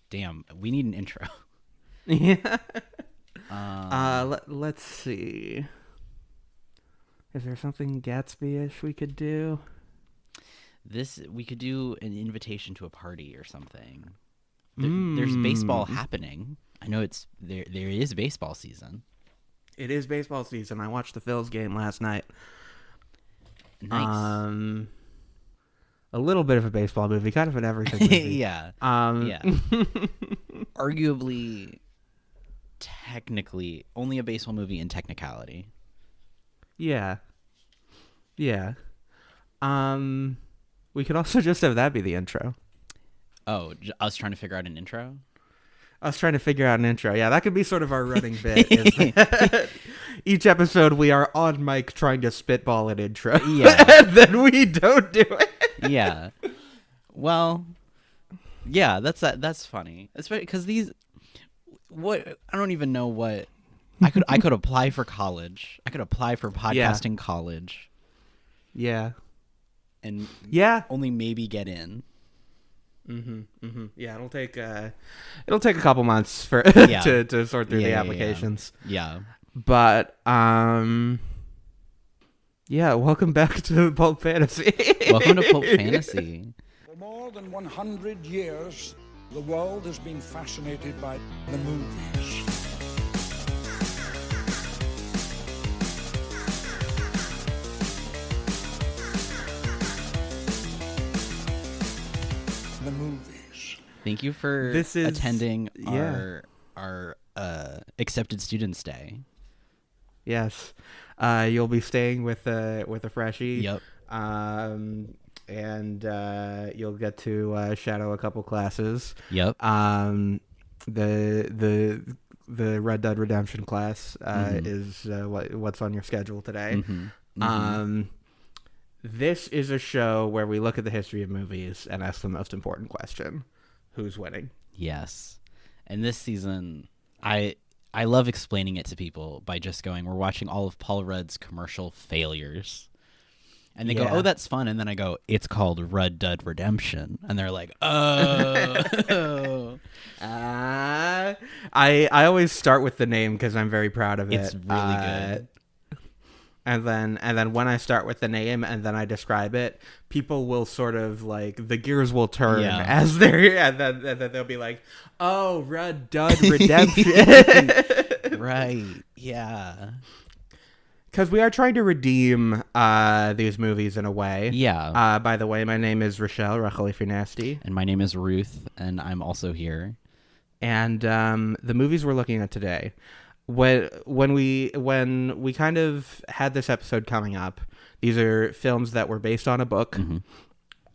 Damn, we need an intro. Yeah. Let's see. Is there something Gatsby-ish we could do? We could do an invitation to a party or something. There's baseball happening. I know there is baseball season. It is baseball season. I watched the Phils game last night. Nice. A little bit of a baseball movie, kind of an everything movie. Yeah. Yeah. Arguably, technically, only a baseball movie in technicality. Yeah. Yeah. We could also just have that be the intro. Oh, I was trying to figure out an intro? I was trying to figure out an intro. Yeah, that could be sort of our running bit. Each episode we are on mic trying to spitball an intro. Yeah. And then we don't do it. Yeah. Well, yeah, that's funny. Especially because I don't even know what I could apply for college. I could apply for podcasting college. Yeah. And only maybe get in. Yeah, it'll take a couple months for to sort through the applications. Yeah. But welcome back to Pulp Fantasy. Welcome to Pulp Fantasy. For more than 100 years, the world has been fascinated by the movies. The movies. Thank you for attending our accepted students day. Yes. You'll be staying with a freshie. Yep. And you'll get to shadow a couple classes. Yep. The Red Dead Redemption class is what's on your schedule today. This is a show where we look at the history of movies and ask the most important question: who's winning? Yes. And this season, I love explaining it to people by just going, we're watching all of Paul Rudd's commercial failures. And they go, oh, that's fun. And then I go, it's called Red Dead Redemption. And they're like, oh. I always start with the name because I'm very proud of it. It's really good. And then when I start with the name and then I describe it, people will sort of like the gears will turn as they're and then they'll be like, "Oh, Red Dead Redemption." Right. Yeah. Because we are trying to redeem these movies in a way. Yeah. By the way, my name is Rachel if you're nasty. And my name is Ruth, and I'm also here. And the movies we're looking at today, when we kind of had this episode coming up, these are films that were based on a book.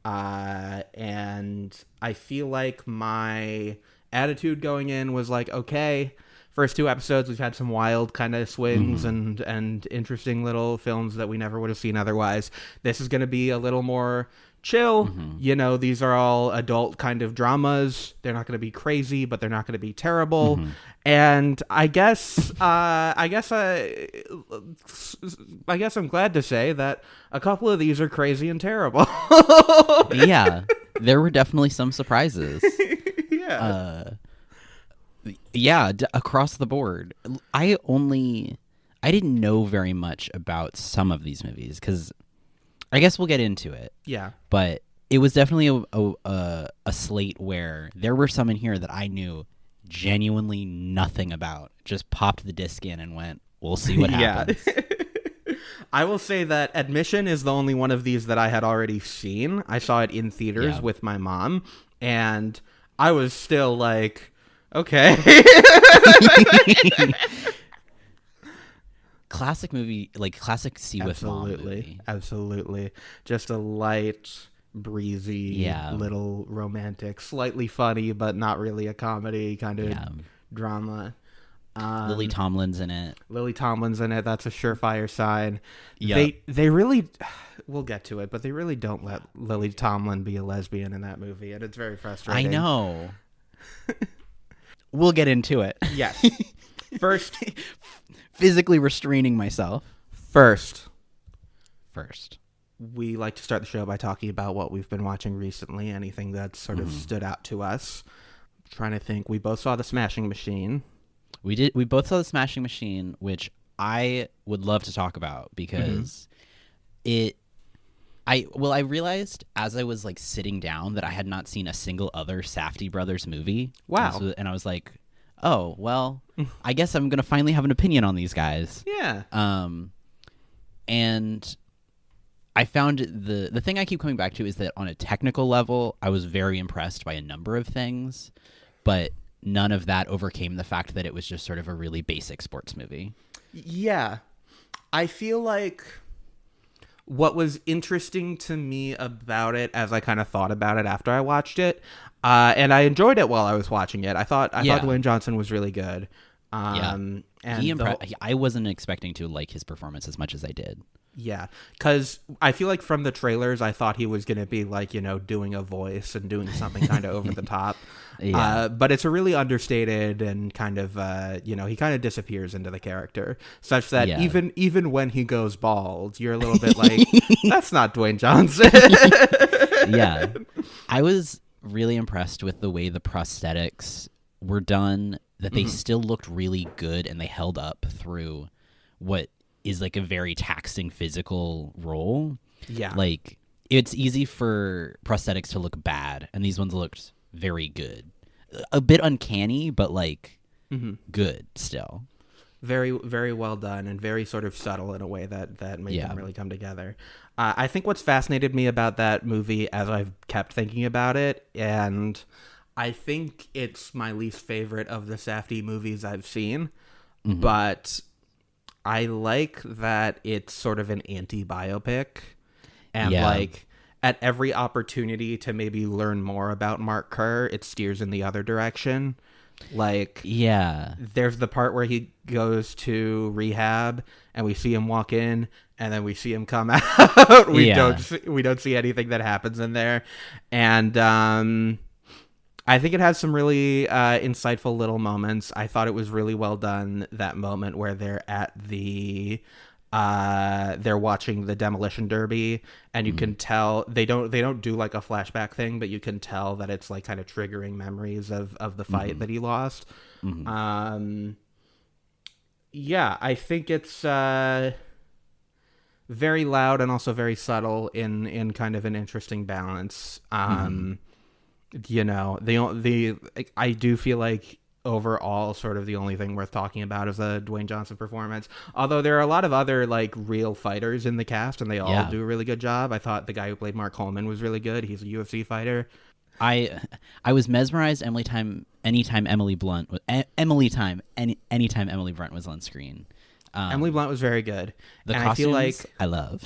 And I feel like my attitude going in was like, okay, first two episodes, we've had some wild kind of swings and interesting little films that we never would have seen otherwise. This is going to be a little more chill. You know, these are all adult kind of dramas. They're not going to be crazy, but they're not going to be terrible. And I guess I'm glad to say that a couple of these are crazy and terrible. Yeah, there were definitely some surprises. Across the board. I didn't know very much about some of these movies because I guess we'll get into it. Yeah. But it was definitely a slate where there were some in here that I knew genuinely nothing about. Just popped the disc in and went, we'll see what happens. I will say that Admission is the only one of these that I had already seen. I saw it in theaters with my mom, and I was still like, okay. Classic movie, like classic see with mom movie. Absolutely. Just a light, breezy, little romantic, slightly funny, but not really a comedy kind of drama. Lily Tomlin's in it. That's a surefire sign. Yep. They really, we'll get to it, but they really don't let Lily Tomlin be a lesbian in that movie, and it's very frustrating. I know. We'll get into it. Yes. First, physically restraining myself. First, we like to start the show by talking about what we've been watching recently, anything that sort of stood out to us. trying to think. We both saw The Smashing Machine. We did. We both saw The Smashing Machine, which I would love to talk about because I realized as I was like sitting down that I had not seen a single other Safdie brothers movie. Wow. And I was like, oh, well, I guess I'm going to finally have an opinion on these guys. Yeah. And I found the thing I keep coming back to is that on a technical level, I was very impressed by a number of things, but none of that overcame the fact that it was just sort of a really basic sports movie. Yeah. I feel like what was interesting to me about it as I kind of thought about it after I watched it, and I enjoyed it while I was watching it. I thought Dwayne Johnson was really good. And I wasn't expecting to like his performance as much as I did. Yeah, because I feel like from the trailers, I thought he was going to be like, doing a voice and doing something kind of over the top. Yeah. But it's a really understated and kind of, he kind of disappears into the character such that even when he goes bald, you're a little bit like, that's not Dwayne Johnson. Yeah. I was really impressed with the way the prosthetics were done, that they still looked really good and they held up through what is like a very taxing physical role. Yeah. Like, it's easy for prosthetics to look bad, and these ones looked very good. A bit uncanny, but like good still. Very, very well done and very sort of subtle in a way that made them really come together. I think what's fascinated me about that movie as I've kept thinking about it, and I think it's my least favorite of the Safdie movies I've seen, but I like that it's sort of an anti-biopic, and like at every opportunity to maybe learn more about Mark Kerr, it steers in the other direction. Like, there's the part where he goes to rehab and we see him walk in and then we see him come out. We don't see anything that happens in there. And I think it has some really insightful little moments. I thought it was really well done, that moment where they're at they're watching the demolition derby, and you can tell they don't do like a flashback thing, but you can tell that it's like kind of triggering memories of the fight that he lost. I think it's very loud and also very subtle in kind of an interesting balance. I do feel like overall sort of the only thing worth talking about is the Dwayne Johnson performance, although there are a lot of other like real fighters in the cast and they all do a really good job. I thought the guy who played Mark Coleman was really good. He's a UFC fighter. I was mesmerized anytime Emily Blunt was on screen. Emily Blunt was very good. The and costumes, I feel like I love.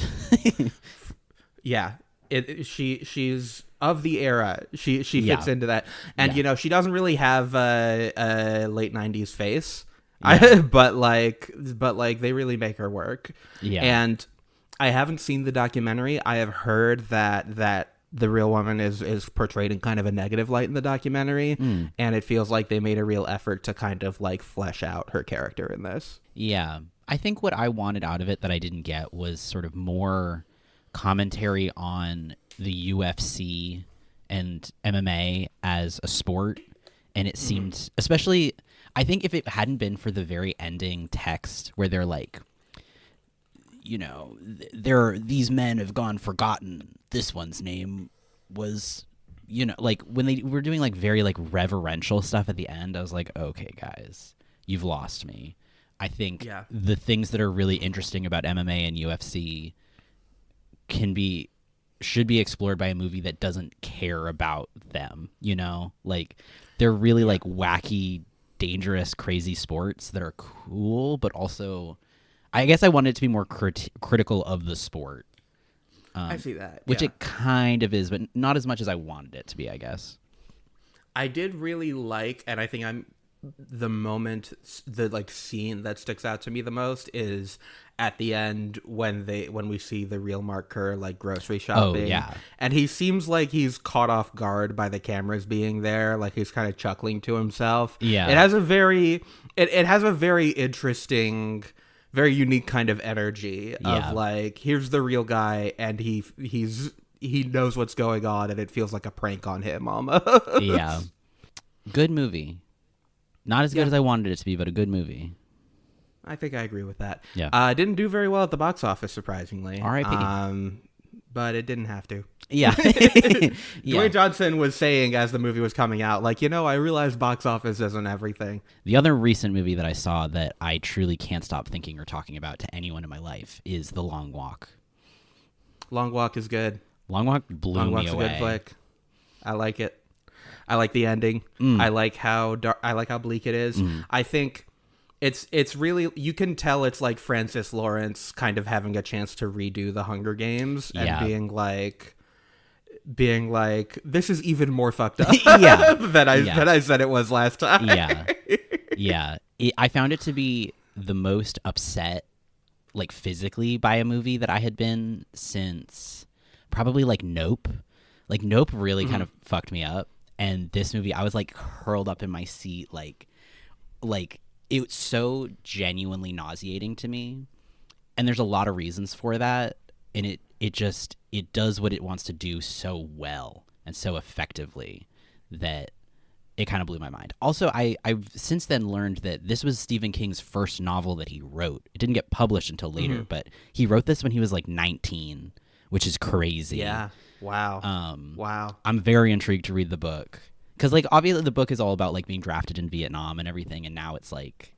She's of the era. She fits into that, and she doesn't really have a late 90s face, but they really make her work. Yeah. And I haven't seen the documentary. I have heard that the real woman is portrayed in kind of a negative light in the documentary, and it feels like they made a real effort to kind of like flesh out her character in this. Yeah, I think what I wanted out of it that I didn't get was sort of more commentary on the UFC and MMA as a sport, and it seemed, especially, I think if it hadn't been for the very ending text where they're like, these men have gone forgotten, this one's name was, like when they were doing like very like reverential stuff at the end, I was like, okay guys, you've lost me. I think the things that are really interesting about MMA and UFC should be explored by a movie that doesn't care about them, like they're really like wacky, dangerous, crazy sports that are cool, but also I guess I wanted it to be more critical of the sport. I see that. Which it kind of is, but not as much as I wanted it to be, I guess. I did really like, and I think the like scene that sticks out to me the most is at the end when we see the real Mark Kerr like grocery shopping. Oh, yeah. And he seems like he's caught off guard by the cameras being there, like he's kind of chuckling to himself. Yeah. It has a very interesting, very unique kind of energy of like, here's the real guy and he knows what's going on and it feels like a prank on him almost. Yeah. Good movie. Not as good as I wanted it to be, but a good movie. I think I agree with that. Yeah. Didn't do very well at the box office, surprisingly. R.I.P. But it didn't have to. Yeah. Dwayne Johnson was saying as the movie was coming out, like, I realized box office isn't everything. The other recent movie that I saw that I truly can't stop thinking or talking about to anyone in my life is The Long Walk. Long Walk is good. Long Walk blew Long me Walk's away. a good flick. I like it. I like the ending. I like how bleak it is. I think it's really, you can tell it's like Francis Lawrence kind of having a chance to redo the Hunger Games and being like, this is even more fucked up than I said it was last time. Yeah. I found it to be the most upset, like physically, by a movie that I had been since probably like Nope. Like Nope really kind of fucked me up. And this movie, I was like curled up in my seat, like it was so genuinely nauseating to me. And there's a lot of reasons for that. And it does what it wants to do so well and so effectively that it kind of blew my mind. Also, I've since then learned that this was Stephen King's first novel that he wrote. It didn't get published until later, but he wrote this when he was like 19, which is crazy. Yeah. Wow. Wow. I'm very intrigued to read the book because, like, obviously the book is all about like being drafted in Vietnam and everything, and now it's like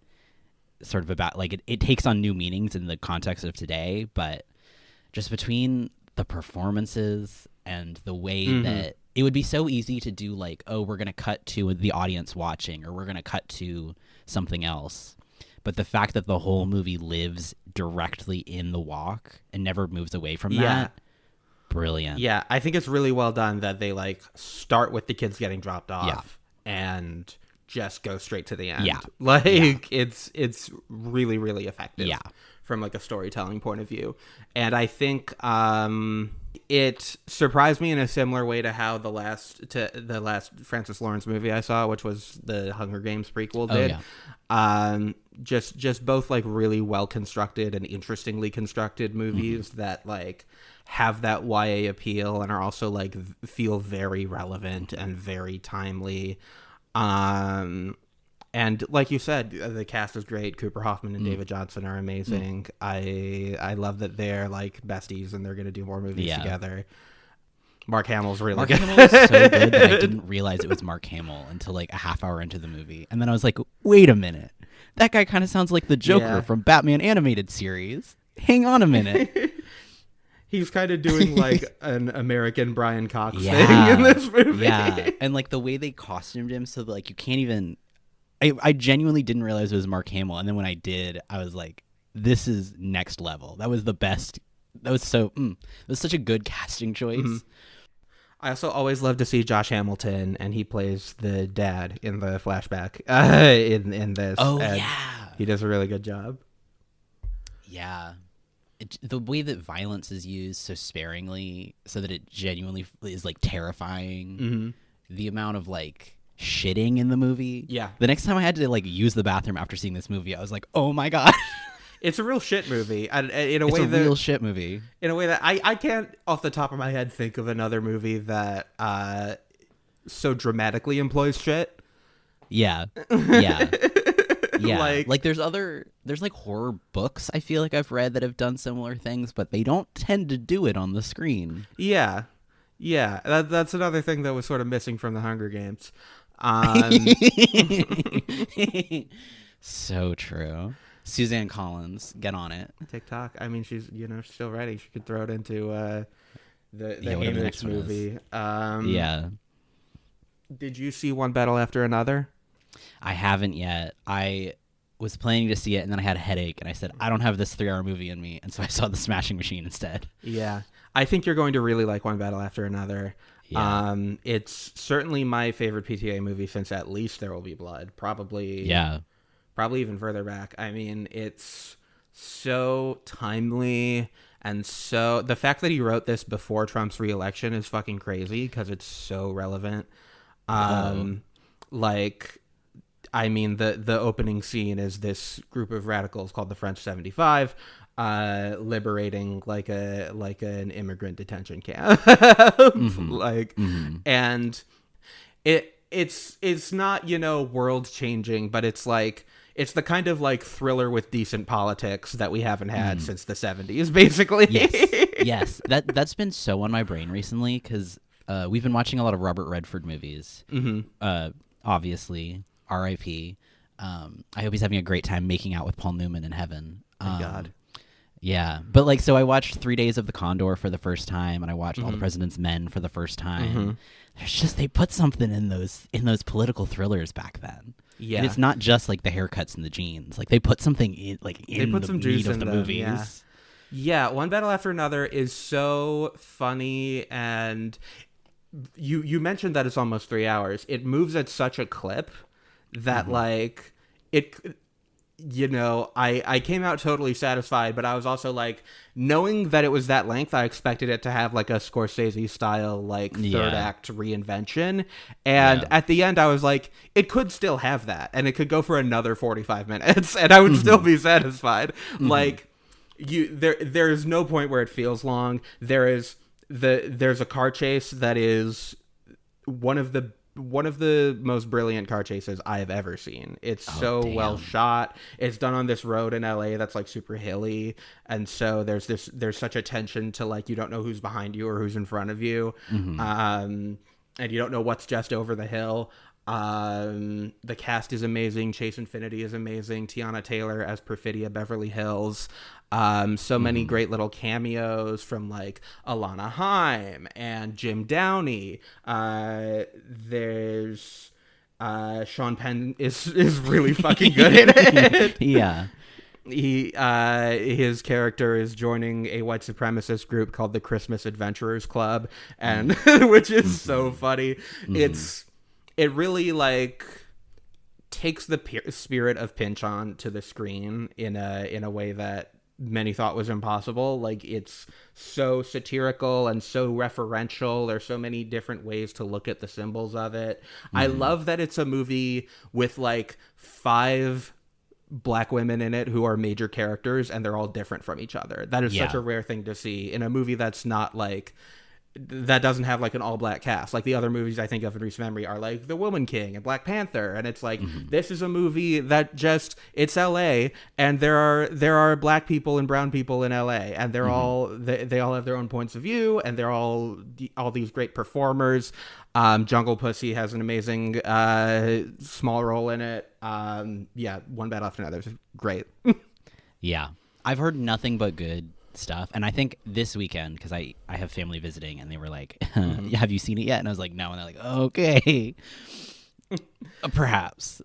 sort of about like it takes on new meanings in the context of today. But just between the performances and the way that it would be so easy to do, like, oh, we're gonna cut to the audience watching, or we're gonna cut to something else. But the fact that the whole movie lives directly in the walk and never moves away from that. Brilliant. Yeah, I think it's really well done that they like start with the kids getting dropped off and just go straight to the end. Yeah. It's really, really effective from like a storytelling point of view. And I think it surprised me in a similar way to how the last Francis Lawrence movie I saw, which was the Hunger Games prequel, did. Just both like really well constructed and interestingly constructed movies that like have that YA appeal and are also like feel very relevant and very timely. And like you said, the cast is great. Cooper Hoffman and David Johnson are amazing. I love that they're like besties and they're going to do more movies together. Mark Hamill's really good. Mark Hamill is so good that I didn't realize it was Mark Hamill until like a half hour into the movie. And then I was like, wait a minute. That guy kind of sounds like the Joker from Batman animated series. Hang on a minute. He's kind of doing like an American Brian Cox thing in this movie. Yeah, and like the way they costumed him so that like you can't even... I genuinely didn't realize it was Mark Hamill. And then when I did, I was like, this is next level. That was the best. That was so... it was such a good casting choice. I also always love to see Josh Hamilton, and he plays the dad in the flashback in this. Oh, and yeah. He does a really good job. Yeah. The way that violence is used so sparingly so that it genuinely is like terrifying. The amount of like shitting in the movie. Yeah. The next time I had to like use the bathroom after seeing this movie, I was like, oh my God. It's a real shit movie. It's a real shit movie. In a way that I can't, off the top of my head, think of another movie that so dramatically employs shit. Yeah. Yeah. Yeah. Like there's like horror books I feel like I've read that have done similar things, but they don't tend to do it on the screen. Yeah. Yeah. That's another thing that was sort of missing from the Hunger Games. So true. Suzanne Collins, get on it. TikTok. I mean, she's still ready. She could throw it into the next movie. Yeah. Did you see One Battle After Another? I haven't yet. I was planning to see it, and then I had a headache, and I said, I don't have this 3-hour movie in me, and so I saw The Smashing Machine instead. Yeah. I think you're going to really like One Battle After Another. Yeah. It's certainly my favorite PTA movie since at least There Will Be Blood. Probably even further back. I mean, it's so timely, and so the fact that he wrote this before Trump's re-election is fucking crazy because it's so relevant. Like, I mean, the opening scene is this group of radicals called the French 75 liberating like an immigrant detention camp. And it's not, world changing, but it's like it's the kind of like thriller with decent politics that we haven't had since the 70s, basically. Yes. That's been so on my brain recently because we've been watching a lot of Robert Redford movies. Obviously, R.I.P. I hope he's having a great time making out with Paul Newman in heaven. Thank God. Yeah, but like, so I watched 3 Days of the Condor for the first time, and I watched All the President's Men for the first time. There's just, they put something in those political thrillers back then. Yeah, and it's not just like the haircuts and the jeans. Like they put something in, they put some juice of in the them, movies. Yeah, One Battle After Another is so funny, and you mentioned that it's almost 3 hours. It moves at such a clip that like it. I came out totally satisfied, but I was also like, knowing that it was that length, I expected it to have like a Scorsese style, like third act reinvention. And at the end, I was like, it could still have that, and it could go for another 45 minutes, and I would still be satisfied. Like, there's no point where it feels long. There's a car chase that is one of the most brilliant car chases I have ever seen. It's well shot. It's done on this road in LA that's like super hilly, and so there's such a tension to like, you don't know who's behind you or who's in front of you, and you don't know what's just over the hill. The cast is amazing. Chase Infinity is amazing. Tiana Taylor as Perfidia Beverly Hills. So many great little cameos from like Alana Haim and Jim Downey. There's Sean Penn is really fucking good in it. Yeah. His character is joining a white supremacist group called the Christmas Adventurers Club, and which is so funny. It really like takes the spirit of Pynchon to the screen in a way that many thought was impossible. Like, it's so satirical and so referential. There's so many different ways to look at the symbols of it. I love that it's a movie with like 5 black women in it who are major characters, and they're all different from each other. That is such a rare thing to see in a movie that's not like, that doesn't have like an all black cast. Like the other movies I think of in recent memory are like The Woman King and Black Panther, and it's like this is a movie that just, it's LA, and there are black people and brown people in LA, and they're all they all have their own points of view, and they're all these great performers. Jungle Pussy has an amazing small role in it. One Battle After Another is great. Yeah, I've heard nothing but good stuff, and I think this weekend, because I have family visiting, and they were like, have you seen it yet? And I was like, no, and they're like, okay. Perhaps.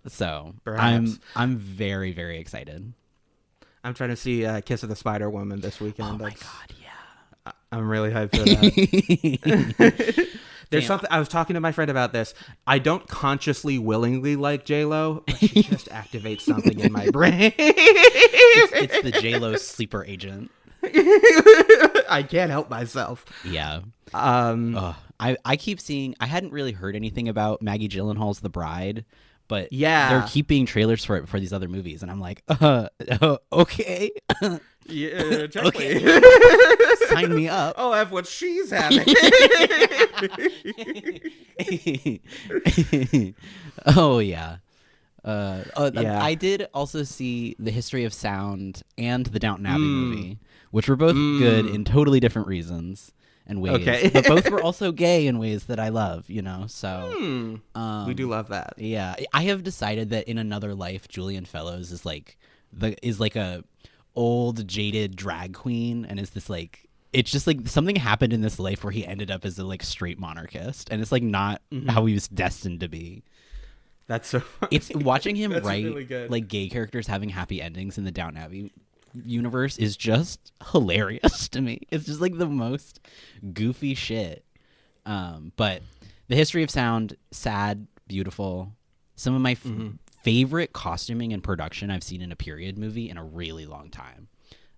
I'm very, very excited. I'm trying to see Kiss of the Spider Woman this weekend. Oh my god, yeah. I'm really hyped for that. There's something, I was talking to my friend about this. I don't consciously willingly like J-Lo, but she just activates something in my brain. It's the J-Lo sleeper agent. I can't help myself. Yeah. I keep seeing, I hadn't really heard anything about Maggie Gyllenhaal's The Bride, but they're keeping trailers for it for these other movies, and I'm like, okay. Yeah, okay. Sign me up. I'll have what she's having. Oh yeah. I did also see The History of Sound and the Downton Abbey movie, which were both good in totally different reasons and ways. Okay. But both were also gay in ways that I love, so we do love that. Yeah. I have decided that in another life, Julian Fellows is like a old jaded drag queen, and is this like, it's just like something happened in this life where he ended up as a like straight monarchist, and it's like not how he was destined to be. That's so funny. It's watching him write really like gay characters having happy endings in the Downton Abbey universe is just hilarious to me. It's just like the most goofy shit. But The History of Sound, sad, beautiful. Some of my favorite costuming and production I've seen in a period movie in a really long time.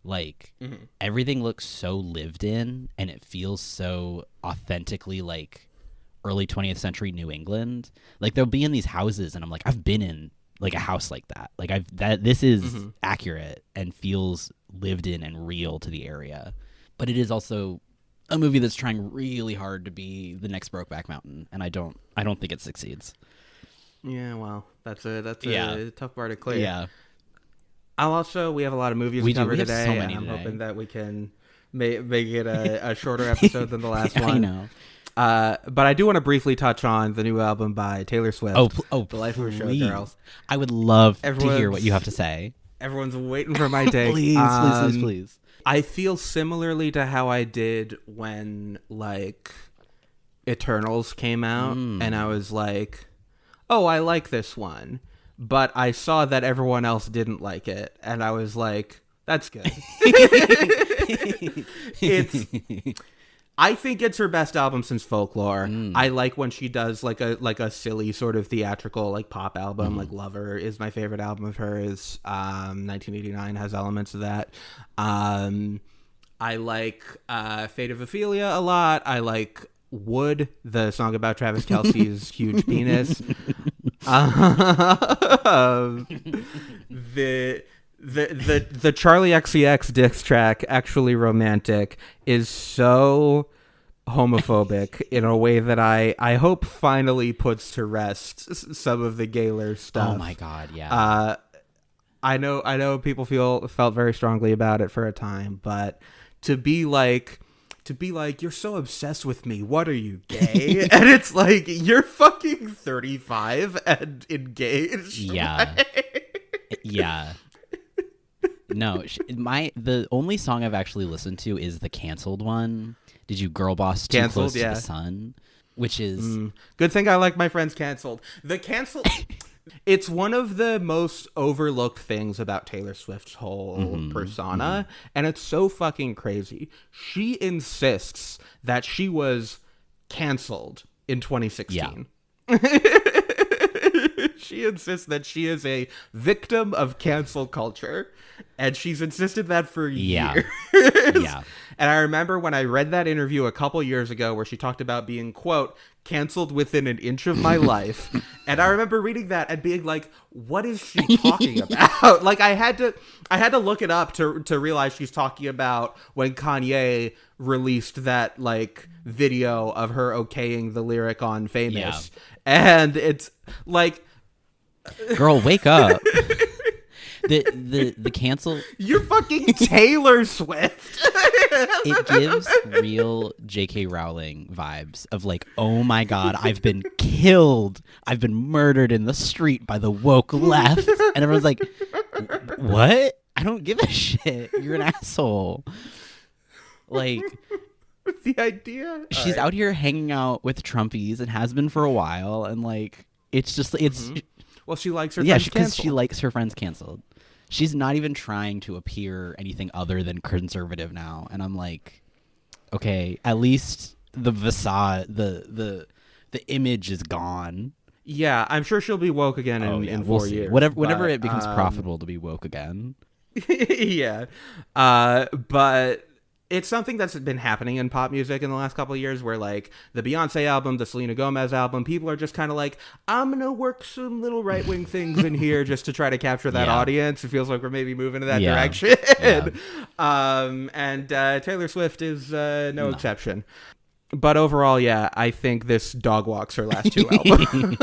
Like everything looks so lived in, and it feels so authentically like early 20th century New England. Like they'll be in these houses, and I'm like, I've been in like a house like that. Like this is accurate and feels lived in and real to the area. But it is also a movie that's trying really hard to be the next Brokeback Mountain, and I don't think it succeeds. Yeah, well, that's a tough bar to clear. Yeah. We have a lot of movies to cover today, so many and I'm today. hoping that we can make it a shorter episode than the last one. I know. But I do want to briefly touch on the new album by Taylor Swift. The Life of a Showgirl. I would love to hear what you have to say. Everyone's waiting for my take. Please. I feel similarly to how I did when like Eternals came out, and I was like, "Oh, I like this one," but I saw that everyone else didn't like it, and I was like, "That's good." I think it's her best album since Folklore. I like when she does like a silly sort of theatrical like pop album. Like Lover is my favorite album of hers. 1989 has elements of that. I like Fate of Ophelia a lot. I like Wood, the song about Travis Kelce's huge penis. The Charlie XCX diss track, Actually Romantic, is so homophobic in a way that I hope finally puts to rest some of the Gaylor stuff. Oh my God, yeah. I know people felt very strongly about it for a time, but to be like, you're so obsessed with me, what are you, gay? And it's like, you're fucking 35 and engaged. Yeah. Yeah. No, the only song I've actually listened to is the canceled one. Did you girl boss too close to the sun? Which is good thing I like my friends canceled. The canceled. It's one of the most overlooked things about Taylor Swift's whole persona, and it's so fucking crazy. She insists that she was canceled in 2016. Yeah. She insists that she is a victim of cancel culture, and she's insisted that for years. Yeah. And I remember when I read that interview a couple years ago where she talked about being, quote, canceled within an inch of my life. And I remember reading that and being like, what is she talking about? Like, I had to look it up to realize she's talking about when Kanye released that, like, video of her okaying the lyric on Famous. Yeah. And it's like, girl, wake up. The cancel. You're fucking Taylor Swift. It gives real J.K. Rowling vibes of like, oh my God, I've been killed. I've been murdered in the street by the woke left. And everyone's like, what? I don't give a shit. You're an asshole. Like, the idea. She's out here hanging out with Trumpies and has been for a while. And like, it's just, it's. Well, she likes her friends canceled. Because she likes her friends canceled. She's not even trying to appear anything other than conservative now. And I'm like, okay, at least the facade, the image is gone. Yeah, I'm sure she'll be woke again in 4 years. Whenever it becomes profitable to be woke again. Yeah. But it's something that's been happening in pop music in the last couple of years where, like, the Beyonce album, the Selena Gomez album, people are just kind of like, I'm going to work some little right-wing things in here just to try to capture that audience. It feels like we're maybe moving in that direction. Yeah. And Taylor Swift is no exception. But overall, yeah, I think this dog walks her last two albums.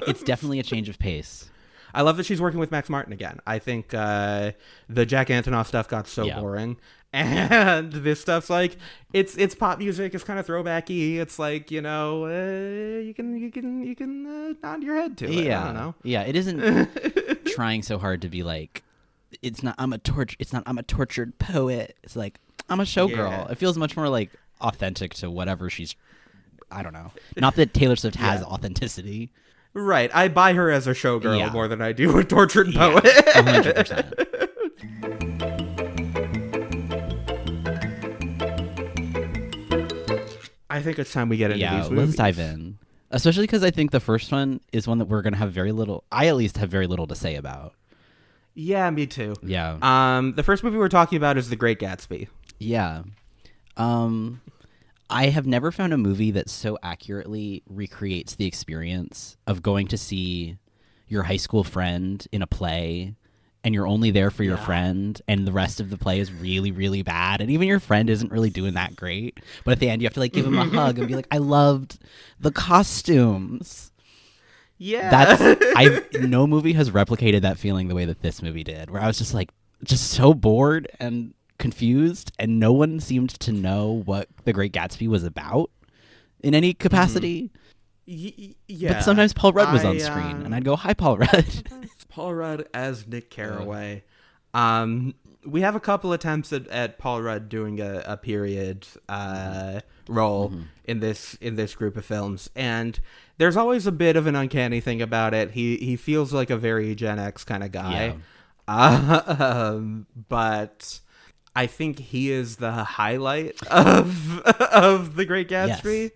It's definitely a change of pace. I love that she's working with Max Martin again. I think the Jack Antonoff stuff got so boring. And this stuff's like, it's pop music. It's kind of throwbacky. It's like, you know, you can nod your head to it. I don't know. Yeah, it isn't trying so hard to be like, I'm a tortured poet. It's like, I'm a showgirl. Yeah. It feels much more like authentic to whatever she's. I don't know. Not that Taylor Swift has authenticity. Right. I buy her as a showgirl more than I do a tortured poet. 100%. I think it's time we get into these movies. Let's dive in. Especially because I think the first one is one that we're going to have very little, I at least have very little to say about. Yeah, me too. Yeah. The first movie we're talking about is The Great Gatsby. Yeah. I have never found a movie that so accurately recreates the experience of going to see your high school friend in a play and you're only there for your friend and the rest of the play is really, really bad. And even your friend isn't really doing that great. But at the end, you have to like give him a hug and be like, I loved the costumes. Yeah. No movie has replicated that feeling the way that this movie did, where I was just like, just so bored and confused, and no one seemed to know what The Great Gatsby was about in any capacity. Yeah. But sometimes Paul Rudd was on screen, and I'd go, "Hi, Paul Rudd." Paul Rudd as Nick Carraway. We have a couple attempts at Paul Rudd doing a period role in this group of films, and there's always a bit of an uncanny thing about it. He feels like a very Gen X kind of guy, but I think he is the highlight of The Great Gatsby. Yes.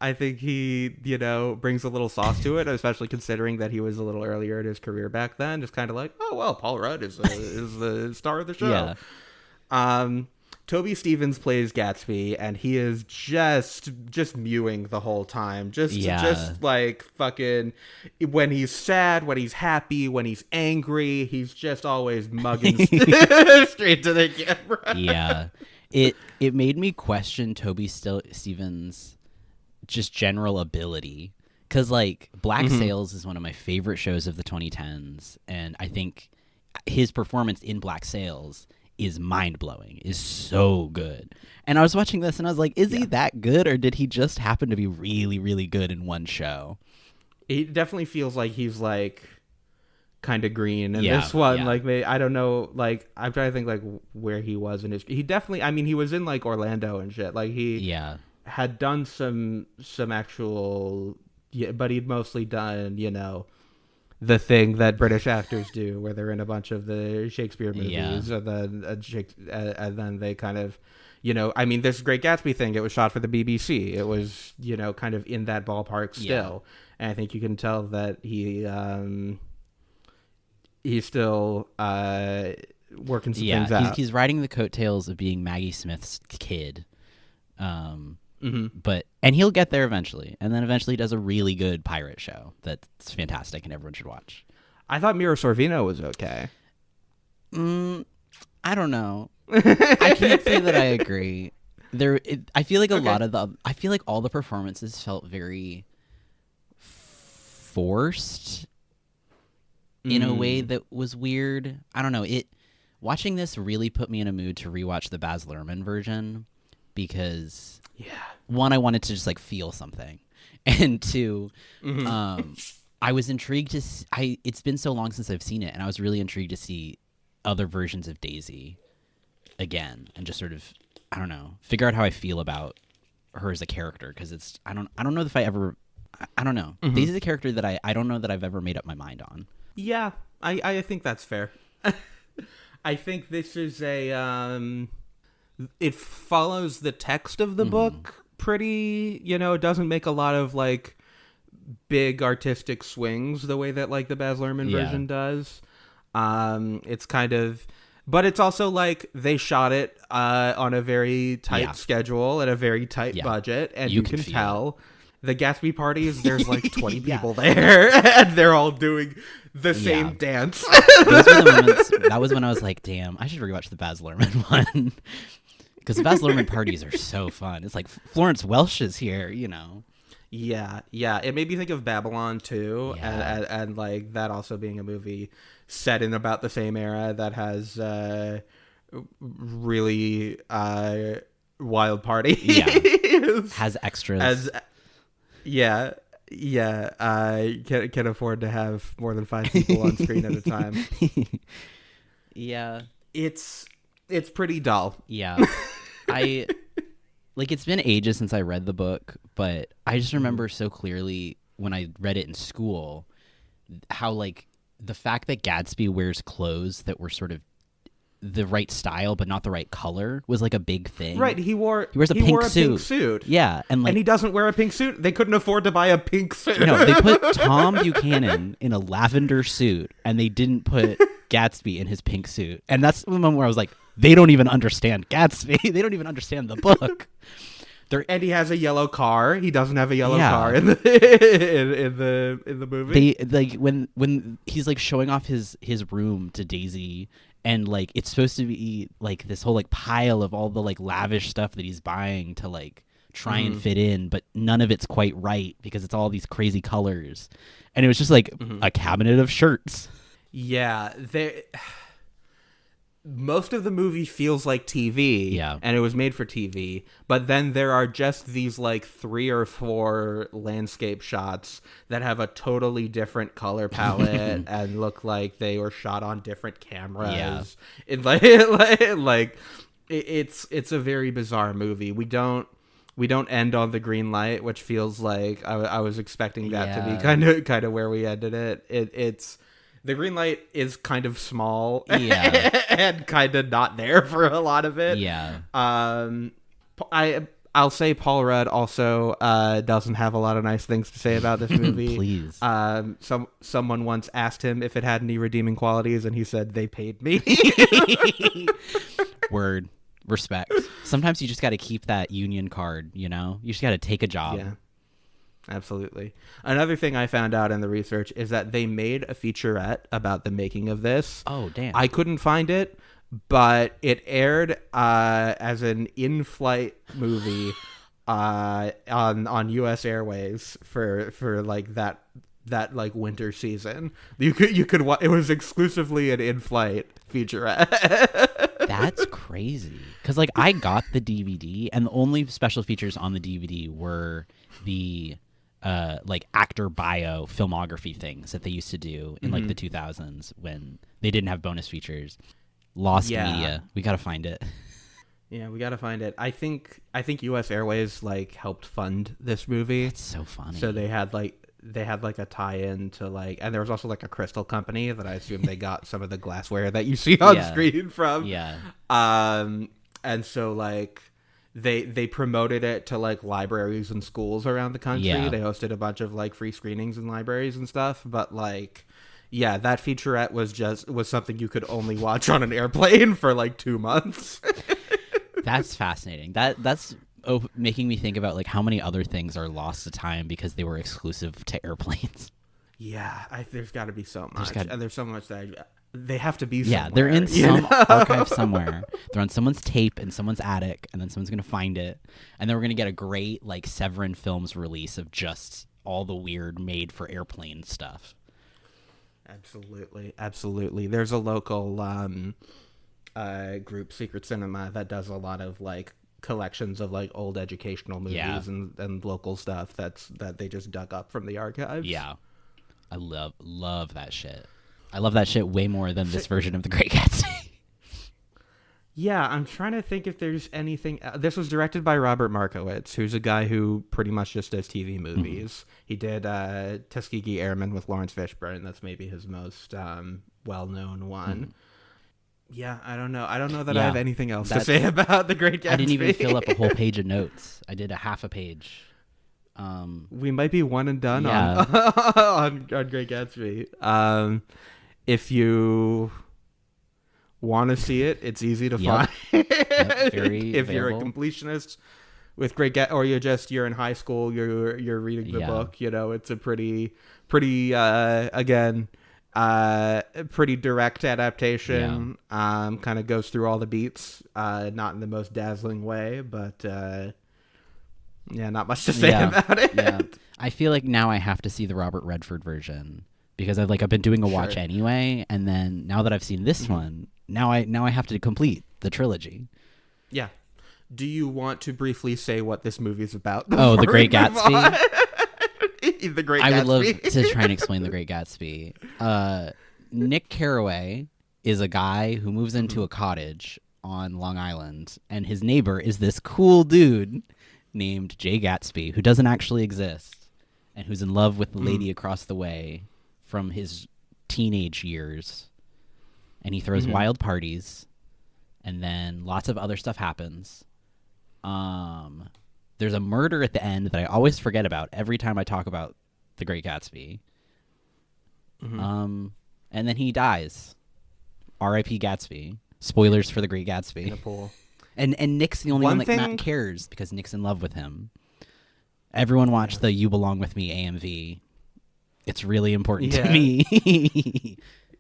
I think he, brings a little sauce to it, especially considering that he was a little earlier in his career back then. Just kind of like, oh, well, Paul Rudd is the star of the show. Yeah. Toby Stephens plays Gatsby, and he is just mewing the whole time. Just like fucking, when he's sad, when he's happy, when he's angry, he's just always mugging straight to the camera. Yeah. It made me question Toby Stephens' just general ability, because like Black Sails is one of my favorite shows of the 2010s, and I think his performance in Black Sails is mind-blowing, is so good. And I was watching this and I was like, is he that good, or did he just happen to be really, really good in one show? He definitely feels like he's like kind of green in this one. Like I don't know, like I'm trying to think like where he was in his, he definitely, I mean, he was in like Orlando and shit, like he had done some actual, but he'd mostly done, the thing that British actors do, where they're in a bunch of the Shakespeare movies, and then they kind of, I mean, this Great Gatsby thing, it was shot for the BBC. It was, kind of in that ballpark still. And I think you can tell that he's still working some things out. He's riding the coattails of being Maggie Smith's kid. But he'll get there eventually, and then eventually he does a really good pirate show that's fantastic and everyone should watch. I thought Mira Sorvino was okay. I don't know. I can't say that I agree. I feel like I feel like all the performances felt very forced in a way that was weird. I don't know. Watching this really put me in a mood to rewatch the Baz Luhrmann version, because one, I wanted to just like feel something, and two, I was intrigued to it's been so long since I've seen it, and I was really intrigued to see other versions of Daisy again, and just sort of, I don't know, figure out how I feel about her as a character, because it's I don't know if I don't know. Daisy's a character that I don't know that I've ever made up my mind on. Yeah, I think that's fair. I think this is it follows the text of the book pretty, it doesn't make a lot of like big artistic swings the way that like the Baz Luhrmann version does. It's kind of, but it's also like they shot it on a very tight schedule and a very tight budget, and you can tell the Gatsby parties, there's like 20 people there, and they're all doing the same dance. Those were the moments, that was when I was like, damn, I should rewatch the Baz Luhrmann one. Because the Baz Luhrmann parties are so fun. It's like Florence Welch is here, Yeah. It made me think of Babylon too, and like that also being a movie set in about the same era that has really wild party. Has extras. I can afford to have more than 5 people on screen at a time. It's pretty dull. Yeah. It's been ages since I read the book, but I just remember so clearly when I read it in school how like the fact that Gatsby wears clothes that were sort of the right style but not the right color was like a big thing. Right, he wears a pink suit. Yeah, and he doesn't wear a pink suit. They couldn't afford to buy a pink suit. No, they put Tom Buchanan in a lavender suit, and they didn't put Gatsby in his pink suit. And that's the moment where I was like, they don't even understand Gatsby. They don't even understand the book. And he has a yellow car. He doesn't have a yellow car in the movie. They like when he's like showing off his room to Daisy, and it's supposed to be like this whole like pile of all the like lavish stuff that he's buying to like try and fit in, but none of it's quite right because it's all these crazy colors. And it was just like a cabinet of shirts. Yeah, most of the movie feels like TV, and it was made for TV, but then there are just these like 3 or 4 landscape shots that have a totally different color palette and look like they were shot on different cameras. It's a very bizarre movie. We don't end on the green light, which feels like I was expecting that to be kind of where we ended it. It's the green light is kind of small, and kind of not there for a lot of it. I'll say Paul Rudd also doesn't have a lot of nice things to say about this movie. Please. Someone once asked him if it had any redeeming qualities, and he said, "They paid me." Word. Respect. Sometimes you just got to keep that union card, you know? You just got to take a job. Yeah. Absolutely. Another thing I found out in the research is that they made a featurette about the making of this. Oh, damn. I couldn't find it, but it aired as an in-flight movie on U.S. Airways for like that like winter season. You could watch. It was exclusively an in-flight featurette. That's crazy. Because like I got the DVD, and the only special features on the DVD were the like actor bio filmography things that they used to do in like the 2000s when they didn't have bonus features. Lost media. We gotta find it. Yeah, we gotta find it. I think U.S. Airways like helped fund this movie. It's so funny. So they had like a tie-in to like, and there was also like a crystal company that I assume they got some of the glassware that you see on screen from. Yeah. And so like they promoted it to like libraries and schools around the country. Yeah. They hosted a bunch of like free screenings in libraries and stuff. But like, yeah, that featurette was something you could only watch on an airplane for like 2 months. That's fascinating. That's making me think about like how many other things are lost to time because they were exclusive to airplanes. Yeah, there's got to be so much, and there's so much that they have to be. Yeah, they're in some archive somewhere. They're on someone's tape in someone's attic, and then someone's gonna find it, and then we're gonna get a great like Severin Films release of just all the weird made for airplane stuff. Absolutely. There's a local group, Secret Cinema, that does a lot of like collections of like old educational movies and local stuff that they just dug up from the archives. Yeah, I love that shit. I love that shit way more than this version of The Great Gatsby. Yeah, I'm trying to think if there's anything. This was directed by Robert Markowitz, who's a guy who pretty much just does TV movies. He did Tuskegee Airmen with Lawrence Fishburne. That's maybe his most well-known one. Yeah, I don't know. I don't know that I have anything else to say about The Great Gatsby. I didn't even fill up a whole page of notes. I did a half a page. We might be one and done on Great Gatsby. If you want to see it, it's easy to find. If you're a completionist with Great Gatsby, or you're in high school, you're reading the book. You know, it's a pretty again. Pretty direct adaptation. Kind of goes through all the beats, not in the most dazzling way, but not much to say about it. Yeah. I feel like now I have to see the Robert Redford version because I've been doing a watch anyway, and then now that I've seen this one, now I have to complete the trilogy. Yeah. Do you want to briefly say what this movie's about? Oh, The Great Gatsby. The Great Gatsby. I would love to try and explain The Great Gatsby. Nick Carraway is a guy who moves into a cottage on Long Island, and his neighbor is this cool dude named Jay Gatsby, who doesn't actually exist, and who's in love with the lady across the way from his teenage years. And he throws wild parties, and then lots of other stuff happens. There's a murder at the end that I always forget about every time I talk about The Great Gatsby. And then he dies. R.I.P. Gatsby. Spoilers for The Great Gatsby. In a pool. And Nick's the only one that Matt cares because Nick's in love with him. Everyone watch the You Belong With Me AMV. It's really important to me.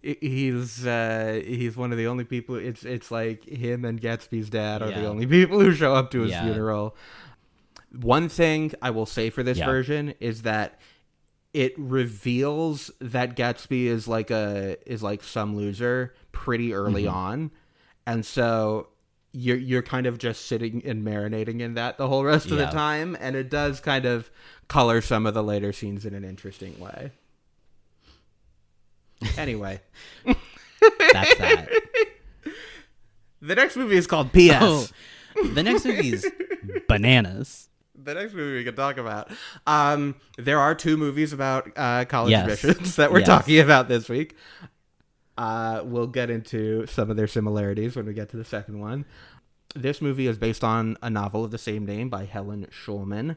He's one of the only people. It's like him and Gatsby's dad are the only people who show up to his funeral. One thing I will say for this version is that it reveals that Gatsby is like some loser pretty early on, and so you're kind of just sitting and marinating in that the whole rest of the time, and it does kind of color some of the later scenes in an interesting way. Anyway, that's that. The next movie is called P.S. Oh, the next movie is bananas. The next movie we can talk about. There are 2 movies about college admissions that we're talking about this week. We'll get into some of their similarities when we get to the second one. This movie is based on a novel of the same name by Helen Schulman.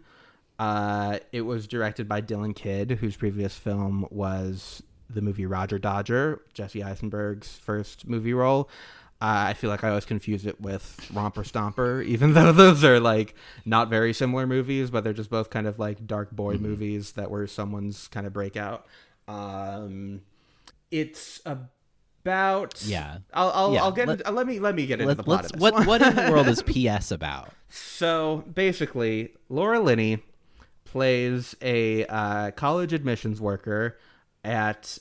It was directed by Dylan Kidd, whose previous film was the movie Roger Dodger, Jesse Eisenberg's first movie role. I feel like I always confuse it with Romper Stomper, even though those are like not very similar movies, but they're just both kind of like dark boy movies that were someone's kind of breakout. It's about I'll get into, let me get into the plot of this one. What in the world is P.S. about? So basically, Laura Linney plays a college admissions worker at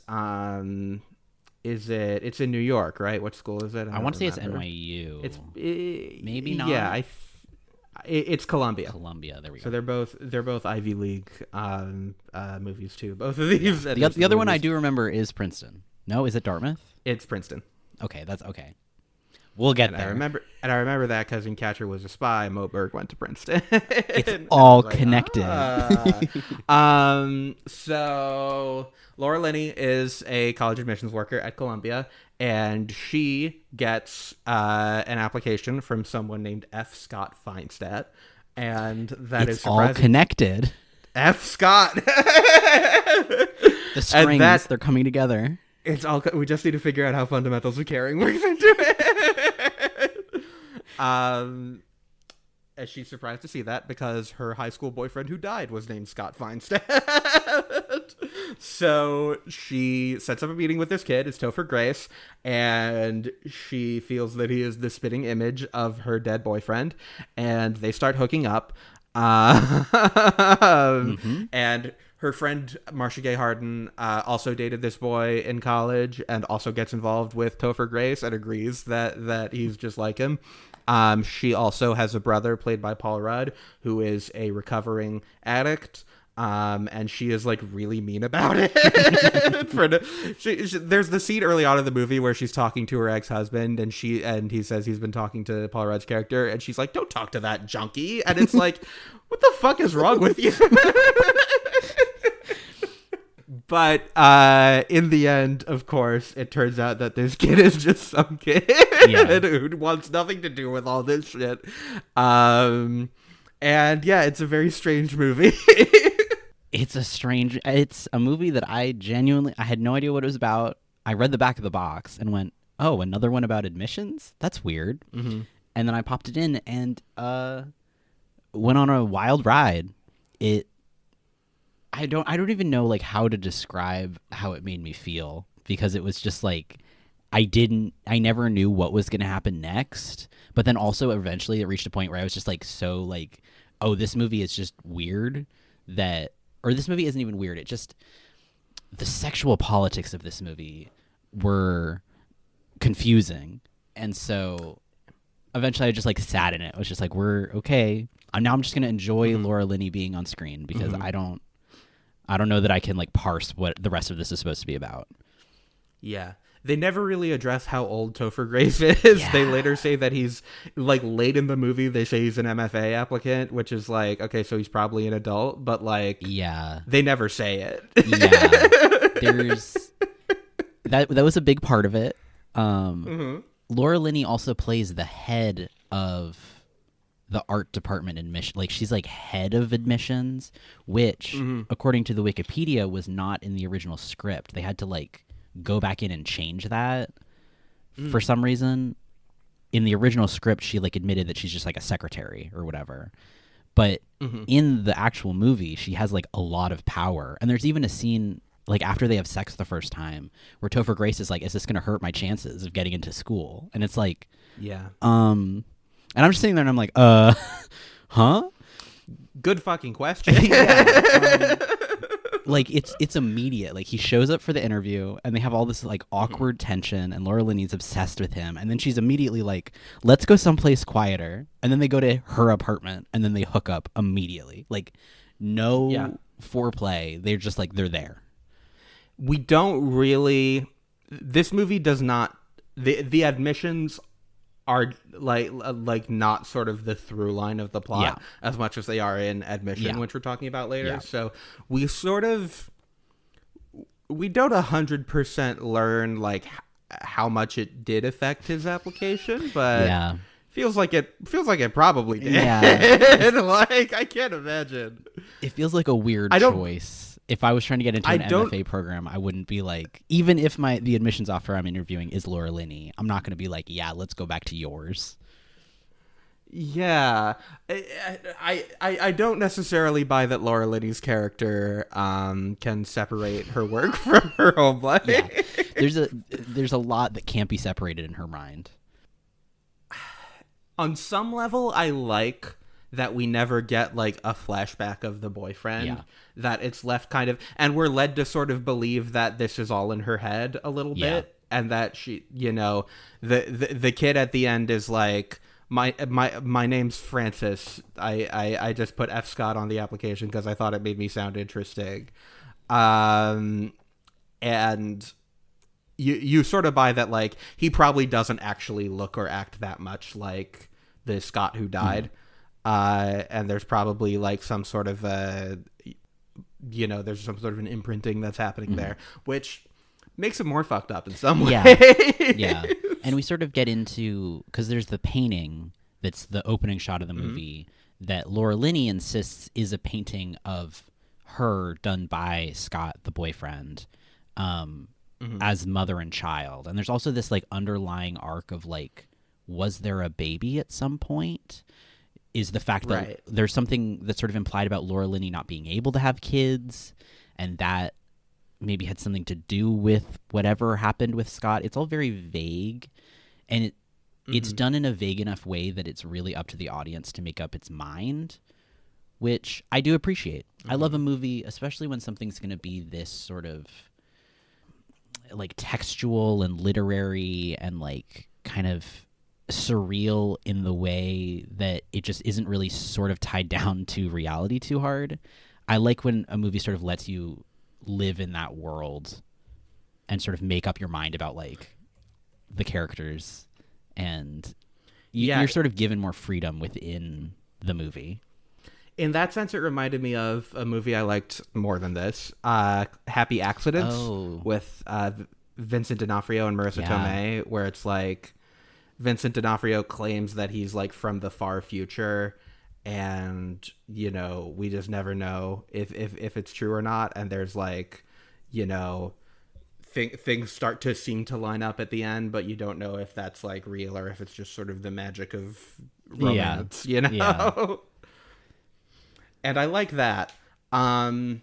it's in New York, right? What school is it? I want to say it's NYU. It's maybe not. Yeah, it's Columbia. Columbia. There we go. So they're both Ivy League movies too. Both of these. The other one I do remember is Princeton. No, is it Dartmouth? It's Princeton. Okay, that's okay. We'll get there. I remember that because in Catcher Was a Spy, Mo Berg went to Princeton. It's all connected. So Laura Linney is a college admissions worker at Columbia, and she gets an application from someone named F. Scott Feinstadt, and that is surprising. All connected. F. Scott. The strings, they're coming together. It's all. We just need to figure out how fundamentals of caring works into it. And she's surprised to see that because her high school boyfriend who died was named Scott Feinstadt. So she sets up a meeting with this kid. It's Topher Grace, and she feels that he is the spitting image of her dead boyfriend, and they start hooking up. And her friend Marcia Gay Harden also dated this boy in college and also gets involved with Topher Grace and agrees that he's just like him. She also has a brother played by Paul Rudd who is a recovering addict. And she is like really mean about it. There's the scene early on in the movie where she's talking to her ex-husband, and he says he's been talking to Paul Rudd's character, and she's like, "Don't talk to that junkie." And it's like, what the fuck is wrong with you? But in the end, of course, it turns out that this kid is just some kid who wants nothing to do with all this shit. And yeah, it's a very strange movie. It's a movie that I had no idea what it was about. I read the back of the box and went, oh, another one about admissions? That's weird. Mm-hmm. And then I popped it in and went on a wild ride. I don't even know like how to describe how it made me feel, because it was just like I never knew what was going to happen next. But then also eventually it reached a point where I was just like, so like, oh, this movie is just weird or this movie isn't even weird. It just, the sexual politics of this movie were confusing. And so eventually I just like sat in it. I was just like, we're okay. Now I'm just going to enjoy Laura Linney being on screen, because I don't know that I can like parse what the rest of this is supposed to be about. Yeah. They never really address how old Topher Grace is. Yeah. They later say that he's, like, late in the movie, they say he's an MFA applicant, which is like, okay, so he's probably an adult, but, like, they never say it. Yeah. That was a big part of it. Laura Linney also plays the head of the art department admission. Like, she's, like, head of admissions, which, according to the Wikipedia, was not in the original script. They had to, like, go back in and change that for some reason. In the original script, she like admitted that she's just like a secretary or whatever, but in the actual movie she has like a lot of power. And there's even a scene like after they have sex the first time where Topher Grace is like, is this gonna hurt my chances of getting into school? And it's like, and I'm just sitting there and I'm like, huh? Good fucking question. Like it's immediate. Like he shows up for the interview and they have all this like awkward tension and Laura Linney's obsessed with him and then she's immediately like, let's go someplace quieter, and then they go to her apartment and then they hook up immediately. Like no foreplay. They're just like, they're there. We don't really, this movie does not, the admissions are like not sort of the through line of the plot as much as they are in Admission, which we're talking about later. So we don't 100% learn like how much it did affect his application, but feels like it probably did. Like I can't imagine. It feels like a weird choice. If I was trying to get into an MFA program, I wouldn't be like, even if the admissions offer I'm interviewing is Laura Linney, I'm not going to be like, yeah, let's go back to yours. Yeah, I don't necessarily buy that Laura Linney's character can separate her work from her home life. Yeah. There's a lot that can't be separated in her mind. On some level, I like that we never get like a flashback of the boyfriend, that it's left kind of, and we're led to sort of believe that this is all in her head a little bit, and that she, you know, the kid at the end is like, my name's Francis. I just put F. Scott on the application because I thought it made me sound interesting. And you sort of buy that, like, he probably doesn't actually look or act that much like the Scott who died. And there's probably like some sort of there's some sort of an imprinting that's happening there, which makes it more fucked up in some way. Yeah. And we sort of get into, because there's the painting that's the opening shot of the movie that Laura Linney insists is a painting of her done by Scott, the boyfriend, as mother and child. And there's also this like underlying arc of like, was there a baby at some point? Is the fact that there's something that's sort of implied about Laura Linney not being able to have kids, and that maybe had something to do with whatever happened with Scott. It's all very vague, and it's done in a vague enough way that it's really up to the audience to make up its mind, which I do appreciate. I love a movie, especially when something's going to be this sort of like textual and literary and like kind of surreal in the way that it just isn't really sort of tied down to reality too hard. I like when a movie sort of lets you live in that world and sort of make up your mind about like the characters, and you're sort of given more freedom within the movie. In that sense, it reminded me of a movie I liked more than this, Happy Accidents, with Vincent D'Onofrio and Marissa Tomei, where it's like Vincent D'Onofrio claims that he's like from the far future, and you know, we just never know if it's true or not. And there's like, you know, things start to seem to line up at the end, but you don't know if that's like real or if it's just sort of the magic of romance, you know. And I like that. I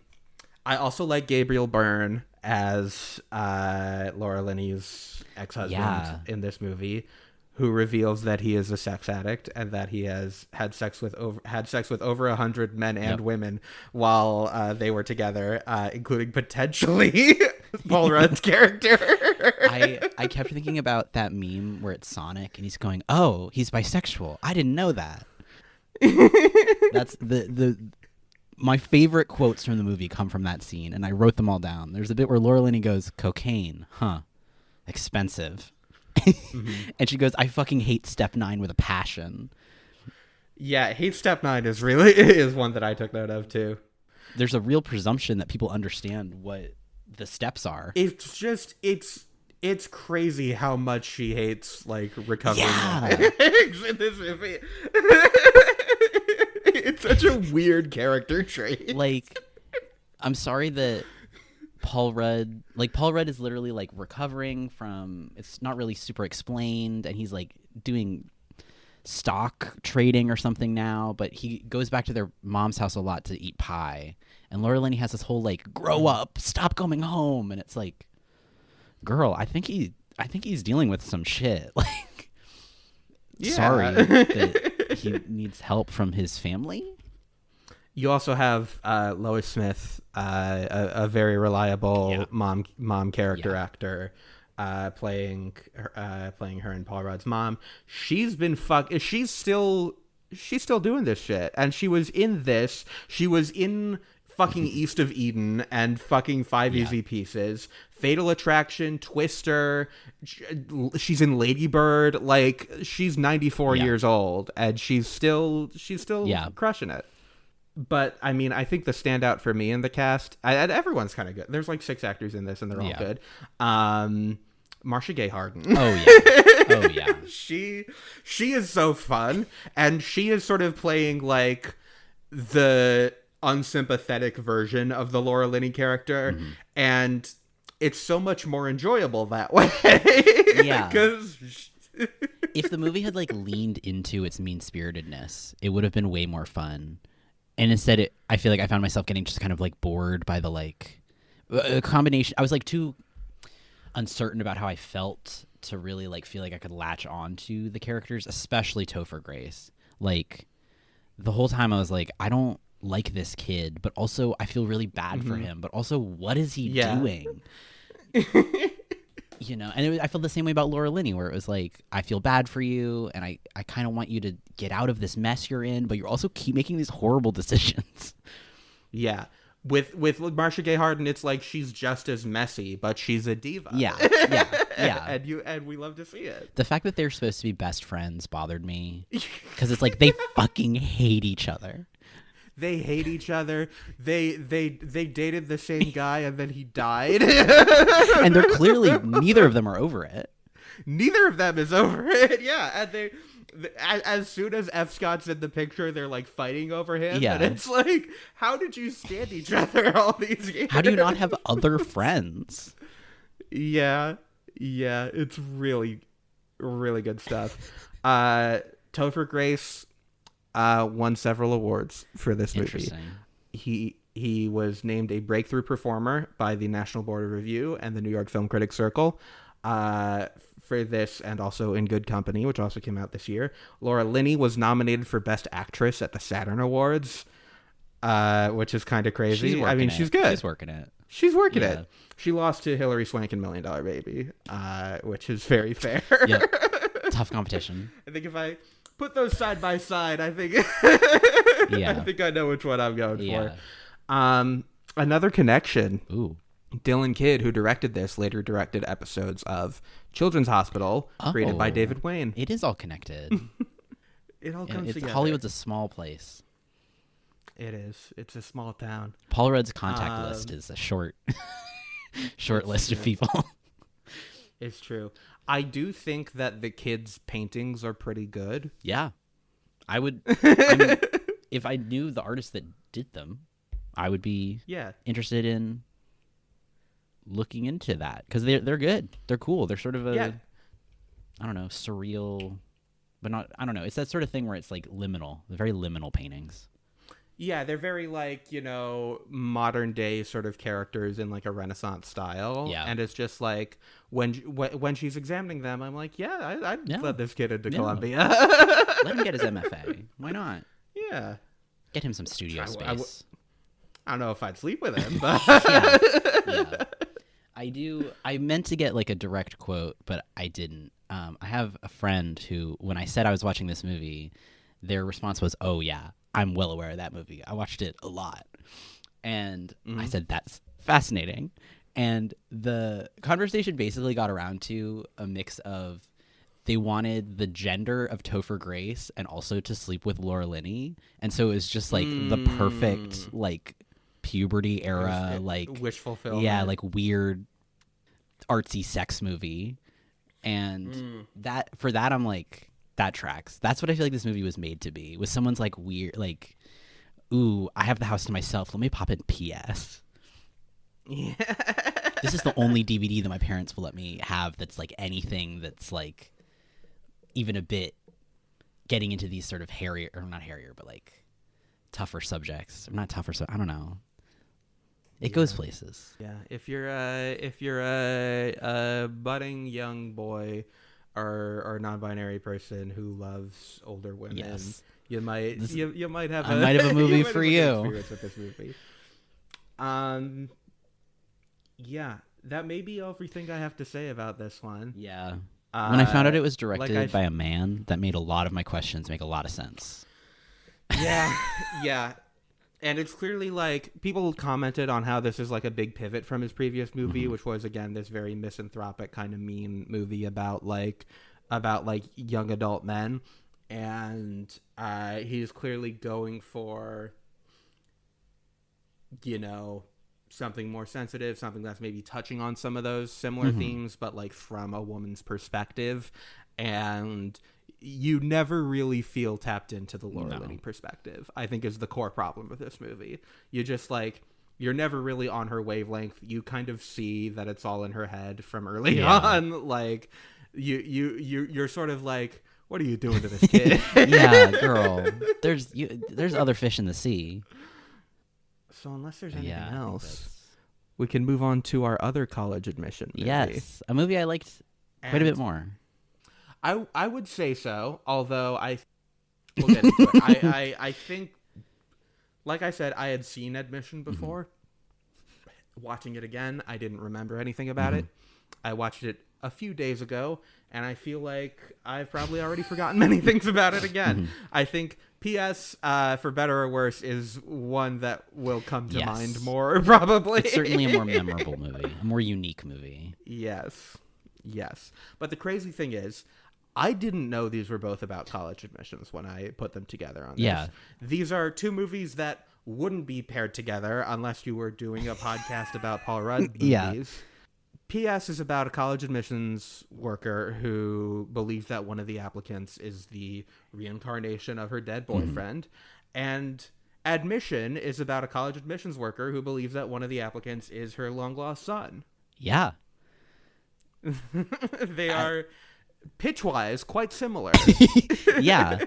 also like Gabriel Byrne as Laura Linney's ex-husband in this movie, who reveals that he is a sex addict and that he has had sex with over 100 men and women while they were together, including potentially Paul Rudd's character. I kept thinking about that meme where it's Sonic and he's going, "Oh, he's bisexual. I didn't know that." That's my favorite quotes from the movie come from that scene, and I wrote them all down. There's a bit where Laura Linney goes, "Cocaine, huh? Expensive." And she goes, "I fucking hate Step 9 with a passion." Yeah, hate Step 9 is one that I took note of too. There's a real presumption that people understand what the steps are. It's just it's crazy how much she hates like recovery in this movie. It's such a weird character trait. Like, I'm sorry that Paul Rudd is literally like recovering from, it's not really super explained, and he's like doing stock trading or something now, but he goes back to their mom's house a lot to eat pie. And Laura Linney has this whole like, grow up, stop coming home, and it's like, girl, I think he's dealing with some shit. Like, sorry that he needs help from his family. You also have Lois Smith, a very reliable mom character actor, playing her and Paul Rudd's mom. She's been she's still doing this shit, and she was in this. She was in fucking East of Eden and fucking Five Easy Pieces, Fatal Attraction, Twister. She's in Lady Bird. Like, she's 94 years old, and she's still crushing it. But I mean, I think the standout for me in the cast, everyone's kind of good. There's like 6 actors in this, and they're all good. Marcia Gay Harden. Oh yeah. She is so fun, and she is sort of playing like the unsympathetic version of the Laura Linney character, and it's so much more enjoyable that way. Yeah. Because if the movie had like leaned into its mean-spiritedness, it would have been way more fun. And instead, I feel like I found myself getting just kind of like bored by the like a combination. I was like too uncertain about how I felt to really like feel like I could latch on to the characters, especially Topher Grace. Like, the whole time I was like, I don't like this kid, but also I feel really bad for him. But also, what is he doing? You know, and I felt the same way about Laura Linney, where it was like, I feel bad for you, and I kind of want you to get out of this mess you're in, but you're also keep making these horrible decisions. Yeah. With Marcia Gay Harden, it's like she's just as messy, but she's a diva. Yeah. And we love to see it. The fact that they're supposed to be best friends bothered me, because it's like they fucking hate each other. They hate each other. They dated the same guy, and then he died. And they're clearly, neither of them are over it. Neither of them is over it. Yeah, and as soon as F. Scott's in the picture, they're like fighting over him. Yeah. And it's like, how did you stand each other all these years? How do you not have other friends? Yeah, it's really, really good stuff. Topher Grace won several awards for this movie. He was named a breakthrough performer by the National Board of Review and the New York Film Critics Circle for this, and also In Good Company, which also came out this year. Laura Linney was nominated for Best Actress at the Saturn Awards, which is kind of crazy. She's good. She's working it. She's working it. She lost to Hilary Swank in $1 Million Baby, which is very fair. Yep. Tough competition. I think if I put those side by side, I think Yeah. I think I know which one I'm going for. Another connection. Ooh. Dylan Kidd, who directed this, later directed episodes of Children's Hospital, created by David Wayne. It is all connected. It all comes together. Hollywood's a small place. It is. It's a small town. Paul Rudd's contact list is a short list of people. It's true. I do think that the kids' paintings are pretty good. Yeah. I would. I mean, if I knew the artist that did them, I would be interested in looking into that, because they're good. They're cool. They're sort of I don't know, surreal, but not. I don't know. It's that sort of thing where it's like liminal. They're very liminal paintings. Yeah, they're very like, modern day sort of characters in like a Renaissance style. Yeah, and it's just like when she's examining them, I'm like, I'd let this kid into Columbia. Let him get his MFA. Why not? Yeah, get him some studio space. I don't know if I'd sleep with him, but yeah. I meant to get like a direct quote, but I didn't. I have a friend who, when I said I was watching this movie, their response was, "Oh yeah, I'm well aware of that movie. I watched it a lot." And I said, "That's fascinating." And the conversation basically got around to a mix of, they wanted the gender of Topher Grace and also to sleep with Laura Linney. And so it was just like the perfect like puberty era, like wish fulfillment. Yeah, like weird artsy sex movie. And that I'm like, that tracks. That's what I feel like this movie was made to be. Was someone's like weird, like, ooh, I have the house to myself. Let me pop in PS. Yeah. This is the only DVD that my parents will let me have that's like anything that's like even a bit getting into these sort of hairier, or not hairier, but like tougher subjects. Or not tougher, so I don't know. It goes places. Yeah, if you're a budding young boy or non-binary person who loves older women, You might you might have I might have a movie for you. Experience with this movie. Yeah, that may be everything I have to say about this one. Yeah. When I found out it was directed by a man, that made a lot of my questions make a lot of sense. Yeah, yeah. And it's clearly like people commented on how this is like a big pivot from his previous movie, which was again this very misanthropic kind of mean movie about young adult men, and he's clearly going for, you know, something more sensitive, something that's maybe touching on some of those similar themes, but like from a woman's perspective, and you never really feel tapped into the Laura Linney perspective, I think, is the core problem with this movie. You just like, you're never really on her wavelength. You kind of see that it's all in her head from early on. Like you're sort of like, what are you doing to this kid? Yeah, girl. There's other fish in the sea. So unless there's anything else, we can move on to our other college admission movie. Yes, a movie I liked quite a bit more. I would say so, although we'll get into it. I think, like I said, I had seen Admission before. Watching it again, I didn't remember anything about it. I watched it a few days ago, and I feel like I've probably already forgotten many things about it again. I think P.S., for better or worse, is one that will come to mind more, probably. It's certainly a more memorable movie, a more unique movie. Yes. But the crazy thing is, I didn't know these were both about college admissions when I put them together on this. Yeah. These are two movies that wouldn't be paired together unless you were doing a podcast about Paul Rudd movies. Yeah. P.S. is about a college admissions worker who believes that one of the applicants is the reincarnation of her dead boyfriend. And Admission is about a college admissions worker who believes that one of the applicants is her long-lost son. Yeah. They are, pitch-wise, quite similar. Yeah.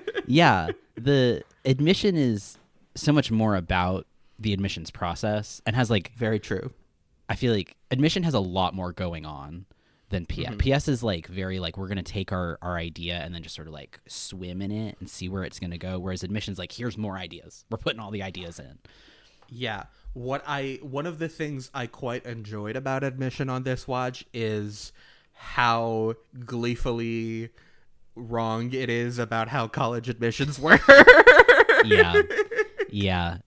The Admission is so much more about the admissions process and has like... Very true. I feel like Admission has a lot more going on than PS. PS is like very like, we're going to take our idea and then just sort of like swim in it and see where it's going to go. Whereas Admission's like, here's more ideas. We're putting all the ideas in. Yeah. One of the things I quite enjoyed about Admission on this watch is how gleefully wrong it is about how college admissions work. Yeah.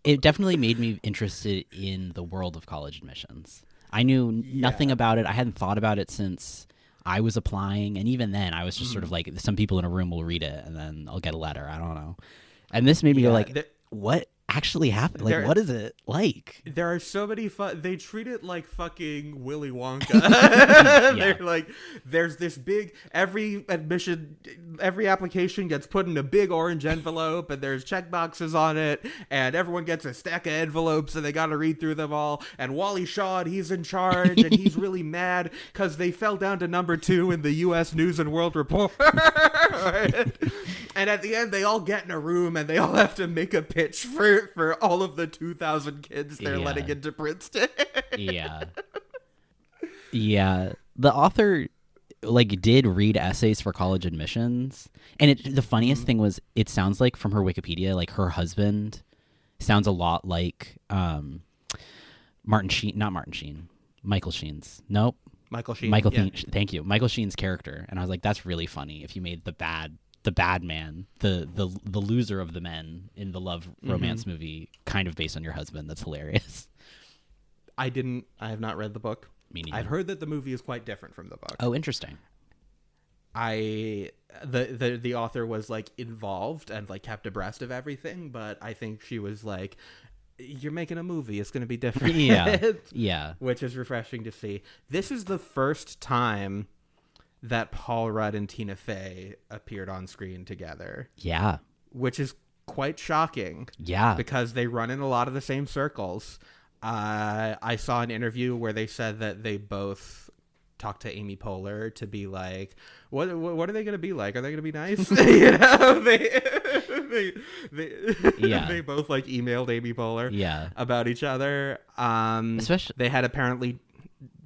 It definitely made me interested in the world of college admissions. I knew nothing about it. I hadn't thought about it since I was applying. And even then, I was just sort of like, some people in a room will read it and then I'll get a letter. I don't know. And this made me go like, what actually happened? Like, what is it like? There are so many they treat it like fucking Willy Wonka. They're like, there's this big, every application gets put in a big orange envelope and there's check boxes on it and everyone gets a stack of envelopes and they got to read through them all. And Wally Shaw, he's in charge and he's really mad because they fell down to number 2 in the U.S. News and World Report. And at the end, they all get in a room and they all have to make a pitch for all of the 2,000 kids they're letting into Princeton. Yeah. The author like did read essays for college admissions, and the funniest thing was, it sounds like from her Wikipedia, like her husband sounds a lot like Michael Sheen's. Nope. Michael Sheen. Thank you. Michael Sheen's character. And I was like, that's really funny if you made the bad man, the loser of the men in the love romance movie, kind of based on your husband. That's hilarious. I have not read the book. Me neither. I've heard that the movie is quite different from the book. Oh, interesting. The author was like involved and like kept abreast of everything, but I think she was like, you're making a movie, it's going to be different. Yeah. Which is refreshing to see. This is the first time that Paul Rudd and Tina Fey appeared on screen together. Yeah. Which is quite shocking. Yeah. Because they run in a lot of the same circles. I saw an interview where they said that they both talked to Amy Poehler to be like, what are they going to be like? Are they going to be nice? You know, they both like emailed Amy Poehler about each other. Especially, they had apparently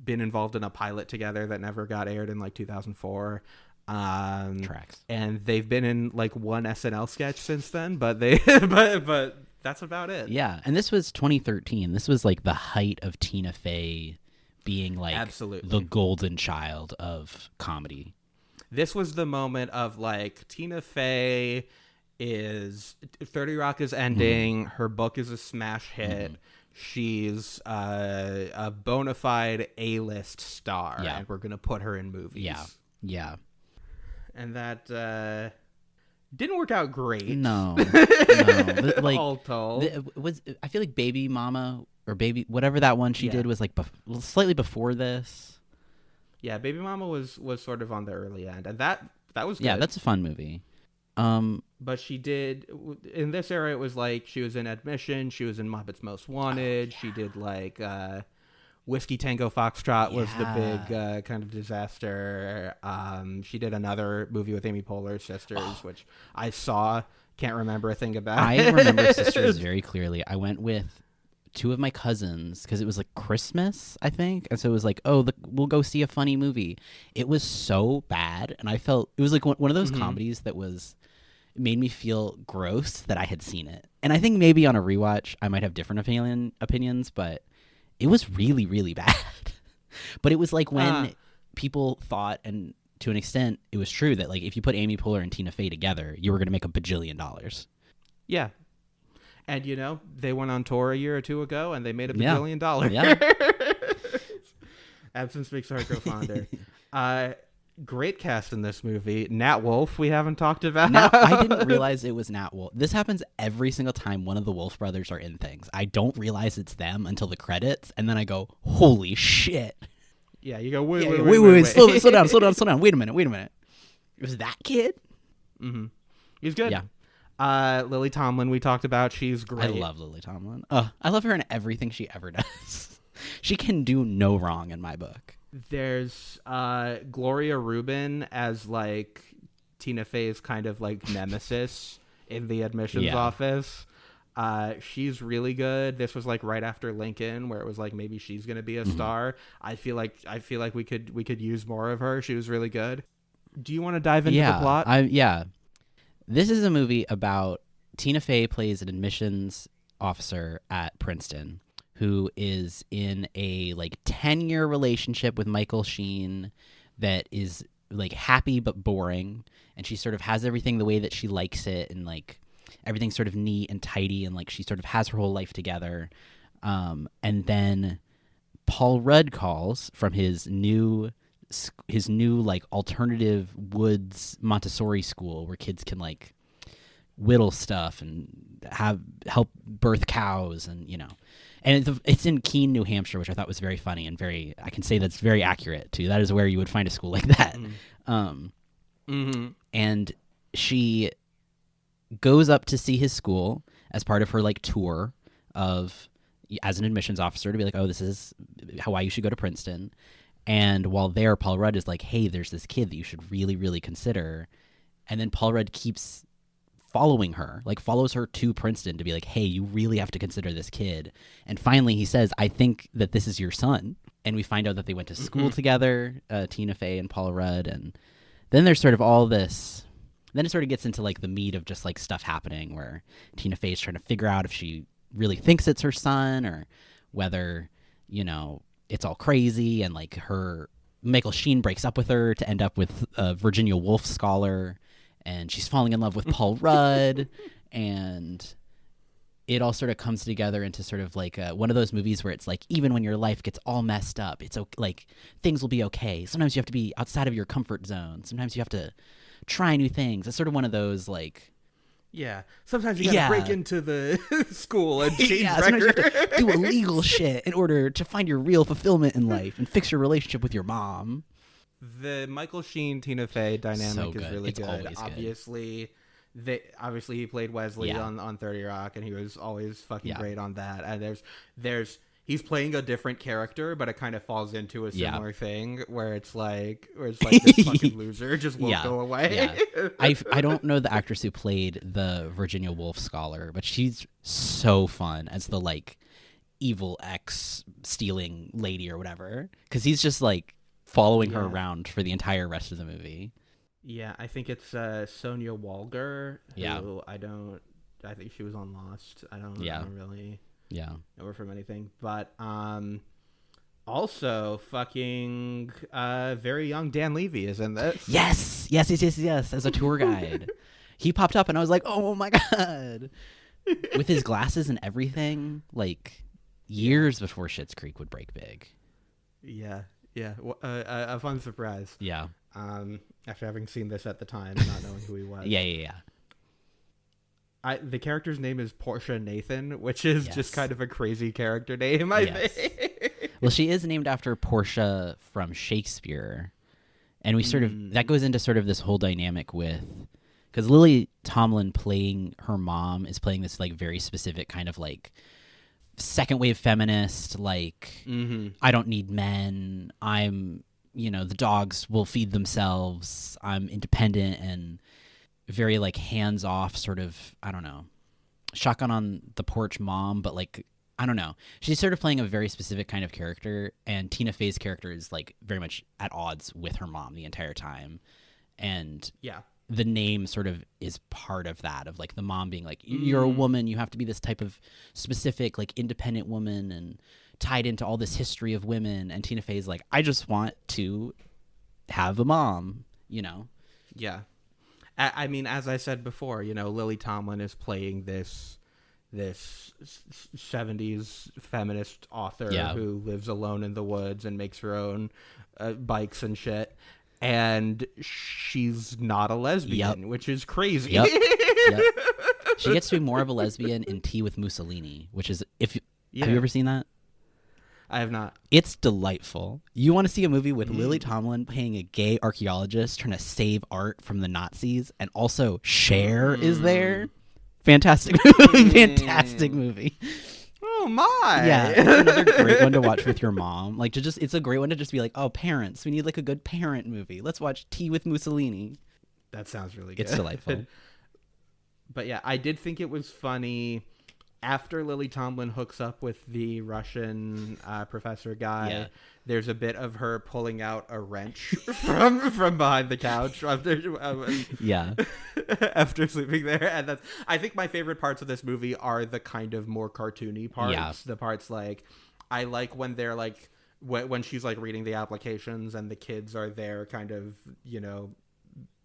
been involved in a pilot together that never got aired in like 2004. Tracks. And they've been in like one SNL sketch since then, but but that's about it. Yeah, and this was 2013. This was like the height of Tina Fey being like Absolutely. the golden child of comedy. This was the moment of like Tina Fey is 30 Rock is ending. Her book is a smash hit. She's a bona fide A-list star, and we're gonna put her in movies. Yeah. And that didn't work out great. No. But, like, all told, I feel like Baby Mama or Baby whatever that one she did was like slightly before this. Yeah, Baby Mama was sort of on the early end, and that was good. Yeah, that's a fun movie. But she did in this era. It was like she was in Admission. She was in Muppets Most Wanted. She did like Whiskey Tango Foxtrot was the big kind of disaster. She did another movie with Amy Poehler's sisters, which I saw. Can't remember a thing about. I remember Sisters very clearly. I went with two of my cousins because it was like Christmas, I think, and so it was like, we'll go see a funny movie. It was so bad, and I felt it was like one of those comedies that made me feel gross that I had seen it. And I think maybe on a rewatch I might have different opinions, but it was really, really bad. But it was like when people thought, and to an extent it was true, that like if you put Amy Poehler and Tina Fey together, you were going to make $1 billion. Yeah. And, you know, they went on tour a year or two ago, and they made $1 billion. Yeah. Absence makes the heart grow fonder. Great cast in this movie. Nat Wolff, we haven't talked about. I didn't realize it was Nat Wolff. This happens every single time one of the Wolff brothers are in things. I don't realize it's them until the credits, and then I go, holy shit. Yeah, you go, wait. Slow down. Wait a minute. It was that kid? Mm-hmm. He's good. Yeah. Lily Tomlin, we talked about. She's great. I love Lily Tomlin. I love her in everything she ever does. She can do no wrong in my book. There's Gloria Rubin as like Tina Fey's kind of like nemesis in the admissions office. She's really good. This was like right after Lincoln, where it was like maybe she's gonna be a star. I feel like we could use more of her. She was really good. Do you want to dive into the plot? This is a movie about Tina Fey plays an admissions officer at Princeton who is in a like 10-year relationship with Michael Sheen that is like happy but boring, and she sort of has everything the way that she likes it, and like everything's sort of neat and tidy, and like she sort of has her whole life together. And then Paul Rudd calls from his new like alternative woods Montessori school where kids can like whittle stuff and help birth cows, and and it's in Keene, New Hampshire, which I thought was very funny and I can say that's very accurate too. That is where you would find a school like that. And she goes up to see his school as part of her like tour as an admissions officer to be like, oh, this is why you should go to Princeton. And while there, Paul Rudd is like, hey, there's this kid that you should really, really consider. And then Paul Rudd keeps following her, like follows her to Princeton to be like, hey, you really have to consider this kid. And finally he says, I think that this is your son. And we find out that they went to school together, Tina Fey and Paul Rudd. And then there's sort of all this, then it sort of gets into like the meat of just like stuff happening where Tina Fey is trying to figure out if she really thinks it's her son or whether, it's all crazy, and like Michael Sheen breaks up with her to end up with a Virginia Woolf scholar, and she's falling in love with Paul Rudd, and it all sort of comes together into sort of like one of those movies where it's like, even when your life gets all messed up, it's okay, like things will be okay. Sometimes you have to be outside of your comfort zone. Sometimes you have to try new things. It's sort of one of those like, yeah. Sometimes you gotta break into the school and change record. Sometimes you have to do illegal shit in order to find your real fulfillment in life and fix your relationship with your mom. The Michael Sheen Tina Fey dynamic is really it's good. Obviously, obviously he played Wesley on 30 Rock, and he was always fucking great on that. And he's playing a different character, but it kind of falls into a similar thing where it's like this fucking loser just won't go away. I don't know the actress who played the Virginia Woolf scholar, but she's so fun as the like evil ex stealing lady or whatever, because he's just like following her around for the entire rest of the movie. Yeah, I think it's Sonia Walger. Who Yeah. I think she was on Lost. I don't really Yeah. know her from anything. But also fucking very young Dan Levy is in this. Yes, as a tour guide. He popped up and I was like, oh my God. With his glasses and everything, like years before Schitt's Creek would break big. Yeah. A fun surprise. Yeah. After having seen this at the time and not knowing who he was. Yeah. The character's name is Portia Nathan, which is just kind of a crazy character name, I think. Well, she is named after Portia from Shakespeare. And we sort of, that goes into sort of this whole dynamic with, because Lily Tomlin playing her mom is playing this like very specific kind of like second wave feminist, like, I don't need men. I'm, the dogs will feed themselves. I'm independent and very like hands off sort of, I don't know, shotgun on the porch mom, but like, I don't know. She's sort of playing a very specific kind of character, and Tina Fey's character is like very much at odds with her mom the entire time. And the name sort of is part of that, of like the mom being like, you're a woman, you have to be this type of specific, like independent woman and tied into all this history of women. And Tina Fey's like, I just want to have a mom, Yeah. I mean, as I said before, Lily Tomlin is playing this 70s feminist author who lives alone in the woods and makes her own bikes and shit. And she's not a lesbian, which is crazy. Yep. She gets to be more of a lesbian in Tea with Mussolini, which is, have you ever seen that? I have not. It's delightful. You want to see a movie with Lily Tomlin playing a gay archaeologist trying to save art from the Nazis, and also Cher is there? Fantastic movie. Fantastic movie. Oh my. Yeah, it's another great one to watch with your mom. Like, it's a great one to just be like, oh, parents, we need like a good parent movie. Let's watch Tea with Mussolini. That sounds really good. It's delightful. But yeah, I did think it was funny after Lily Tomlin hooks up with the Russian professor guy. Yeah. There's a bit of her pulling out a wrench from behind the couch after sleeping there. And I think my favorite parts of this movie are the kind of more cartoony parts. Yeah. The parts like, I like when they're like, when she's like reading the applications and the kids are there kind of,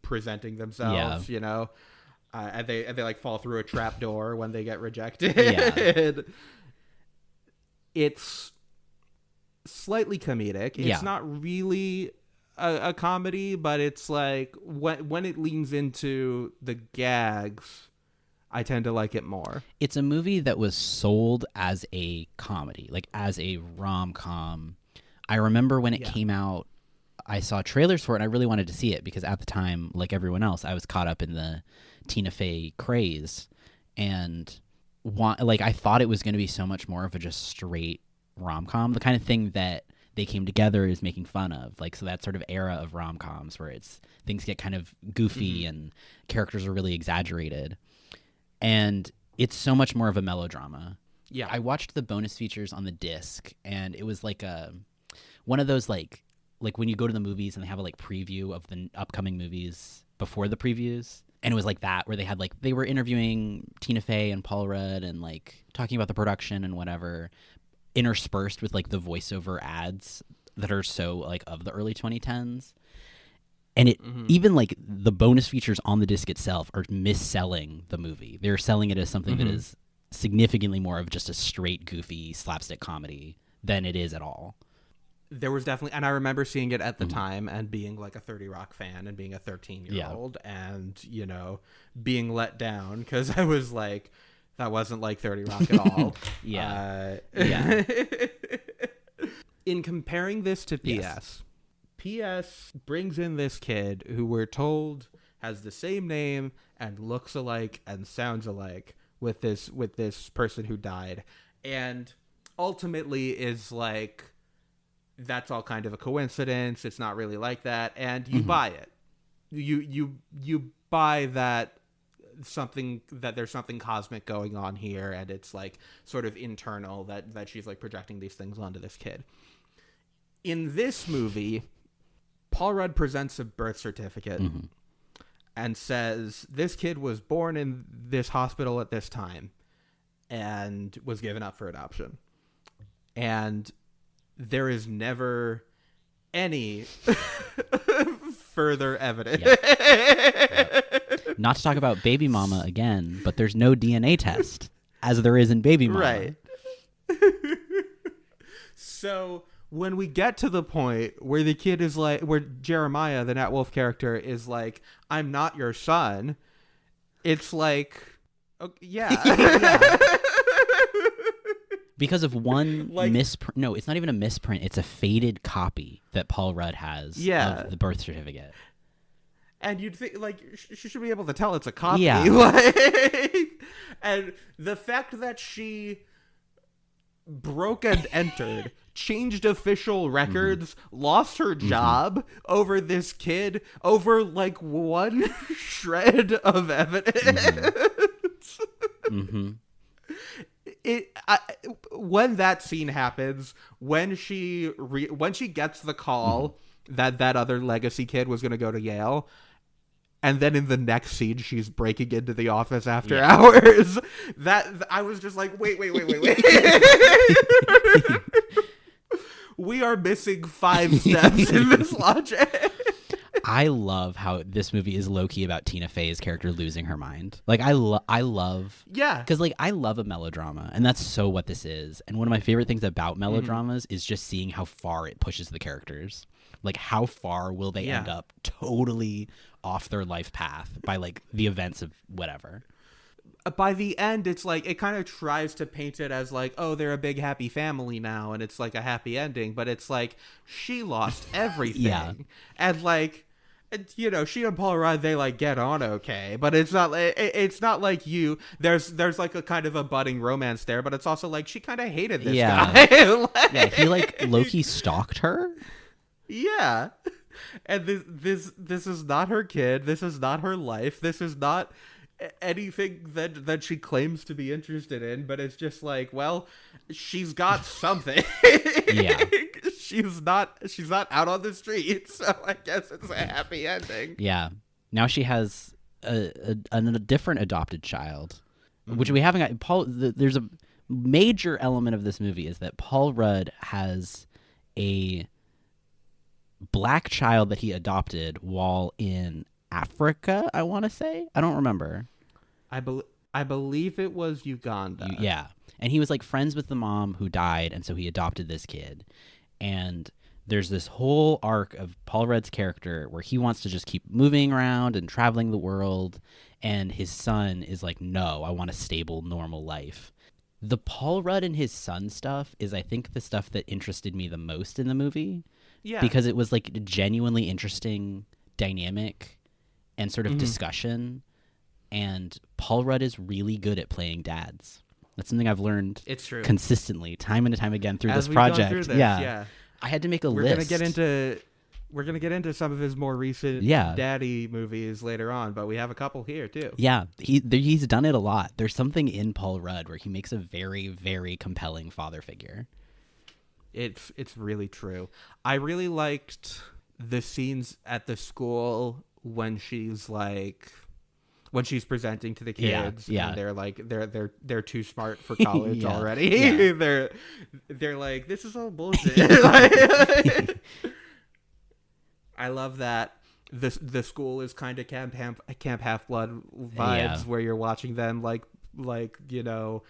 presenting themselves, and they like fall through a trap door when they get rejected. Yeah. It's slightly comedic. It's not really a comedy, but it's like when it leans into the gags, I tend to like it more. It's a movie that was sold as a comedy, like as a rom-com. I remember when it came out, I saw trailers for it and I really wanted to see it because at the time, like everyone else, I was caught up in the Tina Fey craze, and I thought it was going to be so much more of a just straight rom-com, the kind of thing that They Came Together is making fun of, like, so that sort of era of rom-coms where things get kind of goofy and characters are really exaggerated, and it's so much more of a melodrama. Yeah, I watched the bonus features on the disc, and it was like one of those like when you go to the movies and they have a like preview of the upcoming movies before the previews. And it was like that, where they were interviewing Tina Fey and Paul Rudd and like talking about the production and whatever, interspersed with like the voiceover ads that are so like of the early 2010s. And it even like the bonus features on the disc itself are misselling the movie. They're selling it as something that is significantly more of just a straight goofy slapstick comedy than it is at all. There was definitely, and I remember seeing it at the time and being like a 30 Rock fan and being a 13-year-old and, being let down because I was like, that wasn't like 30 Rock at all. In comparing this to PS, PS brings in this kid who we're told has the same name and looks alike and sounds alike with this person who died, and ultimately is like, that's all kind of a coincidence. It's not really like that. And you buy it. You buy that there's something cosmic going on here, and it's like sort of internal that she's like projecting these things onto this kid. In this movie, Paul Rudd presents a birth certificate and says, this kid was born in this hospital at this time and was given up for adoption. And there is never any further evidence. Yep. Not to talk about Baby Mama again, but there's no DNA test, as there is in Baby Mama. Right. So when we get to the point where the kid is like, where Jeremiah, the Nat Wolff character, is like, I'm not your son, it's like, okay, yeah. Yeah. Because of one misprint. No, it's not even a misprint. It's a faded copy that Paul Rudd has of the birth certificate. And you'd think, like, she should be able to tell it's a copy. Yeah. And the fact that she broke and entered, changed official records, lost her job over this kid, over, like, one shred of evidence. When that scene happens, when she gets the call that other legacy kid was going to go to Yale, and then in the next scene she's breaking into the office after hours, that I was just like, wait. We are missing 5 steps in this logic. I love how this movie is low-key about Tina Fey's character losing her mind. Like, I love... Yeah. Because, like, I love a melodrama, and that's so what this is. And one of my favorite things about melodramas is just seeing how far it pushes the characters. Like, how far will they end up totally off their life path by, like, the events of whatever. By the end, it's like, it kind of tries to paint it as like, oh, they're a big happy family now, and it's like a happy ending, but it's like, she lost everything. Yeah. And like, you know, she and Paul Rudd, they like get on okay, but it's not like there's like a kind of a budding romance there, but it's also like she kind of hated this guy. Yeah, he like low-key stalked her. Yeah. And this is not her kid. This is not her life. This is not anything that she claims to be interested in, but it's just like, well, she's got something. Yeah. She's not out on the street, so I guess it's a happy ending. Yeah. Now she has a different adopted child, which we haven't got. There's a major element of this movie is that Paul Rudd has a black child that he adopted while in Africa, I want to say. I don't remember. I believe it was Uganda. Yeah. And he was like friends with the mom who died, and so he adopted this kid. And there's this whole arc of Paul Rudd's character where he wants to just keep moving around and traveling the world, and his son is like, no, I want a stable, normal life. The Paul Rudd and his son stuff is, I think, the stuff that interested me the most in the movie. Yeah. Because it was like a genuinely interesting dynamic and sort of discussion. And Paul Rudd is really good at playing dads. That's something I've learned consistently, time and time again through this project. Yeah. I had to make a list. We're gonna get into some of his more recent daddy movies later on, but we have a couple here too. Yeah, he's done it a lot. There's something in Paul Rudd where he makes a very, very compelling father figure. It's really true. I really liked the scenes at the school when she's presenting to the kids, and they're like they're too smart for college already. Yeah. they're like, this is all bullshit. I love that the school is kind of Camp Half-Blood vibes, where you're watching them like you know,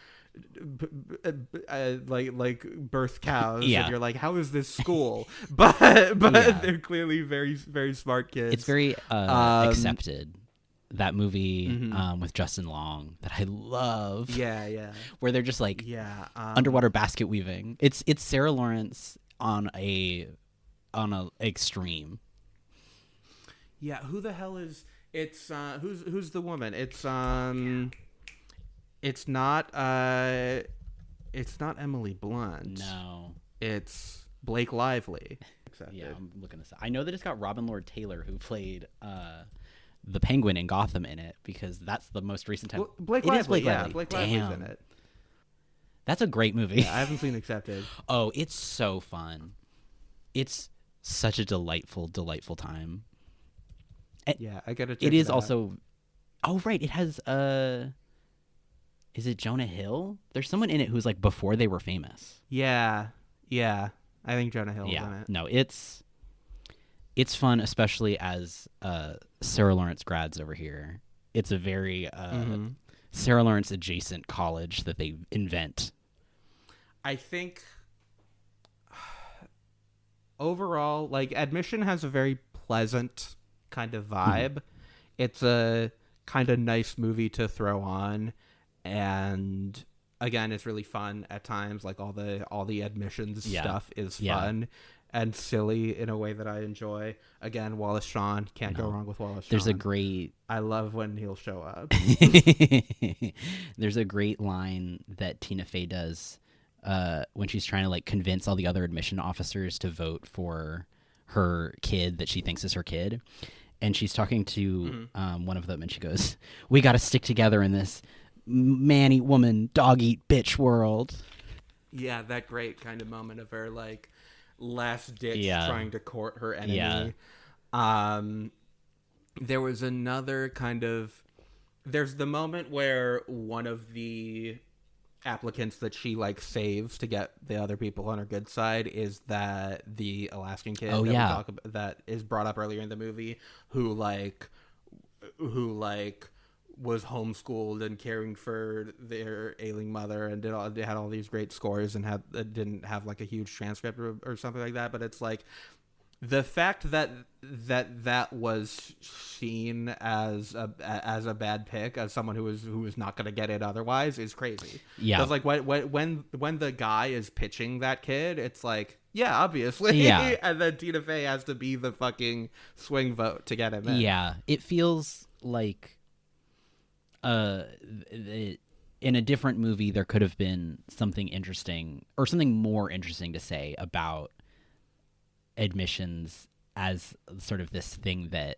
like birth cows, and you're like, how is this school? But they're clearly very, very smart kids. It's very accepted. That movie with Justin Long that I love. Yeah. Where they're just like underwater basket weaving. It's Sarah Lawrence on a extreme. Yeah, who the hell is it's who's the woman? It's it's not Emily Blunt. No. It's Blake Lively. Yeah, I'm looking this up. I know that it's got Robin Lord Taylor, who played the Penguin in Gotham, in it, because that's the most recent time. Blake Lively. Blake Lively's in it. That's a great movie. Yeah, I haven't seen Accepted. Oh, it's so fun. It's such a delightful, delightful time. Yeah, I gotta check it is out. also. Oh right, it has is it Jonah Hill? There's someone in it who's like before they were famous. Yeah. I think Jonah Hill's in it. No, it's fun, especially as Sarah Lawrence grads over here. It's a very Sarah Lawrence adjacent college that they invent. I think overall, like, Admission has a very pleasant kind of vibe. It's a kind of nice movie to throw on, and again, it's really fun at times. Like all the admissions stuff is fun and silly in a way that I enjoy. Again, Wallace Shawn, can't go wrong with Wallace Shawn. There's a great I love when he'll show up. There's a great line that Tina Fey does when she's trying to like convince all the other admission officers to vote for her kid that she thinks is her kid. And she's talking to one of them, and she goes, "We got to stick together in this man eat woman, dog eat bitch world." Yeah, that great kind of moment of her like last ditch trying to court her enemy. There was another kind of. There's the moment where one of the applicants that she like saves to get the other people on her good side is that the Alaskan kid that is brought up earlier in the movie who was homeschooled and caring for their ailing mother and had all these great scores and didn't have like a huge transcript or something like that. But it's like the fact that was seen as a bad pick, as someone who was not going to get it otherwise, is crazy. Yeah, it's like when the guy is pitching that kid, it's like, yeah, obviously, yeah, and then Tina Fey has to be the fucking swing vote to get him in. Yeah, it feels like in a different movie there could have been something interesting or something more interesting to say about admissions as sort of this thing that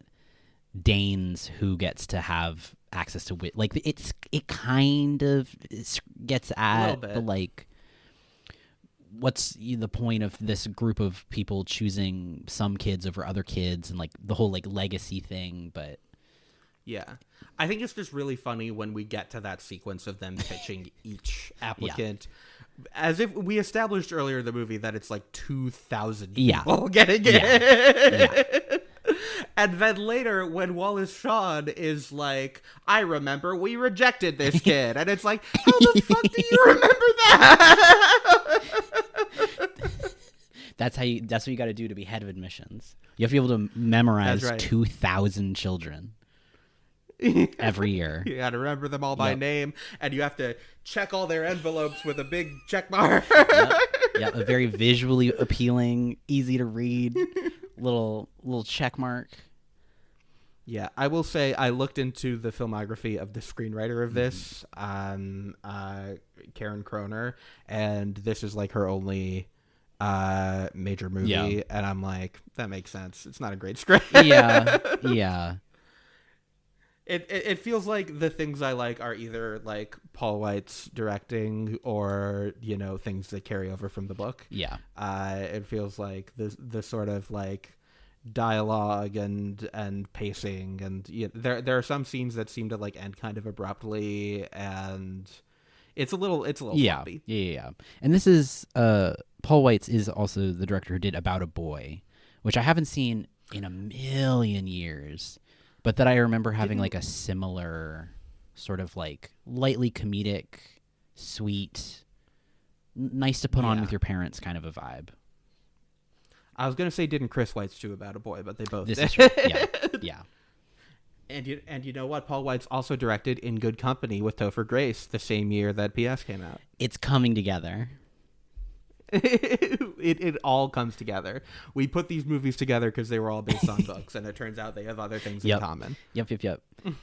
deigns who gets to have access to like it kind of gets at the like what's the point of this group of people choosing some kids over other kids and like the whole like legacy thing. But yeah, I think it's just really funny when we get to that sequence of them pitching each applicant. As if we established earlier in the movie that it's like 2,000 people getting it. And then later when Wallace Shawn is like, I remember we rejected this kid. And it's like, how the fuck do you remember that? That's what you got to do to be head of admissions. You have to be able to memorize 2,000 children. Every year. You got to remember them all by name, and you have to check all their envelopes with a big check mark. A very visually appealing, easy to read little check mark. Yeah, I will say I looked into the filmography of the screenwriter of this, Karen Kroner, and this is like her only major movie, and I'm like, that makes sense. It's not a great script. Yeah. It feels like the things I like are either like Paul White's directing or, you know, things that carry over from the book. Yeah. It feels like the sort of like dialogue and pacing, and there are some scenes that seem to like end kind of abruptly, and it's a little floppy. Yeah. And this is Paul White's is also the director who did About a Boy, which I haven't seen in a million years. But that I remember having like a similar sort of like lightly comedic, sweet, nice to put on with your parents kind of a vibe. I was going to say, didn't Chris Weitz do About a Boy, but they both did. Is true. Yeah. And you know what? Paul White's also directed In Good Company with Topher Grace the same year that PS came out. It's coming together. It all comes together. We put these movies together because they were all based on books, and it turns out they have other things in common. Yep.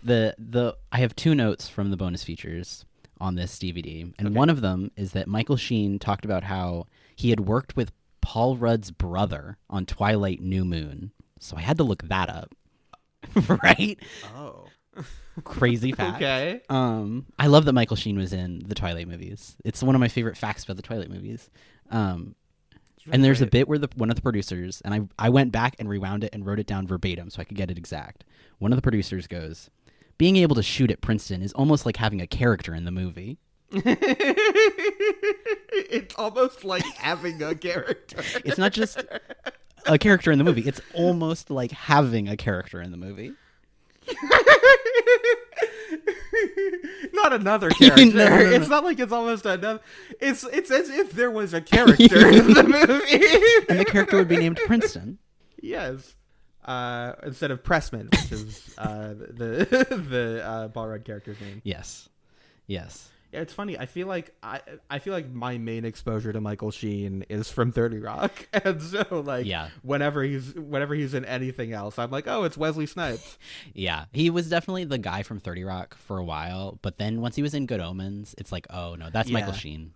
I have 2 notes from the bonus features on this DVD, and one of them is that Michael Sheen talked about how he had worked with Paul Rudd's brother on Twilight New Moon. So I had to look that up. Right? Oh. Crazy fact. Okay. I love that Michael Sheen was in the Twilight movies. It's one of my favorite facts about the Twilight movies. And there's a bit where one of the producers, and I went back and rewound it and wrote it down verbatim so I could get it exact. One of the producers goes, "Being able to shoot at Princeton is almost like having a character in the movie." It's almost like having a character. It's not just a character in the movie. It's almost like having a character in the movie. Not another character. No. It's not like it's almost another. It's as if there was a character in the movie, and the character would be named Princeton. Yes, instead of Pressman, which is the Paul Rudd character's name. Yes. Yeah, it's funny. I feel like my main exposure to Michael Sheen is from 30 Rock, and so whenever he's in anything else, I'm like, oh, it's Wesley Snipes. Yeah, he was definitely the guy from 30 Rock for a while, but then once he was in Good Omens, it's like, oh no, that's Michael Sheen.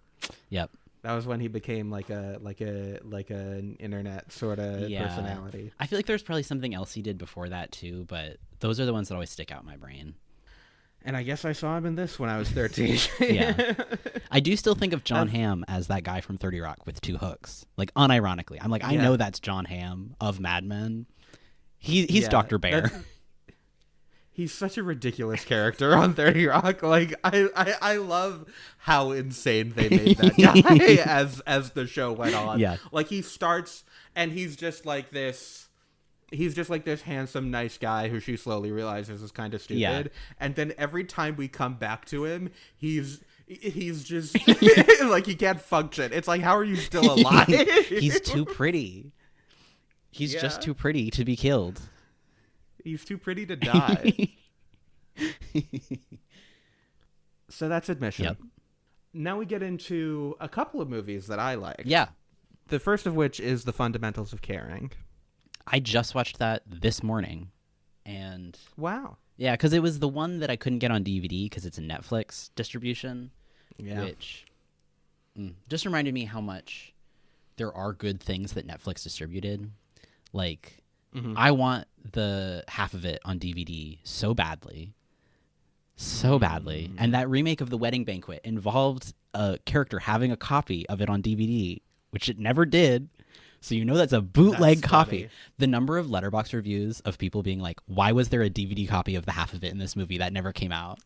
Yep. That was when he became like an internet sort of personality. I feel like there's probably something else he did before that too, but those are the ones that always stick out in my brain. And I guess I saw him in this when I was 13. Yeah. I do still think of John Hamm as that guy from 30 Rock with two hooks. Like, unironically. I'm like, I know that's John Hamm of Mad Men. He's Dr. Bear. He's such a ridiculous character on 30 Rock. Like, I love how insane they made that guy as the show went on. Yeah. Like, he starts, and he's just like this handsome, nice guy who she slowly realizes is kind of stupid. Yeah. And then every time we come back to him, he's just like, he can't function. It's like, how are you still alive? He's too pretty. He's just too pretty to be killed. He's too pretty to die. So that's Admission. Yep. Now we get into a couple of movies that I like. Yeah. The first of which is The Fundamentals of Caring. I just watched that this morning. And wow. Yeah, because it was the one that I couldn't get on DVD because it's a Netflix distribution. Yeah. Which just reminded me how much there are good things that Netflix distributed. Like, I want the half of it on DVD so badly. So badly. And that remake of The Wedding Banquet involved a character having a copy of it on DVD, which it never did. So you know that's a bootleg copy. Funny. The number of Letterboxd reviews of people being like, why was there a DVD copy of the half of it in this movie that never came out?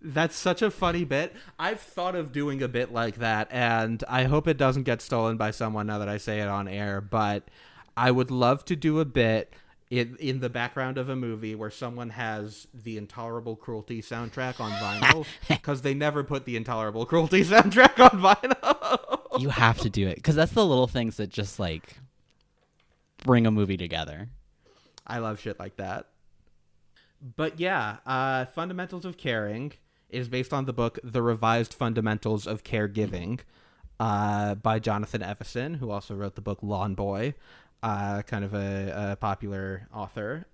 That's such a funny bit. I've thought of doing a bit like that, and I hope it doesn't get stolen by someone now that I say it on air, but I would love to do a bit in the background of a movie where someone has the Intolerable Cruelty soundtrack on vinyl, because they never put the Intolerable Cruelty soundtrack on vinyl. You have to do it, because that's the little things that just, like, bring a movie together. I love shit like that. But yeah, Fundamentals of Caring is based on the book The Revised Fundamentals of Caregiving by Jonathan Evison, who also wrote the book Lawn Boy. Kind of a popular author.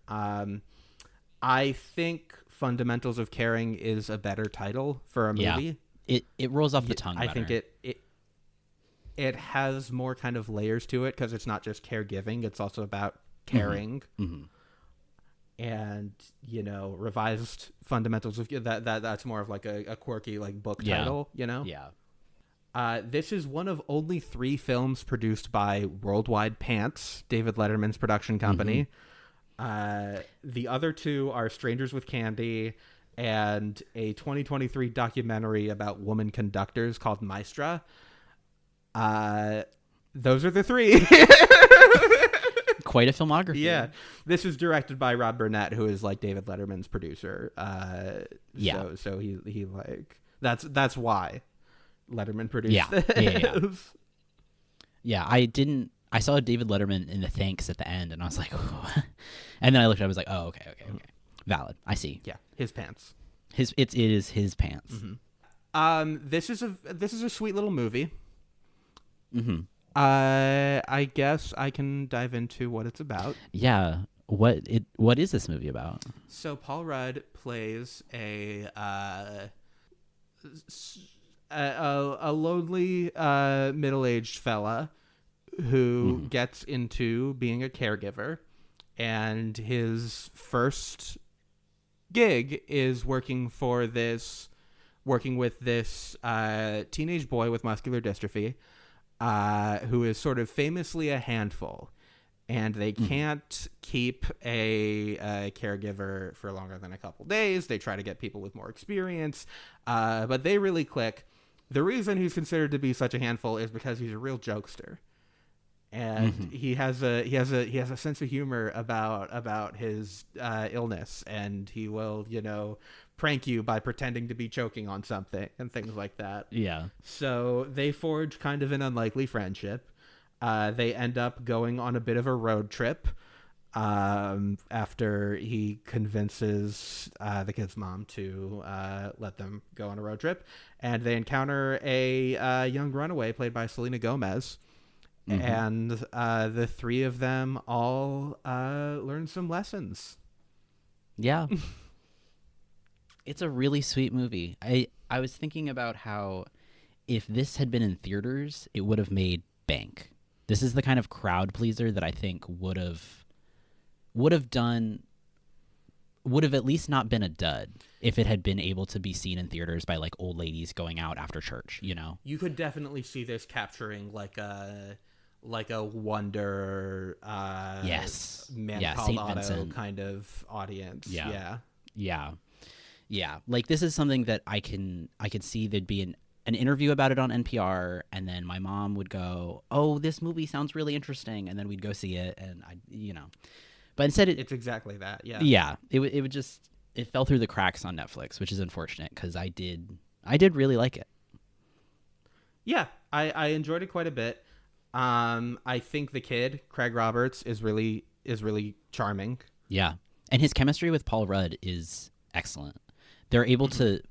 I think Fundamentals of Caring is a better title for a movie. Yeah. It rolls off the tongue better. I think it has more kind of layers to it, because it's not just caregiving, it's also about caring. Mm-hmm. And, you know, Revised Fundamentals of that's more of like a quirky like book title, you know? Yeah. This is one of only 3 films produced by Worldwide Pants, David Letterman's production company. The other 2 are Strangers with Candy and a 2023 documentary about woman conductors called Maestra. Those are the 3. Quite a filmography. Yeah. This is directed by Rob Burnett, who is like David Letterman's producer. So he like that's why Letterman produced this. Yeah, I saw David Letterman in the thanks at the end, and I was like, oh. And then I looked at it, I was like, oh, okay. Valid. I see. Yeah, his pants. It is his pants. Mm-hmm. This is a sweet little movie. Mm-hmm. I guess I can dive into what it's about. Yeah. What is this movie about? So Paul Rudd plays a lonely middle-aged fella who gets into being a caregiver, and his first gig is working with this teenage boy with muscular dystrophy, who is sort of famously a handful, and they can't keep a caregiver for longer than a couple days. They try to get people with more experience, but they really click. The reason he's considered to be such a handful is because he's a real jokester, and he has a sense of humor about his illness, and he will prank you by pretending to be choking on something and things like that. Yeah. So they forge kind of an unlikely friendship. They end up going on a bit of a road trip after he convinces the kid's mom to let them go on a road trip. And they encounter a young runaway played by Selena Gomez. And the three of them all learn some lessons. Yeah. It's a really sweet movie. I was thinking about how if this had been in theaters, it would have made bank. This is the kind of crowd pleaser that I think would have at least not been a dud if it had been able to be seen in theaters by like old ladies going out after church, You could definitely see this capturing like a Wonder yes. Man yeah, Called Saint Otto Vincent kind of audience. Yeah. Like this is something that I could see there'd be an interview about it on NPR, and then my mom would go, "Oh, this movie sounds really interesting," and then we'd go see it, and but instead it's exactly that. Yeah. It fell through the cracks on Netflix, which is unfortunate because I did really like it. Yeah, I enjoyed it quite a bit. I think the kid, Craig Roberts, is really charming. Yeah, and his chemistry with Paul Rudd is excellent. They're able to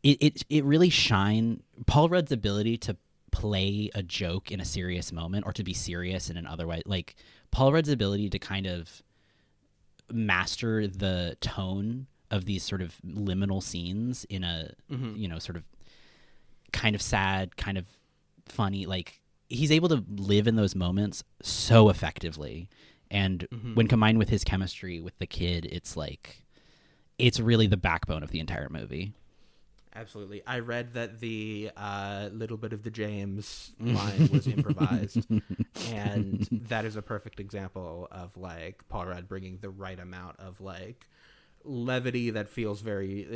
it really shine Paul Rudd's ability to play a joke in a serious moment or to be serious in an otherwise, like Paul Rudd's ability to kind of master the tone of these sort of liminal scenes in a sort of kind of sad, kind of funny, like he's able to live in those moments so effectively, and when combined with his chemistry with the kid, it's really the backbone of the entire movie. Absolutely. I read that the little bit of the James line was improvised, and that is a perfect example of like Paul Rudd bringing the right amount of like levity that feels very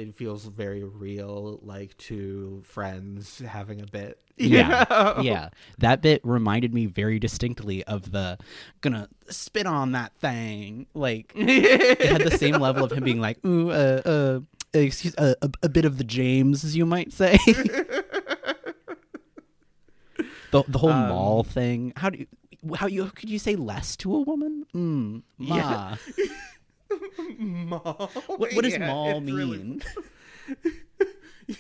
real, like two friends having a bit. Yeah. That bit reminded me very distinctly of the gonna spit on that thing. Like it had the same level of him being like, ooh, excuse a bit of the James, as you might say. the whole mall thing. How could you say less to a woman? Ma. Yeah. Mall. What does mall mean? Really...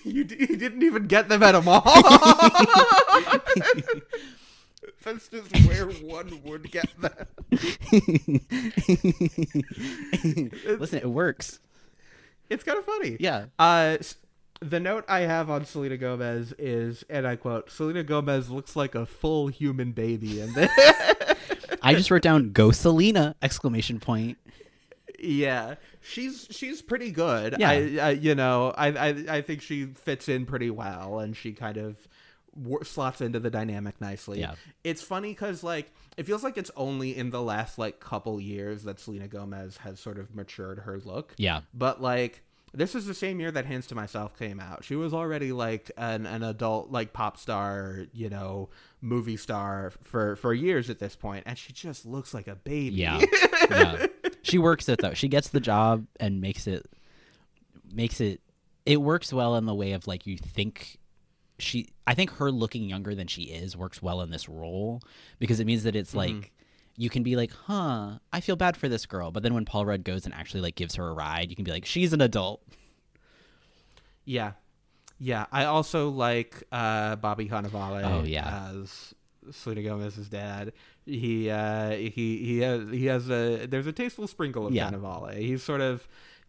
you didn't even get them at a mall. That's just where one would get them. Listen, it works. It's kind of funny. Yeah. The note I have on Selena Gomez is, and I quote, "Selena Gomez looks like a full human baby." And then I just wrote down "Go Selena!" exclamation point. Yeah, she's pretty good. Yeah. I think she fits in pretty well, and she kind of slots into the dynamic nicely. Yeah. It's funny because like it feels like it's only in the last like couple years that Selena Gomez has sort of matured her look. Yeah. But like this is the same year that Hands to Myself came out. She was already like an adult like pop star, movie star for years at this point, and she just looks like a baby. Yeah. Yeah. She works it though. She gets the job and makes it works well in the way of like you think I think her looking younger than she is works well in this role because it means that it's like you can be like, I feel bad for this girl. But then when Paul Rudd goes and actually like gives her a ride, you can be like, she's an adult. Yeah. Yeah. I also like Bobby Cannavale as Selena Gomez's dad. He has there's a tasteful sprinkle of Cannavale.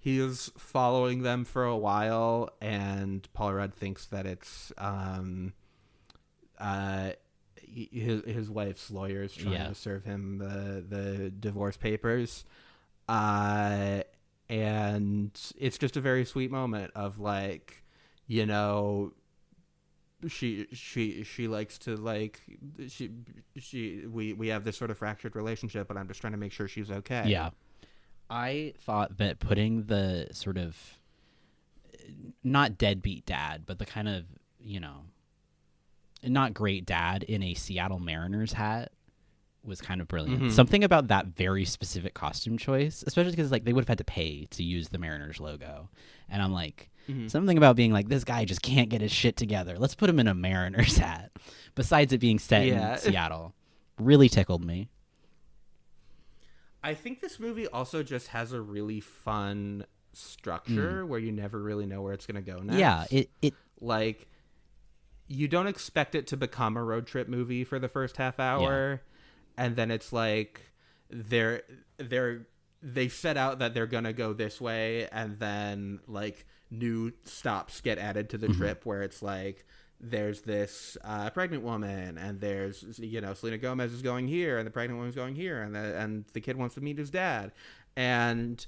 He is following them for a while, and Paul Rudd thinks that it's his wife's lawyers trying to serve him the divorce papers, and it's just a very sweet moment of like, she likes to like we have this sort of fractured relationship, but I'm just trying to make sure she's okay. Yeah. I thought that putting the sort of not deadbeat dad, but the kind of, not great dad in a Seattle Mariners hat was kind of brilliant. Mm-hmm. Something about that very specific costume choice, especially because like they would have had to pay to use the Mariners logo. And I'm like, something about being like, this guy just can't get his shit together. Let's put him in a Mariners hat. Besides it being set in Seattle. Really tickled me. I think this movie also just has a really fun structure where you never really know where it's going to go next. Yeah, it like you don't expect it to become a road trip movie for the first half hour, and then it's like they set out that they're going to go this way, and then like new stops get added to the trip where it's like there's this pregnant woman, and there's Selena Gomez is going here, and the pregnant woman's going here, and the kid wants to meet his dad, and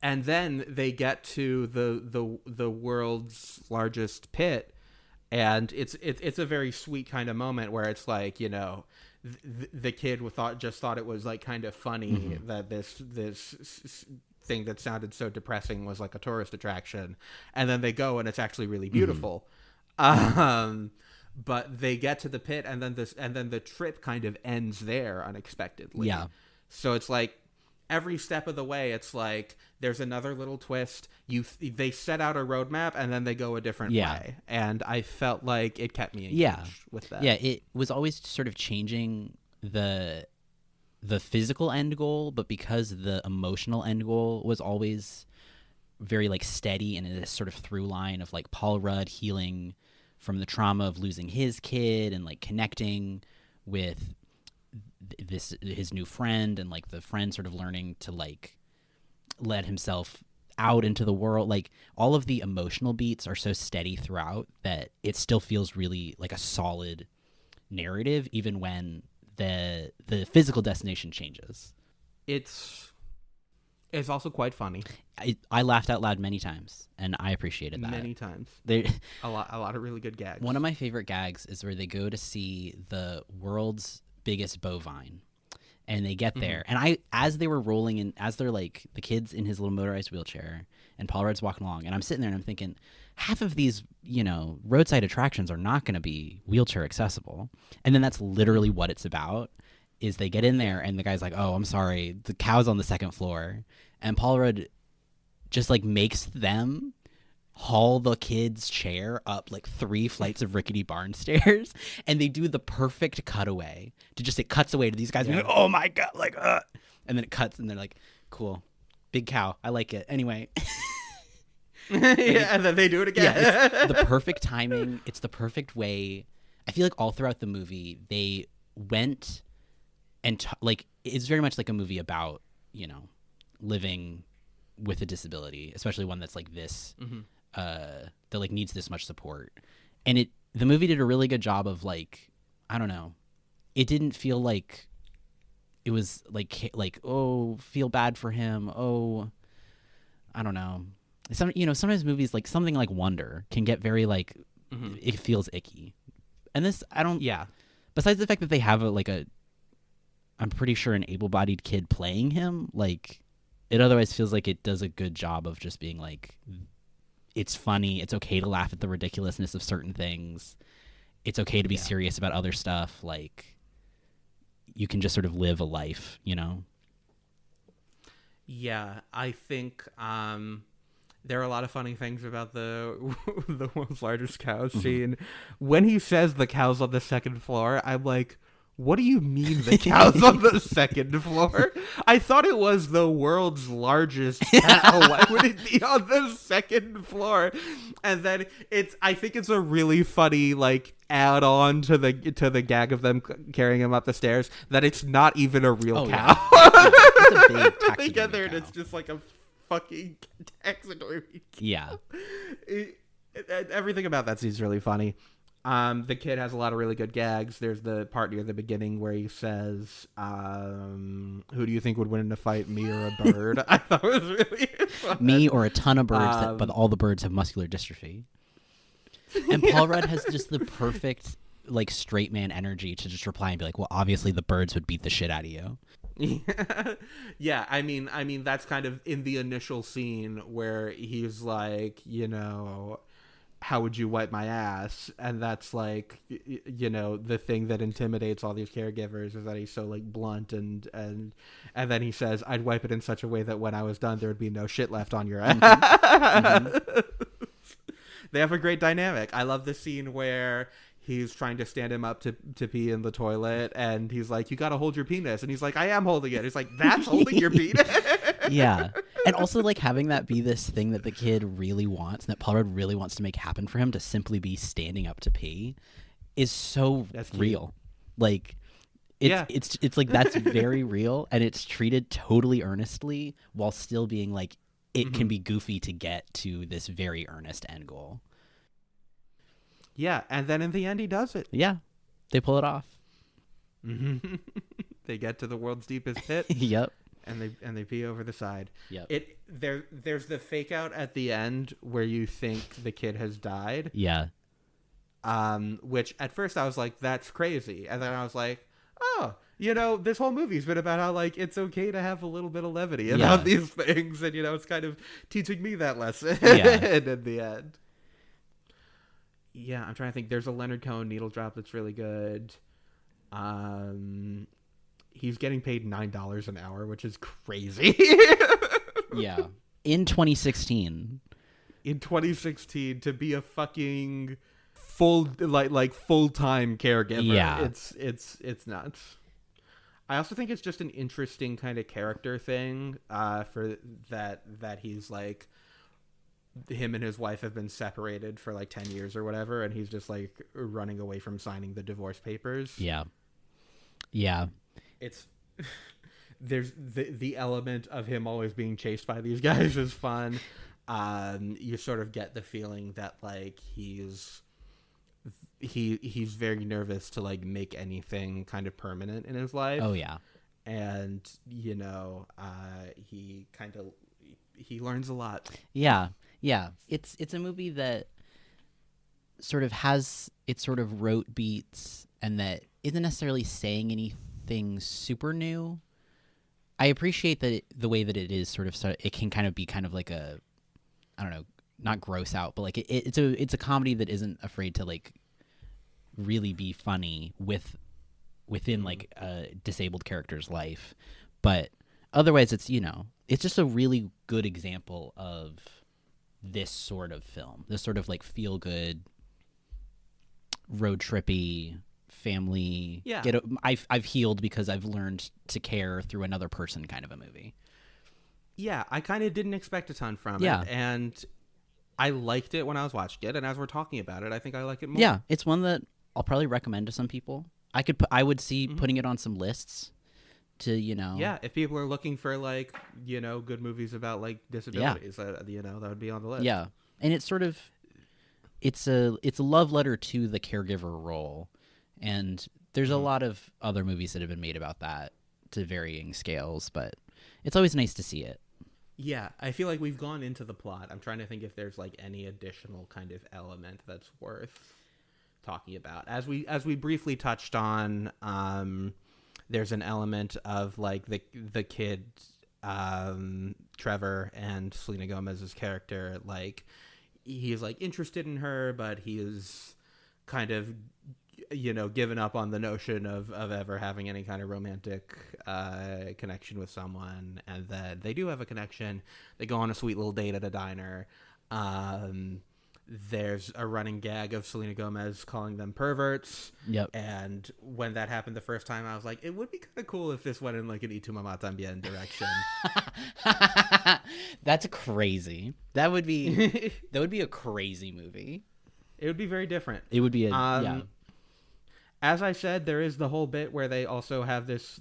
then they get to the world's largest pit, and it's a very sweet kind of moment where it's like the kid thought it was like kind of funny that this thing that sounded so depressing was like a tourist attraction, and then they go and it's actually really beautiful. But they get to the pit, and then the trip kind of ends there unexpectedly. Yeah. So it's like every step of the way it's like there's another little twist. They set out a roadmap and then they go a different way, and I felt like it kept me engaged with that. Yeah, it was always sort of changing the physical end goal, but because the emotional end goal was always very like steady and in this sort of through line of like Paul Rudd healing from the trauma of losing his kid and like connecting with his new friend, and like the friend sort of learning to like let himself out into the world. Like all of the emotional beats are so steady throughout that it still feels really like a solid narrative, even when the physical destination changes. It's also quite funny. I laughed out loud many times, and I appreciated that. Many times. A lot of really good gags. One of my favorite gags is where they go to see the world's biggest bovine, and they get there, and as they were rolling in, as they're like the kid's in his little motorized wheelchair and Paul Rudd's walking along, and I'm sitting there and I'm thinking, half of these roadside attractions are not going to be wheelchair accessible, and then that's literally what it's about. Is they get in there and the guy's like, oh, I'm sorry, the cow's on the second floor, and Paul Rudd just like makes them haul the kid's chair up like 3 flights of rickety barn stairs, and they do the perfect cutaway to just, it cuts away to these guys being like, oh my god, like and then it cuts and they're like, cool, big cow, I like it anyway. And then they do it again. It's the perfect timing, it's the perfect way. I feel like all throughout the movie they went and like it's very much like a movie about living with a disability, especially one that's like this that like needs this much support, and the movie did a really good job of like, I don't know, it didn't feel like it was like oh, feel bad for him, oh, I don't know, sometimes movies like something like Wonder can get very like it feels icky, and this I don't. Besides the fact that they have I'm pretty sure an able-bodied kid playing him, like it otherwise feels like it does a good job of just being like, it's funny, it's okay to laugh at the ridiculousness of certain things, it's okay to be serious about other stuff, like you can just sort of live a life, Yeah, I think there are a lot of funny things about the world's largest cow scene. When he says the cow's on the second floor, I'm like, what do you mean the cow's on the second floor? I thought it was the world's largest cow. Why would it be on the second floor? And then I think it's a really funny like add on to the gag of them carrying him up the stairs that it's not even a real cow. Yeah. It's a big taxidermy they get there cow. and it's just like a fucking taxidermy cow. Yeah. Everything about that scene's really funny. The kid has a lot of really good gags. There's the part near the beginning where he says, who do you think would win in a fight, me or a bird? I thought it was really fun. Me or a ton of birds, but all the birds have muscular dystrophy. And Paul Rudd has just the perfect like straight man energy to just reply and be like, well, obviously the birds would beat the shit out of you. Yeah, I mean that's kind of in the initial scene where he's like, how would you wipe my ass? And that's like, the thing that intimidates all these caregivers is that he's so like blunt and then he says, I'd wipe it in such a way that when I was done, there would be no shit left on your ass. Mm-hmm. They have a great dynamic. I love the scene where he's trying to stand him up to pee in the toilet, and he's like, you got to hold your penis. And he's like, I am holding it. He's like, that's holding your penis? Yeah. And also, like, having that be this thing that the kid really wants, and that Paul Rudd really wants to make happen for him, to simply be standing up to pee, is so real. Like, it's like, that's very real, and it's treated totally earnestly, while still being, like, it can be goofy to get to this very earnest end goal. Yeah, and then in the end, he does it. Yeah, they pull it off. They get to the world's deepest pit. Yep. And they pee over the side. Yep. There's the fake out at the end where you think the kid has died. Yeah. Which at first I was like, that's crazy, and then I was like, oh, this whole movie's been about how like it's okay to have a little bit of levity about these things, and it's kind of teaching me that lesson. And in the end. Yeah, I'm trying to think. There's a Leonard Cohen needle drop that's really good. He's getting paid $9 an hour, which is crazy. Yeah. In 2016. In 2016, to be a fucking full-time caregiver. Yeah. It's nuts. I also think it's just an interesting kind of character thing for that he's like, him and his wife have been separated for like 10 years or whatever, and he's just like running away from signing the divorce papers. Yeah. It's there's the element of him always being chased by these guys is fun. You sort of get the feeling that like he's very nervous to like make anything kind of permanent in his life. Oh yeah. And he learns a lot. Yeah. It's a movie that sort of has its sort of rote beats and that isn't necessarily saying anything super new. I appreciate that the way that it is sort of it can kind of be kind of like a, I don't know, not gross out, but like it's a comedy that isn't afraid to like really be funny within like a disabled character's life. But otherwise it's just a really good example of this sort of film, this sort of like feel good, road trippy family. Yeah, I've healed because I've learned to care through another person kind of a movie. Yeah, I kind of didn't expect a ton from it, and I liked it when I was watching it, and as we're talking about it, I think I like it more. Yeah, it's one that I'll probably recommend to some people. I would see putting it on some lists. Yeah, if people are looking for like good movies about like disabilities, that would be on the list. Yeah, and it's sort of it's a love letter to the caregiver role, and there's a lot of other movies that have been made about that to varying scales, but it's always nice to see it. Yeah, I feel like we've gone into the plot. I'm trying to think if there's like any additional kind of element that's worth talking about. As we briefly touched on, there's an element of like the kid, Trevor, and Selena Gomez's character. Like he's like interested in her, but he is kind of given up on the notion of ever having any kind of romantic connection with someone. And then they do have a connection. They go on a sweet little date at a diner. There's a running gag of Selena Gomez calling them perverts. Yep. And when that happened the first time, I was like, it would be kind of cool if this went in like an Y Tu Mamá También direction. That's crazy. That would be a crazy movie. It would be very different. It would be yeah. As I said, there is the whole bit where they also have this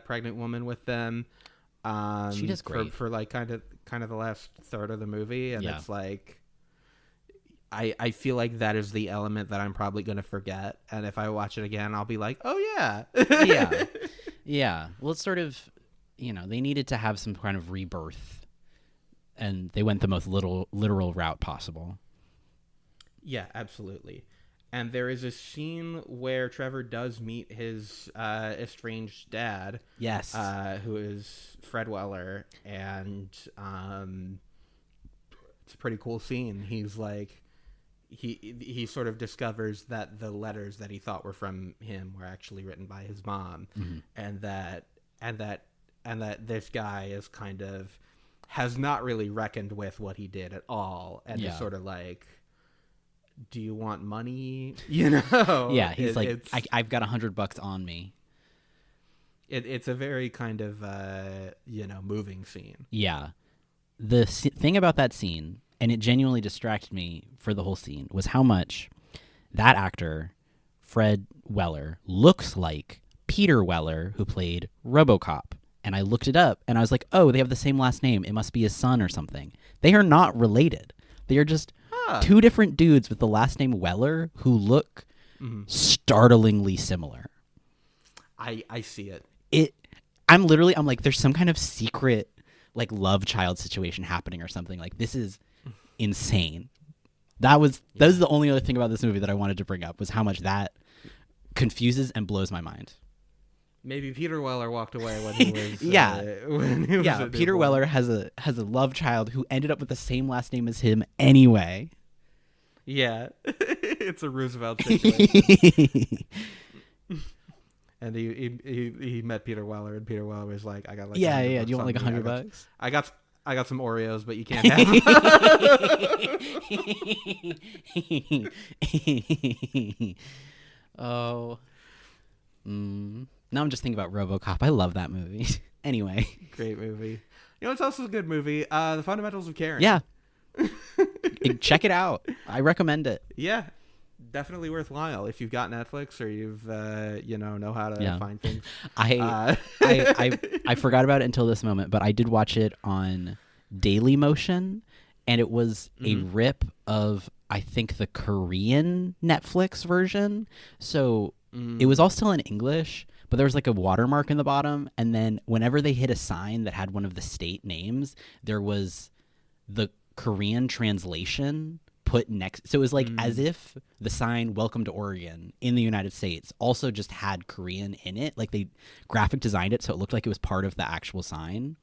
pregnant woman with them. She does great for like kind of the last third of the movie, and it's like I feel like that is the element that I'm probably going to forget, and if I watch it again, I'll be like, oh yeah, yeah. Well, it's sort of they needed to have some kind of rebirth, and they went the most literal route possible. Yeah, absolutely. And there is a scene where Trevor does meet his estranged dad. Yes. Who is Fred Weller. And it's a pretty cool scene. He's like, he sort of discovers that the letters that he thought were from him were actually written by his mom. Mm-hmm. And that this guy is kind of has not really reckoned with what he did at all. And is sort of like, do you want money? You know? Yeah, he's I've got $100 on me. It's a very kind of, moving scene. Yeah. The thing about that scene, and it genuinely distracted me for the whole scene, was how much that actor, Fred Weller, looks like Peter Weller, who played RoboCop. And I looked it up, and I was like, oh, they have the same last name. It must be his son or something. They are not related. They are just two different dudes with the last name Weller who look startlingly similar. I see it. I'm like, there's some kind of secret, like, love child situation happening or something. Like, this is insane. That was the only other thing about this movie that I wanted to bring up, was how much that confuses and blows my mind. Maybe Peter Weller walked away when he was Peter Weller has a love child who ended up with the same last name as him anyway. Yeah. It's a Roosevelt situation. And he met Peter Weller, and Peter Weller was like, I got like do you want like $100? I got some Oreos, but you can't have them. Oh. Now I'm just thinking about RoboCop. I love that movie. Anyway. Great movie. You know, it's also a good movie. The Fundamentals of Caring. Yeah. Check it out. I recommend it. Yeah. Definitely worthwhile if you've got Netflix or you've know how to find things. I forgot about it until this moment, but I did watch it on Dailymotion, and it was a rip of, I think, the Korean Netflix version. So it was all still in English, but there was like a watermark in the bottom, and then whenever they hit a sign that had one of the state names, there was the Korean translation put next. So it was like as if the sign "Welcome to Oregon" in the United States also just had Korean in it. Like, they graphic designed it so it looked like it was part of the actual sign.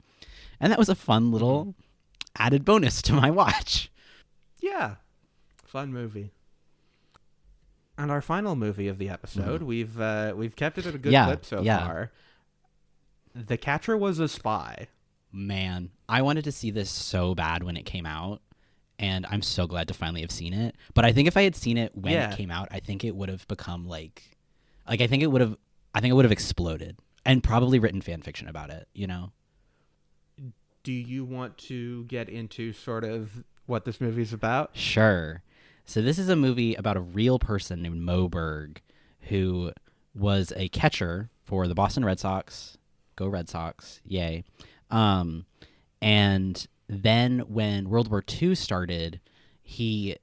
And that was a fun little added bonus to my watch. Yeah. Fun movie. And our final movie of the episode, we've kept it at a good clip so far. The Catcher Was a Spy. Man, I wanted to see this so bad when it came out, and I'm so glad to finally have seen it. But I think if I had seen it when it came out, I think it would have become like I think it would have exploded, and probably written fan fiction about it, you know? Do you want to get into sort of what this movie's about? Sure. So this is a movie about a real person named Mo Berg, who was a catcher for the Boston Red Sox. Go Red Sox. Yay. And then when World War II started, he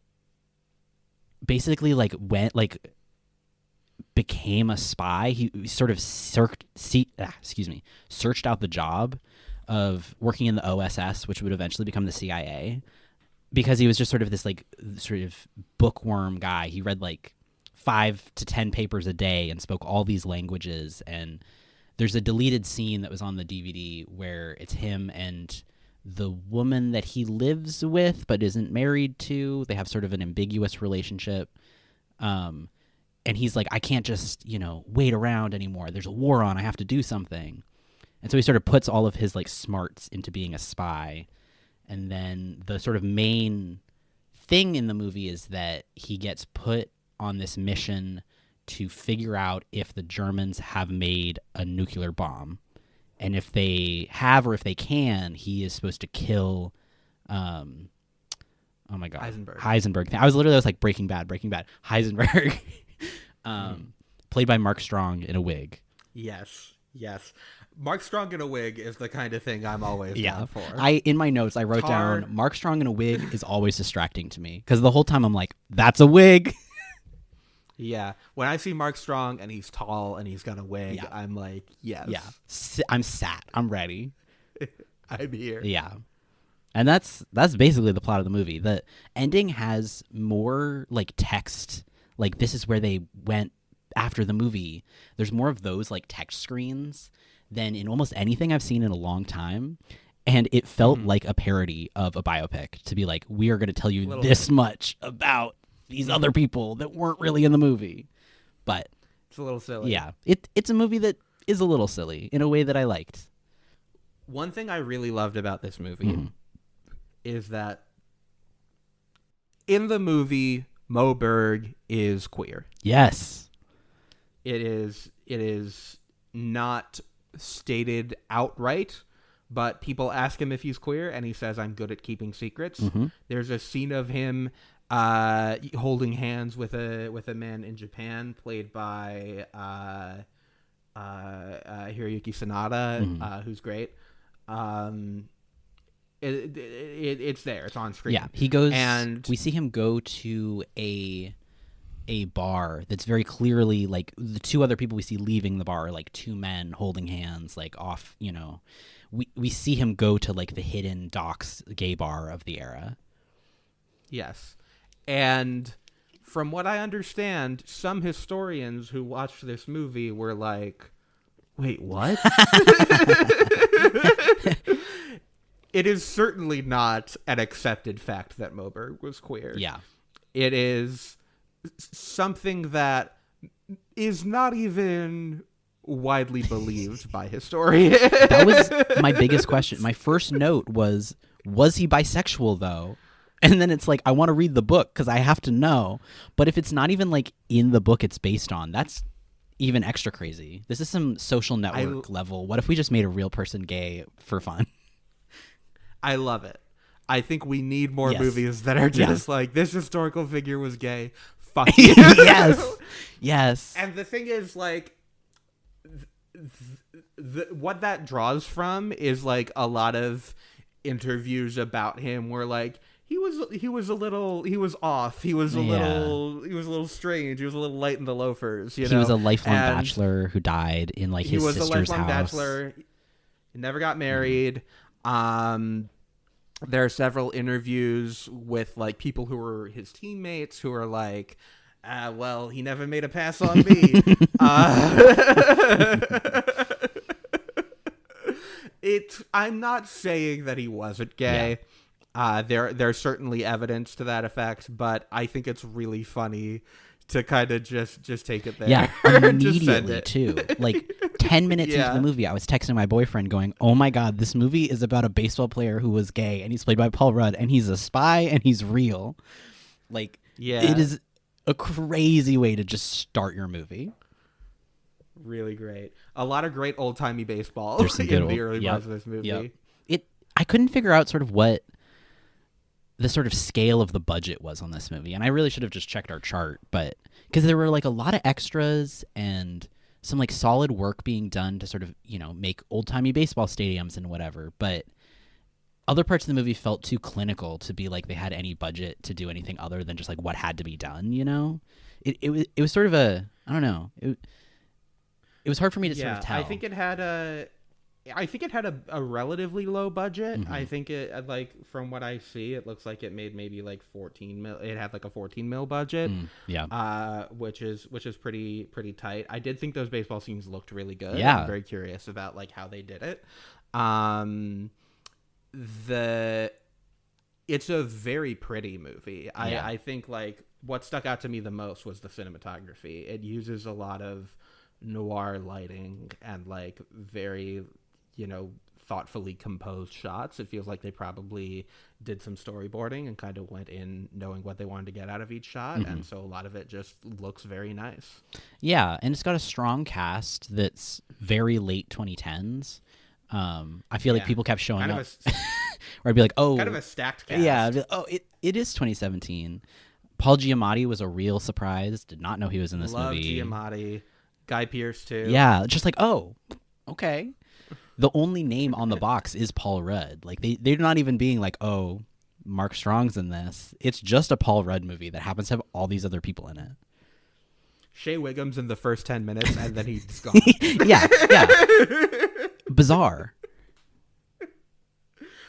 basically became a spy. He sort of searched out the job of working in the OSS, which would eventually become the CIA. Because he was just sort of this sort of bookworm guy. He read 5 to 10 papers a day and spoke all these languages. And there's a deleted scene that was on the DVD where it's him and the woman that he lives with but isn't married to. They have sort of an ambiguous relationship. And he's like, I can't just, wait around anymore. There's a war on. I have to do something. And so he sort of puts all of his smarts into being a spy. And then the sort of main thing in the movie is that he gets put on this mission to figure out if the Germans have made a nuclear bomb. And if they have, or if they can, he is supposed to kill, oh my God. Heisenberg. I was like Breaking Bad. Heisenberg. Played by Mark Strong in a wig. Yes. Mark Strong in a wig is the kind of thing I'm always down for. In my notes, I wrote down Mark Strong in a wig is always distracting to me, because the whole time I'm like, that's a wig. Yeah. When I see Mark Strong and he's tall and he's got a wig, I'm like, yes. Yeah. I'm sat. I'm ready. I'm here. Yeah. And that's basically the plot of the movie. The ending has more like text, like this is where they went after the movie. There's more of those like text screens than in almost anything I've seen in a long time. And it felt like a parody of a biopic to be like, we are going to tell you this much about these other people that weren't really in the movie. But it's a little silly. Yeah, it's a movie that is a little silly in a way that I liked. One thing I really loved about this movie is that in the movie, Mo Berg is queer. Yes. It is not stated outright, but people ask him if he's queer, and he says, "I'm good at keeping secrets." There's a scene of him holding hands with a man in Japan, played by Hiroyuki Sanada, who's great. It's there. It's on screen. Yeah, he goes, and we see him go to a bar that's very clearly like the two other people we see leaving the bar are like two men holding hands, like off. You know, we see him go to like the hidden docks gay bar of the era. Yes, and from what I understand, some historians who watched this movie were like, "Wait, what?" It is certainly not an accepted fact that Mo Berg was queer. Yeah. It is something that is not even widely believed by historians. That was my biggest question. My first note was he bisexual, though? And then it's like, I want to read the book because I have to know. But if it's not even like in the book it's based on, that's even extra crazy. This is some Social Network level. What if we just made a real person gay for fun? I love it. I think we need more movies that are just like, this historical figure was gay. Fuck you. Yes. And the thing is, like, what that draws from is like a lot of interviews about him where like he was off, he was a little strange, he was a little light in the loafers, you know. He was a lifelong bachelor who died in like his sister's house. He was a lifelong bachelor. He never got married. There are several interviews with like people who were his teammates who are like, well, he never made a pass on me. I'm not saying that he wasn't gay. Yeah. There's certainly evidence to that effect, but I think it's really funny to kind of just take it there. Yeah, immediately too. Like 10 minutes into the movie, I was texting my boyfriend going, "Oh my God, this movie is about a baseball player who was gay and he's played by Paul Rudd and he's a spy and he's real." Like, it is a crazy way to just start your movie. Really great. A lot of great old-timey baseball There's some in the early parts of this movie. I couldn't figure out sort of what the sort of scale of the budget was on this movie, and I really should have just checked our chart, but because there were like a lot of extras and some like solid work being done to sort of, you know, make old-timey baseball stadiums and whatever, but other parts of the movie felt too clinical to be like they had any budget to do anything other than just like what had to be done, you know. It was sort of a, I don't know, it was hard for me to sort of tell. I think it had a relatively low budget. Mm-hmm. I think it, like, from what I see, it looks like it made maybe like 14 mil. It had like a 14 mil budget. Which is pretty tight. I did think those baseball scenes looked really good. Yeah. I'm very curious about like how they did it. It's a very pretty movie. I think like what stuck out to me the most was the cinematography. It uses a lot of noir lighting and like very, you know, thoughtfully composed shots. It feels like they probably did some storyboarding and kind of went in knowing what they wanted to get out of each shot. Mm-hmm. And so a lot of it just looks very nice. Yeah, and it's got a strong cast that's very late 2010s. I feel like people kept showing kind up. Or I'd be like, oh. Kind of a stacked cast. Yeah, I'd be like, oh, it is 2017. Paul Giamatti was a real surprise. Did not know he was in this movie. Love Giamatti. Guy Pearce, too. Yeah, just like, oh, okay. The only name on the box is Paul Rudd. Like, they're not even being like, oh, Mark Strong's in this. It's just a Paul Rudd movie that happens to have all these other people in it. Shea Whigham's in the first 10 minutes, and then he's gone. yeah. Bizarre.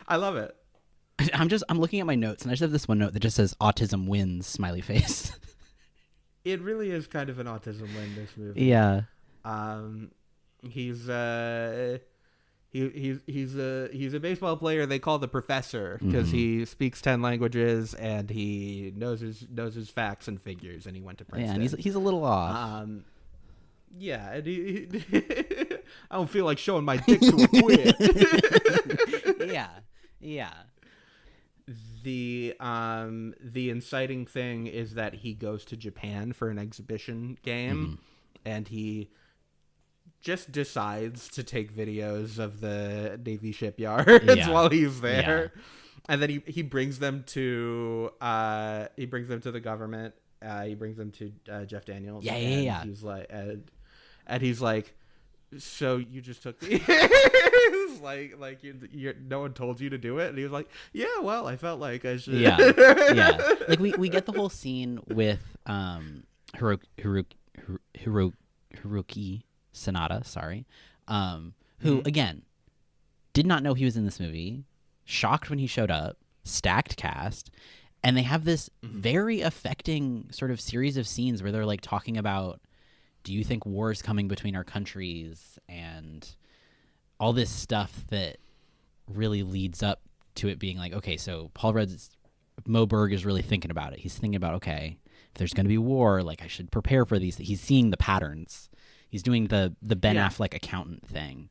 I love it. I'm looking at my notes, and I just have this one note that just says "autism wins" smiley face. It really is kind of an autism win, this movie. Yeah. He's a baseball player they call the professor because he speaks 10 languages and he knows his facts and figures, and he went to Princeton. Yeah, and he's a little off. Yeah, and I don't feel like showing my dick to a quid. Yeah. The inciting thing is that he goes to Japan for an exhibition game, and he just decides to take videos of the Navy shipyards while he's there, and then he brings them to the government. He brings them to Jeff Daniels. Yeah. He's like, so you just took the like you no one told you to do it, and he was like, yeah, well, I felt like I should. Yeah. Like we get the whole scene with Hiroki Sanada, who again did not know he was in this movie, shocked when he showed up, stacked cast, and they have this very affecting sort of series of scenes where they're like talking about, do you think war is coming between our countries, and all this stuff that really leads up to it being like, okay, so Mo Berg is really thinking about it. He's thinking about, okay, if there's going to be war, like I should prepare for these. He's seeing the patterns. He's doing the Ben Affleck accountant thing.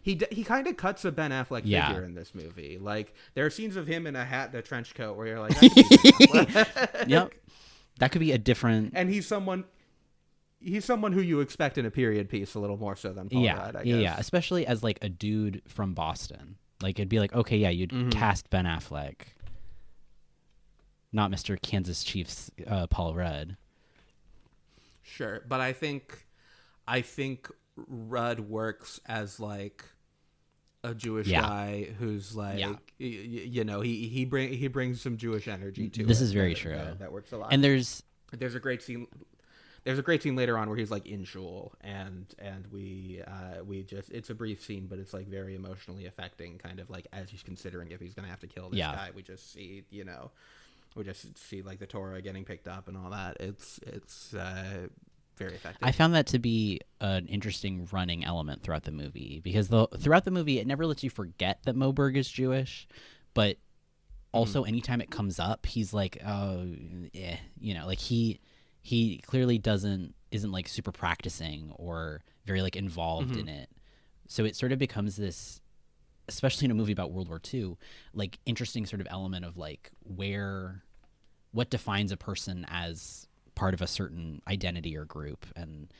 He kind of cuts a Ben Affleck figure in this movie. Like, there are scenes of him in a hat and a trench coat where you're like, yep, that could be a different. And he's someone who you expect in a period piece a little more so than Paul Rudd, I guess. Yeah, especially as like a dude from Boston. Like, it'd be like, okay, yeah, you'd cast Ben Affleck, not Mr. Kansas Chiefs Paul Rudd. Sure, but I think Rudd works as like a Jewish guy who's like, he brings some Jewish energy to it. This is very true. That works a lot. And there's a great scene. There's a great scene later on where he's like in shul, and we just, it's a brief scene, but it's like very emotionally affecting, kind of like as he's considering if he's gonna have to kill this guy. We just see like the Torah getting picked up and all that. It's very effective. I found that to be an interesting running element throughout the movie, because throughout the movie it never lets you forget that Mo Berg is Jewish, but also anytime it comes up, he's like, like he clearly isn't like super practicing or very like involved in it. So it sort of becomes this, especially in a movie about World War II, like interesting sort of element of like what defines a person as part of a certain identity or group. And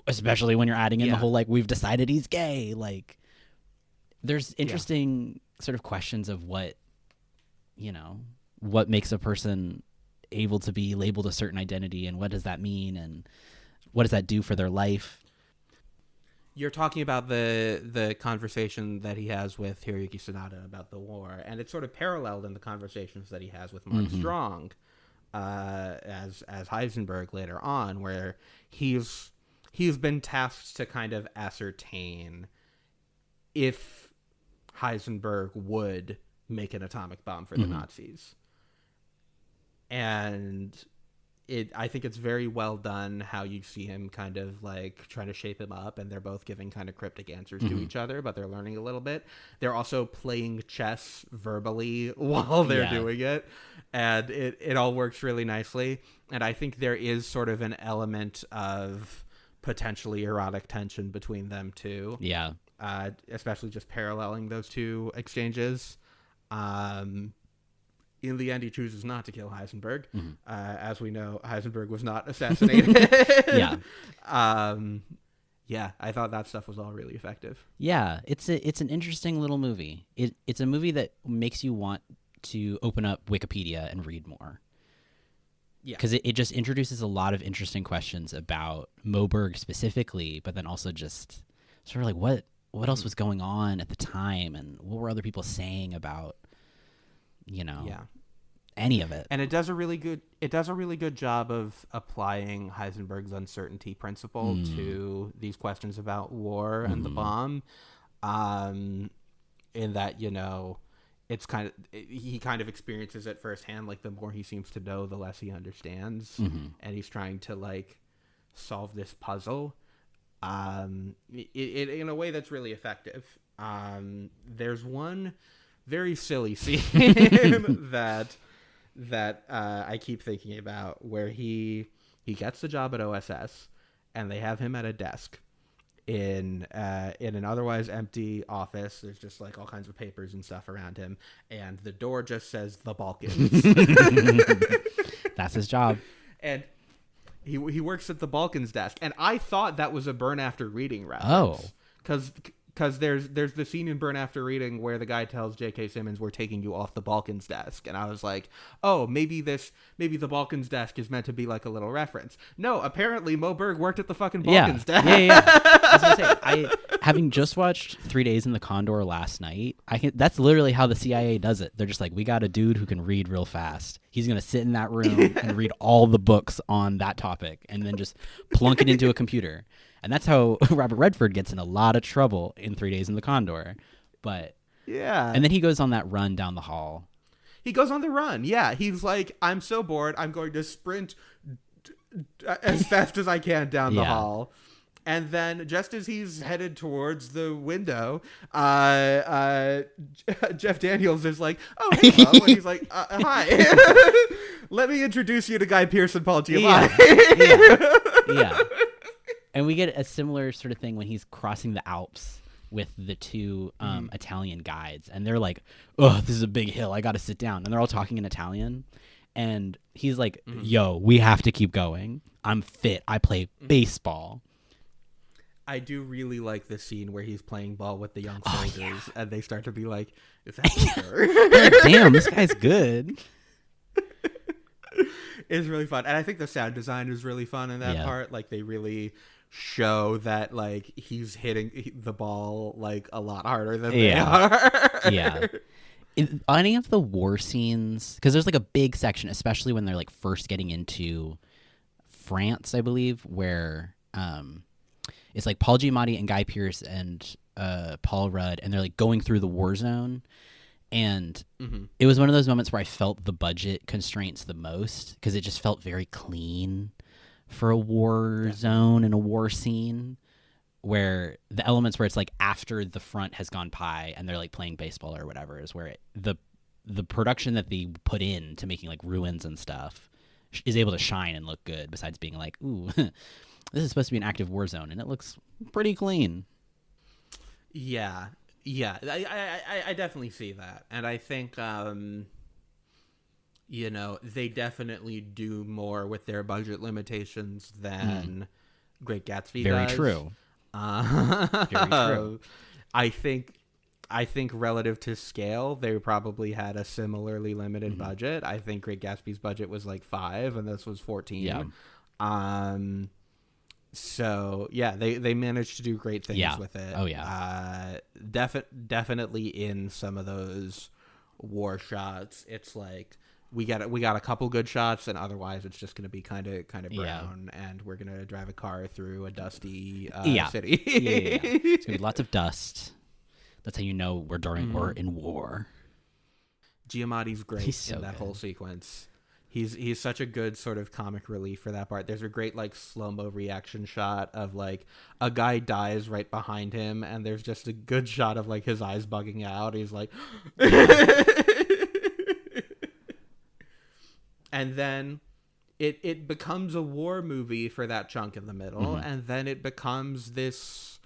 especially when you're adding in the whole, like, we've decided he's gay, like there's interesting sort of questions of what makes a person able to be labeled a certain identity, and what does that mean, and what does that do for their life. You're talking about the conversation that he has with Hiroyuki Sanada about the war, and it's sort of paralleled in the conversations that he has with Mark Strong as Heisenberg later on, where he's been tasked to kind of ascertain if Heisenberg would make an atomic bomb for the Nazis. And I think it's very well done how you see him kind of like trying to shape him up, and they're both giving kind of cryptic answers to each other, but they're learning a little bit. They're also playing chess verbally while they're doing it, and it all works really nicely. And I think there is sort of an element of potentially erotic tension between them two. Yeah. Especially just paralleling those two exchanges. In the end, he chooses not to kill Heisenberg. As we know, Heisenberg was not assassinated. I thought that stuff was all really effective. Yeah, it's an interesting little movie. It's a movie that makes you want to open up Wikipedia and read more. Yeah, because it just introduces a lot of interesting questions about Mo Berg specifically, but then also just sort of like what else was going on at the time, and what were other people saying about any of it. And it does a really good job of applying Heisenberg's uncertainty principle to these questions about war and the bomb, in that he kind of experiences it firsthand. Like the more he seems to know, the less he understands, and he's trying to like solve this puzzle in a way that's really effective. There's one very silly scene that I keep thinking about where he gets the job at OSS, and they have him at a desk in an otherwise empty office. There's just like all kinds of papers and stuff around him, and the door just says the Balkans. That's his job. And he works at the Balkans desk, and I thought that was a Burn After Reading reference. Because there's the scene in Burn After Reading where the guy tells J.K. Simmons, "We're taking you off the Balkans desk," and I was like, oh, maybe the Balkans desk is meant to be like a little reference. No, apparently Mo Berg worked at the fucking Balkans desk. Yeah. I was gonna say, having just watched 3 Days in the Condor last night, that's literally how the CIA does it. They're just like, we got a dude who can read real fast. He's gonna sit in that room and read all the books on that topic, and then just plunk it into a computer. And that's how Robert Redford gets in a lot of trouble in 3 Days in the Condor. But yeah. And then he goes on that run down the hall. He goes on the run. Yeah. He's like, I'm so bored. I'm going to sprint as fast as I can down the hall. And then just as he's headed towards the window, Jeff Daniels is like, oh, hello. And he's like, hi. Let me introduce you to Guy Pearce and Paul Giamatti. Yeah. And we get a similar sort of thing when he's crossing the Alps with the two Italian guides. And they're like, oh, this is a big hill. I got to sit down. And they're all talking in Italian. And he's like, yo, we have to keep going. I'm fit. I play baseball. I do really like this scene where he's playing ball with the young soldiers. And they start to be like, is that sure? Damn, this guy's good. It's really fun. And I think the sound design is really fun in that part. Like, they really show that like he's hitting the ball like a lot harder than they are. In any of the war scenes, because there's like a big section, especially when they're like first getting into France, I believe, where it's like Paul Giamatti and Guy Pearce and Paul Rudd, and they're like going through the war zone. And it was one of those moments where I felt the budget constraints the most, because it just felt very clean for a war zone and a war scene, where the elements where it's like after the front has gone by and they're like playing baseball or whatever is where the production that they put in to making like ruins and stuff is able to shine and look good, besides being like, ooh, this is supposed to be an active war zone and it looks pretty clean. Yeah, I definitely see that. And I think they definitely do more with their budget limitations than Great Gatsby Very does. True. Very true. I think relative to scale, they probably had a similarly limited budget. I think Great Gatsby's budget was like 5 and this was 14. Yeah. So yeah, they managed to do great things with it. Oh yeah. Definitely in some of those war shots, it's like we got a couple good shots, and otherwise it's just going to be kind of brown, and we're going to drive a car through a dusty city. It's going to be lots of dust. That's how you know we're in war. Giamatti's great in that good. whole sequence. He's such a good sort of comic relief for that part. There's a great like slow-mo reaction shot of like a guy dies right behind him, and there's just a good shot of like his eyes bugging out. He's like and then it becomes a war movie for that chunk in the middle, and then it becomes this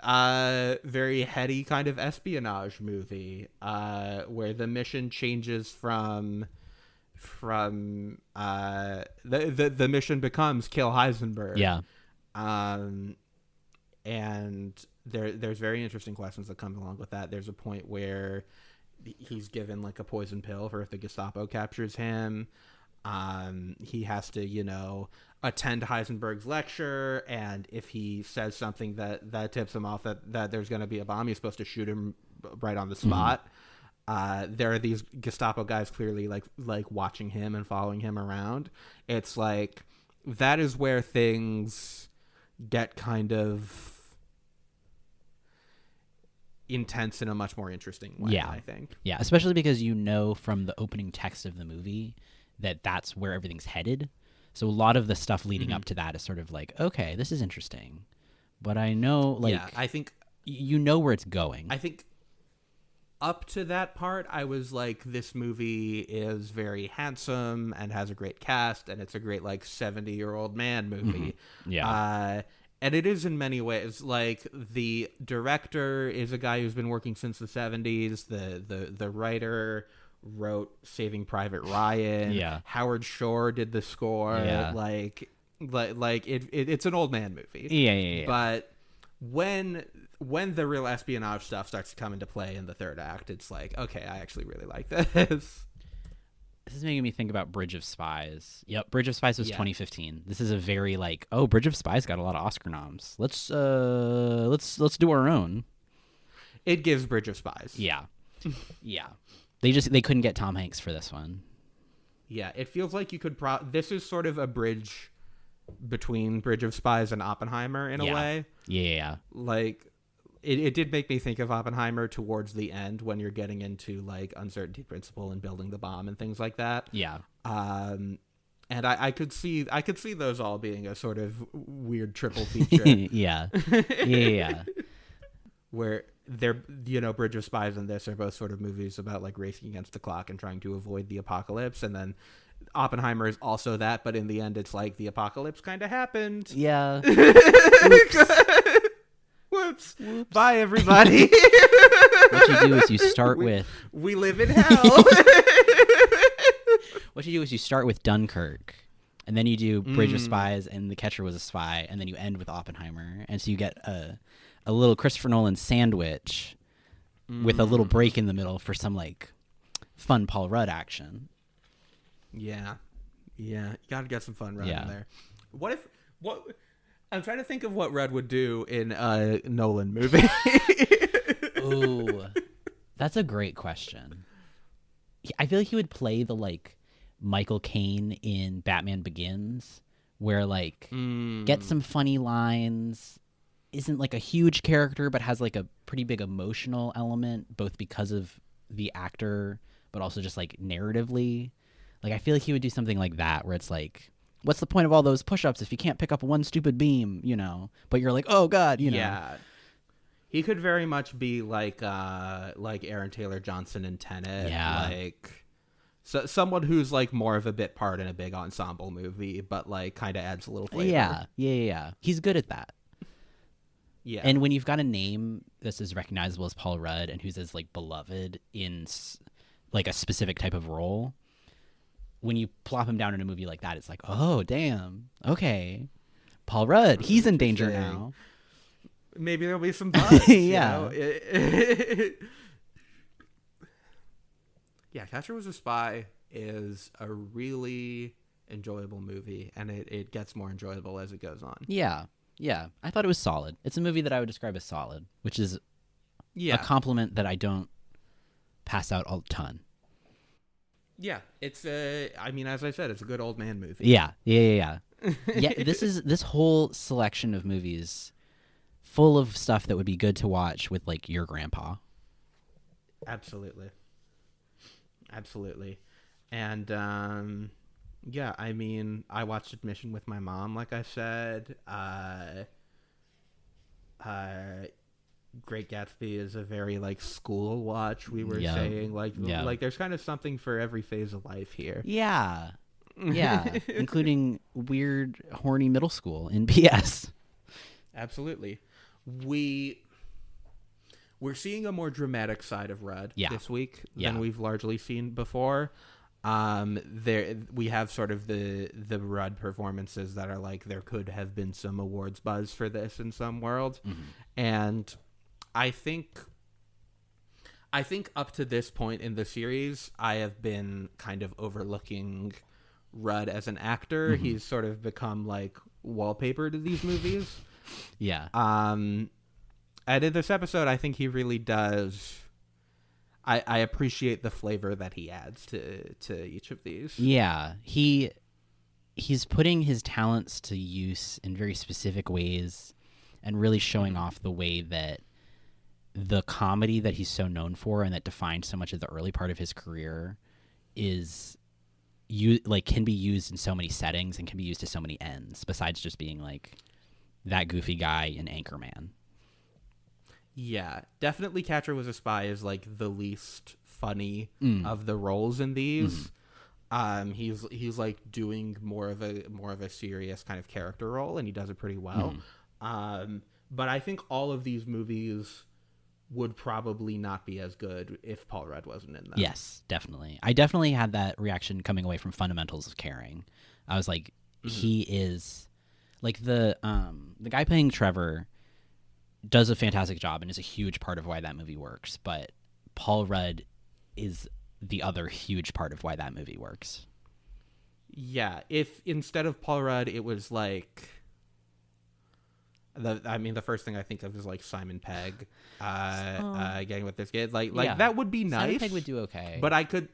very heady kind of espionage movie where the mission changes from the mission becomes kill Heisenberg. And there's very interesting questions that come along with that. There's a point where he's given like a poison pill for if the Gestapo captures him. He has to, attend Heisenberg's lecture, and if he says something that tips him off that there's going to be a bomb, he's supposed to shoot him right on the spot. There are these Gestapo guys clearly like watching him and following him around. It's like that is where things get kind of intense in a much more interesting way, I think. Yeah, especially because you know from the opening text of the movie that that's where everything's headed. So a lot of the stuff leading up to that is sort of like, okay, this is interesting. But I know, like, I think you know where it's going. I think up to that part, I was like, this movie is very handsome and has a great cast, and it's a great, like, 70-year-old man movie. Yeah. And it is in many ways. Like, the director is a guy who's been working since the 70s. The writer wrote Saving Private Ryan. Yeah. Howard Shore did the score. Yeah. Like it's an old man movie. Yeah. But when the real espionage stuff starts to come into play in the third act, it's like, okay, I actually really like this. This is making me think about Bridge of Spies. Yep, Bridge of Spies was 2015. This is a very like, oh, Bridge of Spies got a lot of Oscar noms. Let's do our own. It gives Bridge of Spies. Yeah. Yeah. They couldn't get Tom Hanks for this one. Yeah, it feels like you could this is sort of a bridge between Bridge of Spies and Oppenheimer in a way. Yeah. Like it did make me think of Oppenheimer towards the end when you're getting into like uncertainty principle and building the bomb and things like that. Yeah. And I could see those all being a sort of weird triple feature. Yeah. Where they're, Bridge of Spies and this are both sort of movies about like racing against the clock and trying to avoid the apocalypse, and then Oppenheimer is also that, but in the end it's like the apocalypse kind of happened. Yeah. Whoops. Bye, everybody. What you do is you start with... We live in hell. What you do is you start with Dunkirk, and then you do Bridge of Spies and The Catcher Was a Spy, and then you end with Oppenheimer. And so you get a little Christopher Nolan sandwich with a little break in the middle for some, like, fun Paul Rudd action. Yeah. You gotta get some fun Rudd in there. I'm trying to think of what Rudd would do in a Nolan movie. Ooh, that's a great question. I feel like he would play the, like, Michael Caine in Batman Begins, where, like, get some funny lines, isn't, like, a huge character, but has, like, a pretty big emotional element, both because of the actor, but also just, like, narratively. Like, I feel like he would do something like that, where it's like, what's the point of all those push-ups if you can't pick up one stupid beam, But you're like, oh, God, Yeah. He could very much be like Aaron Taylor Johnson in Tenet. Yeah. Like, someone who's, like, more of a bit part in a big ensemble movie, but, like, kind of adds a little flavor. Yeah. He's good at that. Yeah. And when you've got a name that's as recognizable as Paul Rudd and who's as, like, beloved in, like, a specific type of role, when you plop him down in a movie like that, it's like, oh, damn. Okay. Paul Rudd, he's in danger now. Maybe there'll be some buzz. Yeah. Yeah, Catcher Was a Spy is a really enjoyable movie, and it gets more enjoyable as it goes on. Yeah. I thought it was solid. It's a movie that I would describe as solid, which is a compliment that I don't pass out a ton. Yeah, it's as I said, it's a good old man movie. Yeah. Yeah, this whole selection of movies full of stuff that would be good to watch with, like, your grandpa. Absolutely. And I watched Admission with my mom, like I said. Great Gatsby is a very, like, school watch, we were saying. Like, there's kind of something for every phase of life here. Yeah. Including weird, horny middle school in PS. Absolutely. We're seeing a more dramatic side of Rudd this week than we've largely seen before. We have sort of the Rudd performances that are like, there could have been some awards buzz for this in some world. And I think up to this point in the series, I have been kind of overlooking Rudd as an actor. He's sort of become, like, wallpaper to these movies. Yeah. And in this episode, I think he really does. I appreciate the flavor that he adds to each of these. Yeah. He's putting his talents to use in very specific ways and really showing off the way that the comedy that he's so known for and that defined so much of the early part of his career is can be used in so many settings and can be used to so many ends besides just being like that goofy guy in Anchorman. Yeah, definitely Catcher Was a Spy is like the least funny of the roles in these. He's like doing more of a serious kind of character role, and he does it pretty well. But I think all of these movies would probably not be as good if Paul Rudd wasn't in them. Yes, definitely. I definitely had that reaction coming away from Fundamentals of Caring. I was like, he is like the guy playing Trevor does a fantastic job and is a huge part of why that movie works. But Paul Rudd is the other huge part of why that movie works. Yeah, if instead of Paul Rudd, it was like the first thing I think of is like Simon Pegg getting with this kid. Like that would be nice. Simon Pegg would do okay, but I could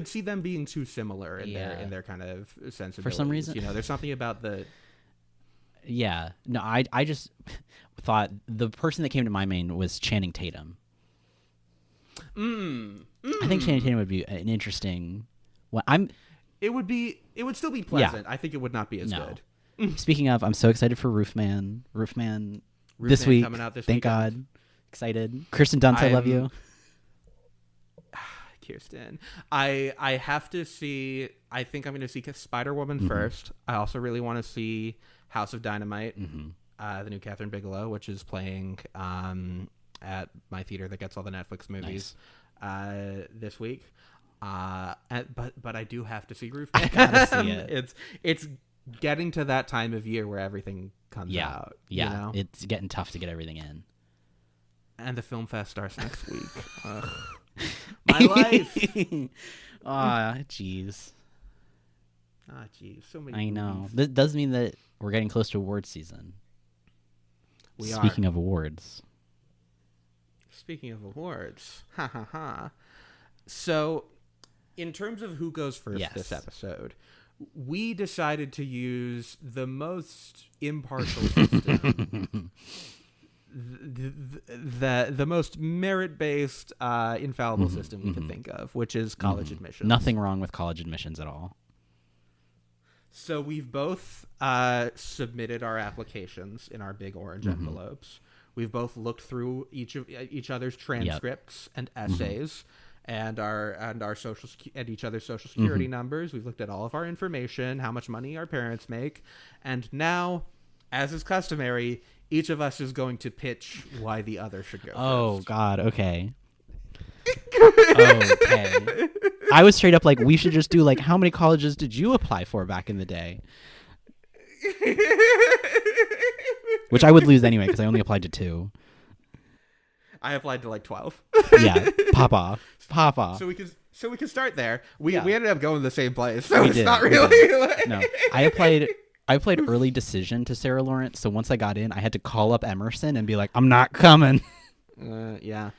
see them being too similar in their kind of sensibilities. For some reason, there's something about the. Yeah, no, I just thought the person that came to my mind was Channing Tatum. I think Channing Tatum would be an interesting. It would still be pleasant. I think it would not be as good. Speaking of, I'm so excited for Roofman this week. Coming out this Thank weekend. God. Excited. Kirsten Dunst, I love you. Kirsten. I have to see. I think I'm going to see Spider-Woman first. I also really want to see House of Dynamite, the new Catherine Bigelow, which is playing at my theater that gets all the Netflix movies this week. But I do have to see Roofman. I gotta see it. It's getting to that time of year where everything comes out. Yeah, it's getting tough to get everything in. And the film fest starts next week. Ugh. My life. Jeez. So many. I know. movies. This does mean that we're getting close to awards season. Speaking of awards. Speaking of awards. Ha ha ha. So, in terms of who goes first this episode, we decided to use the most impartial system. The most merit-based, infallible system we could think of, which is college admissions. Nothing wrong with college admissions at all. So we've both submitted our applications in our big orange envelopes. We've both looked through each other's transcripts and essays and our social and each other's social security numbers. We've looked at all of our information, how much money our parents make, and now, as is customary, each of us is going to pitch why the other should go first. God, okay. Okay. I was straight up like, we should just do like, how many colleges did you apply for back in the day? Which I would lose anyway because I only applied to 2. I applied to like 12. Yeah, pop off. So we could start there. We ended up going to the same place, so it's not really. No, I applied early decision to Sarah Lawrence, so once I got in, I had to call up Emerson and be like, I'm not coming. Yeah.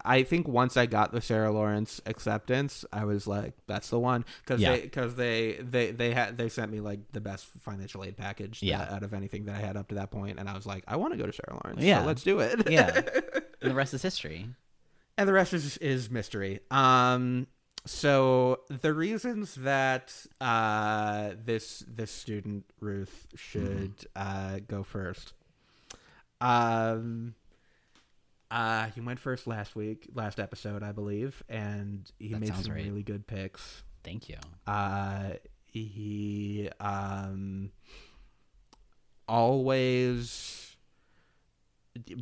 I think once I got the Sarah Lawrence acceptance, I was like, that's the one, because they sent me like the best financial aid package out of anything that I had up to that point, and I was like, I want to go to Sarah Lawrence. So let's do it. Yeah, and the rest is history. And the rest is mystery. So the reasons that this student Ruth should go first. He went first last episode, I believe, and he made some really good picks. Thank you. He always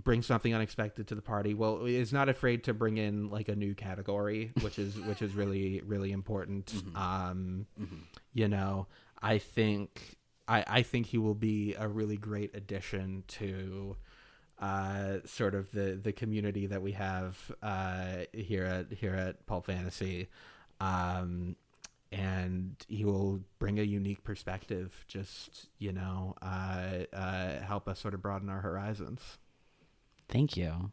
brings something unexpected to the party. Well, is not afraid to bring in like a new category, which is really, really important. I think he will be a really great addition to sort of the community that we have here at Pulp Fantasy, and he will bring a unique perspective. Just help us sort of broaden our horizons. Thank you.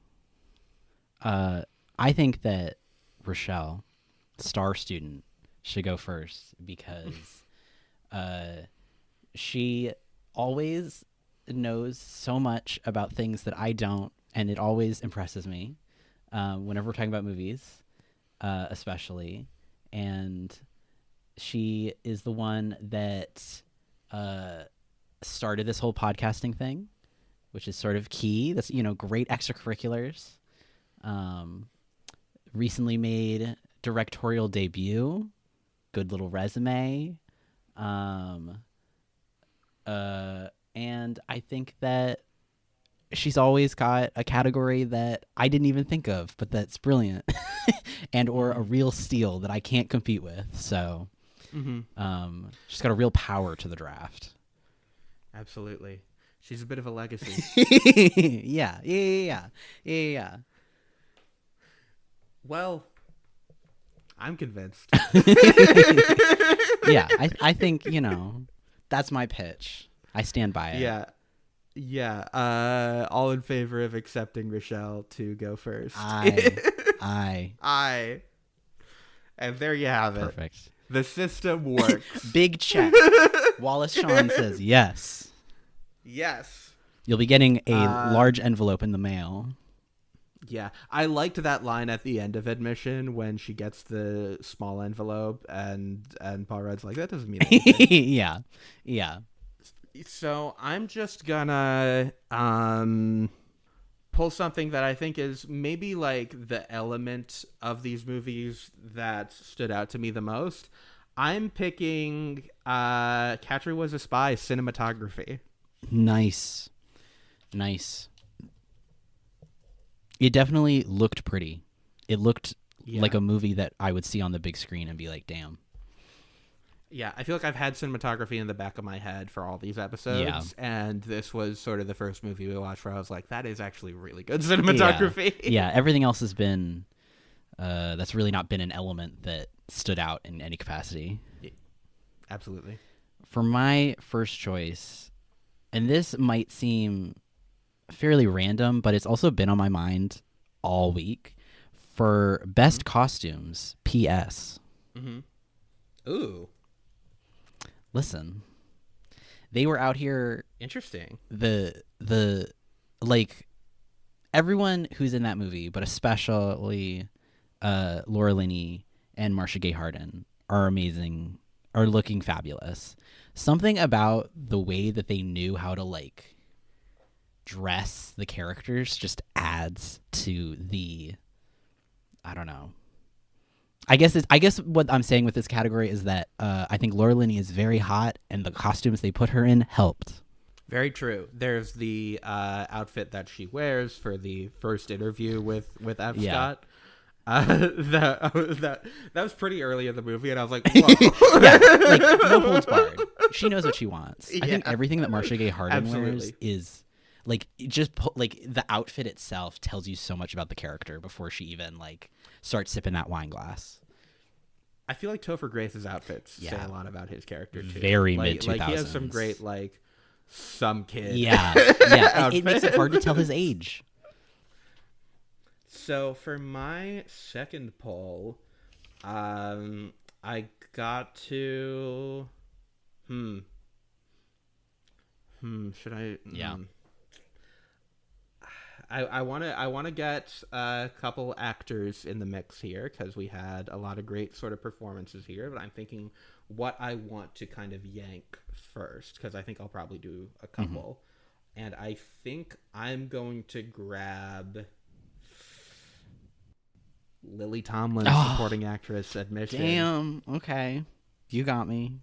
I think that Rochelle, star student, should go first because she always knows so much about things that I don't, and it always impresses me whenever we're talking about movies, especially. And she is the one that started this whole podcasting thing, which is sort of key. That's, great extracurriculars. Recently made directorial debut, good little resume. And I think that she's always got a category that I didn't even think of, but that's brilliant and or a real steal that I can't compete with. So she's got a real power to the draft. Absolutely. She's a bit of a legacy. Yeah. Well, I'm convinced. Yeah, I think, that's my pitch. I stand by it. Yeah. All in favor of accepting Rochelle to go first. I. And there you have it. Perfect. The system works. Big check. Wallace Shawn says yes. Yes. You'll be getting a large envelope in the mail. Yeah. I liked that line at the end of Admission when she gets the small envelope and Paul Rudd's like, that doesn't mean anything. Yeah. So I'm just gonna pull something that I think is maybe like the element of these movies that stood out to me the most. I'm picking Catcher Was a Spy cinematography. Nice. It definitely looked pretty. It looked like a movie that I would see on the big screen and be like, damn. Yeah, I feel like I've had cinematography in the back of my head for all these episodes, and this was sort of the first movie we watched where I was like, that is actually really good cinematography. Yeah, everything else has been, that's really not been an element that stood out in any capacity. Yeah, absolutely. For my first choice, and this might seem fairly random, but it's also been on my mind all week, for best costumes, P.S. Ooh. Listen, they were out here. Interesting. The like everyone who's in that movie, but especially Laura Linney and Marcia Gay Harden are amazing, are looking fabulous. Something about the way that they knew how to like dress the characters just adds to the, I don't know. I guess what I'm saying with this category is that I think Laura Linney is very hot, and the costumes they put her in helped. Very true. There's the outfit that she wears for the first interview with F. Scott. That was pretty early in the movie, and I was like, whoa. Yeah, like no holds barred. She knows what she wants. I think everything that Marcia Gay Harden wears is like like the outfit itself tells you so much about the character before she even like starts sipping that wine glass. I feel like Topher Grace's outfits say a lot about his character too. Very mid 2000s. Like he has some great like some kid. Yeah. It makes it hard to tell his age. So for my second poll, I got to should I I want to get a couple actors in the mix here because we had a lot of great sort of performances here, but I'm thinking what I want to kind of yank first because I think I'll probably do a couple. And I think I'm going to grab Lily Tomlin, supporting actress, Admission. Damn, okay. You got me.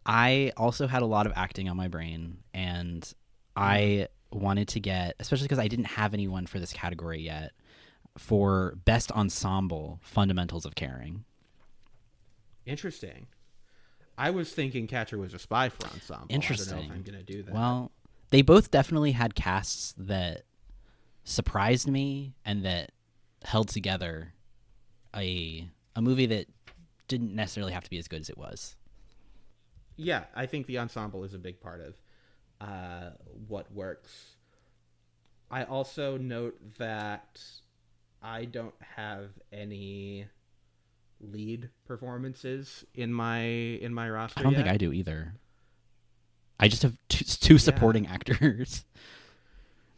I also had a lot of acting on my brain, and I wanted to get, especially because I didn't have anyone for this category yet, for best ensemble, Fundamentals of Caring. Interesting. I was thinking Catcher Was a Spy for ensemble. Interesting. I don't know if I'm going to do that. Well, they both definitely had casts that surprised me and that held together a movie that didn't necessarily have to be as good as it was. Yeah, I think the ensemble is a big part of what works. I also note that I don't have any lead performances in my roster. I don't think I do either. I just have two supporting actors.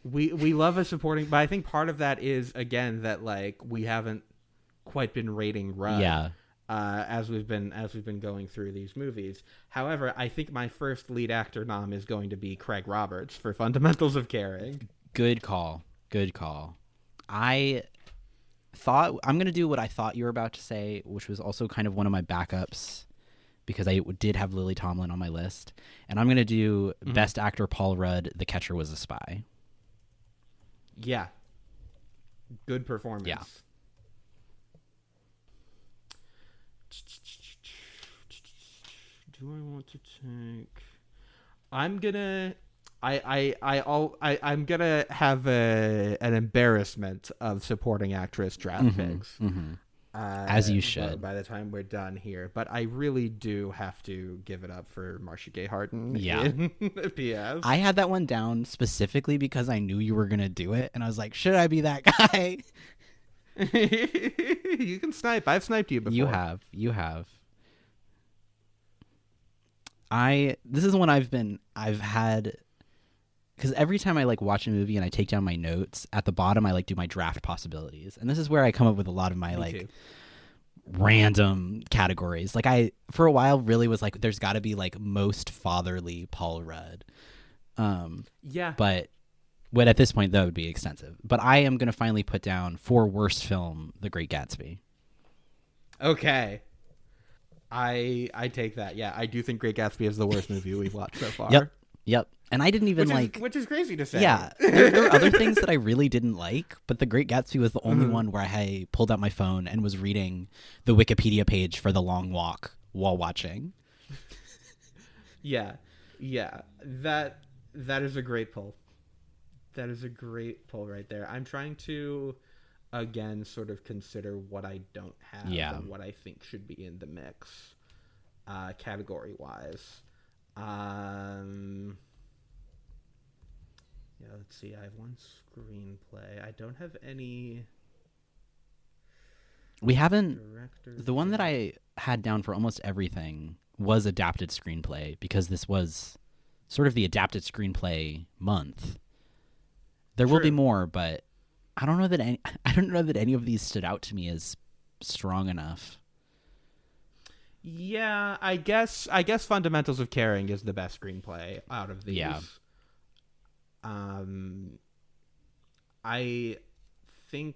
We love a supporting, but I think part of that is, again, that like we haven't quite been rating Rudd. Yeah. As we've been going through these movies. However, I think my first lead actor nom is going to be Craig Roberts for Fundamentals of Caring. Good call. I thought I'm going to do what I thought you were about to say, which was also kind of one of my backups because I did have Lily Tomlin on my list. And I'm going to do Best Actor Paul Rudd, The Catcher Was a Spy. Yeah. Good performance. Yeah. Do I want to take? I'm gonna have an embarrassment of supporting actress draft picks. As you should. By the time we're done here, but I really do have to give it up for Marcia Gay Harden. Yeah. In PS. I had that one down specifically because I knew you were gonna do it, and I was like, should I be that guy? You can snipe. I've sniped you before. You have. This is one I've had, because every time I like watch a movie and I take down my notes, at the bottom I like do my draft possibilities, and this is where I come up with a lot of my random categories. Like I for a while really was like, there's got to be like most fatherly Paul Rudd. Yeah. But at this point that would be extensive. But I am gonna finally put down for worst film, The Great Gatsby. Okay. I take that. Yeah, I do think Great Gatsby is the worst movie we've watched so far. Yep. And I didn't even which is crazy to say. Yeah, there are other things that I really didn't like, but The Great Gatsby was the only one where I pulled out my phone and was reading the Wikipedia page for The Long Walk while watching. Yeah. That is a great pull. That is a great pull right there. I'm trying to, again, sort of consider what I don't have and what I think should be in the mix, category-wise. Yeah, let's see. I have one screenplay. I don't have any. We haven't. Directors. The one that I had down for almost everything was adapted screenplay, because this was sort of the adapted screenplay month. There will be more, but I don't know that any of these stood out to me as strong enough. Yeah, I guess Fundamentals of Caring is the best screenplay out of these. Yeah. I think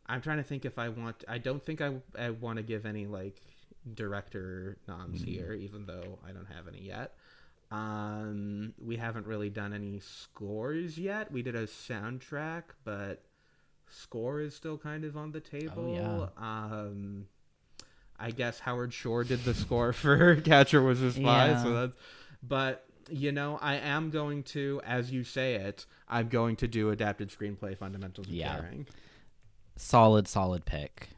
I'm trying to think if I want. I don't think I want to give any like director noms here, even though I don't have any yet. We haven't really done any scores yet. We did a soundtrack, but score is still kind of on the table. Oh, yeah. I guess Howard Shore did the score for Catcher Was a Spy. Yeah. So that's, but you know, I am going to, as you say it, I'm going to do adapted screenplay Fundamentals of Caring. Solid pick.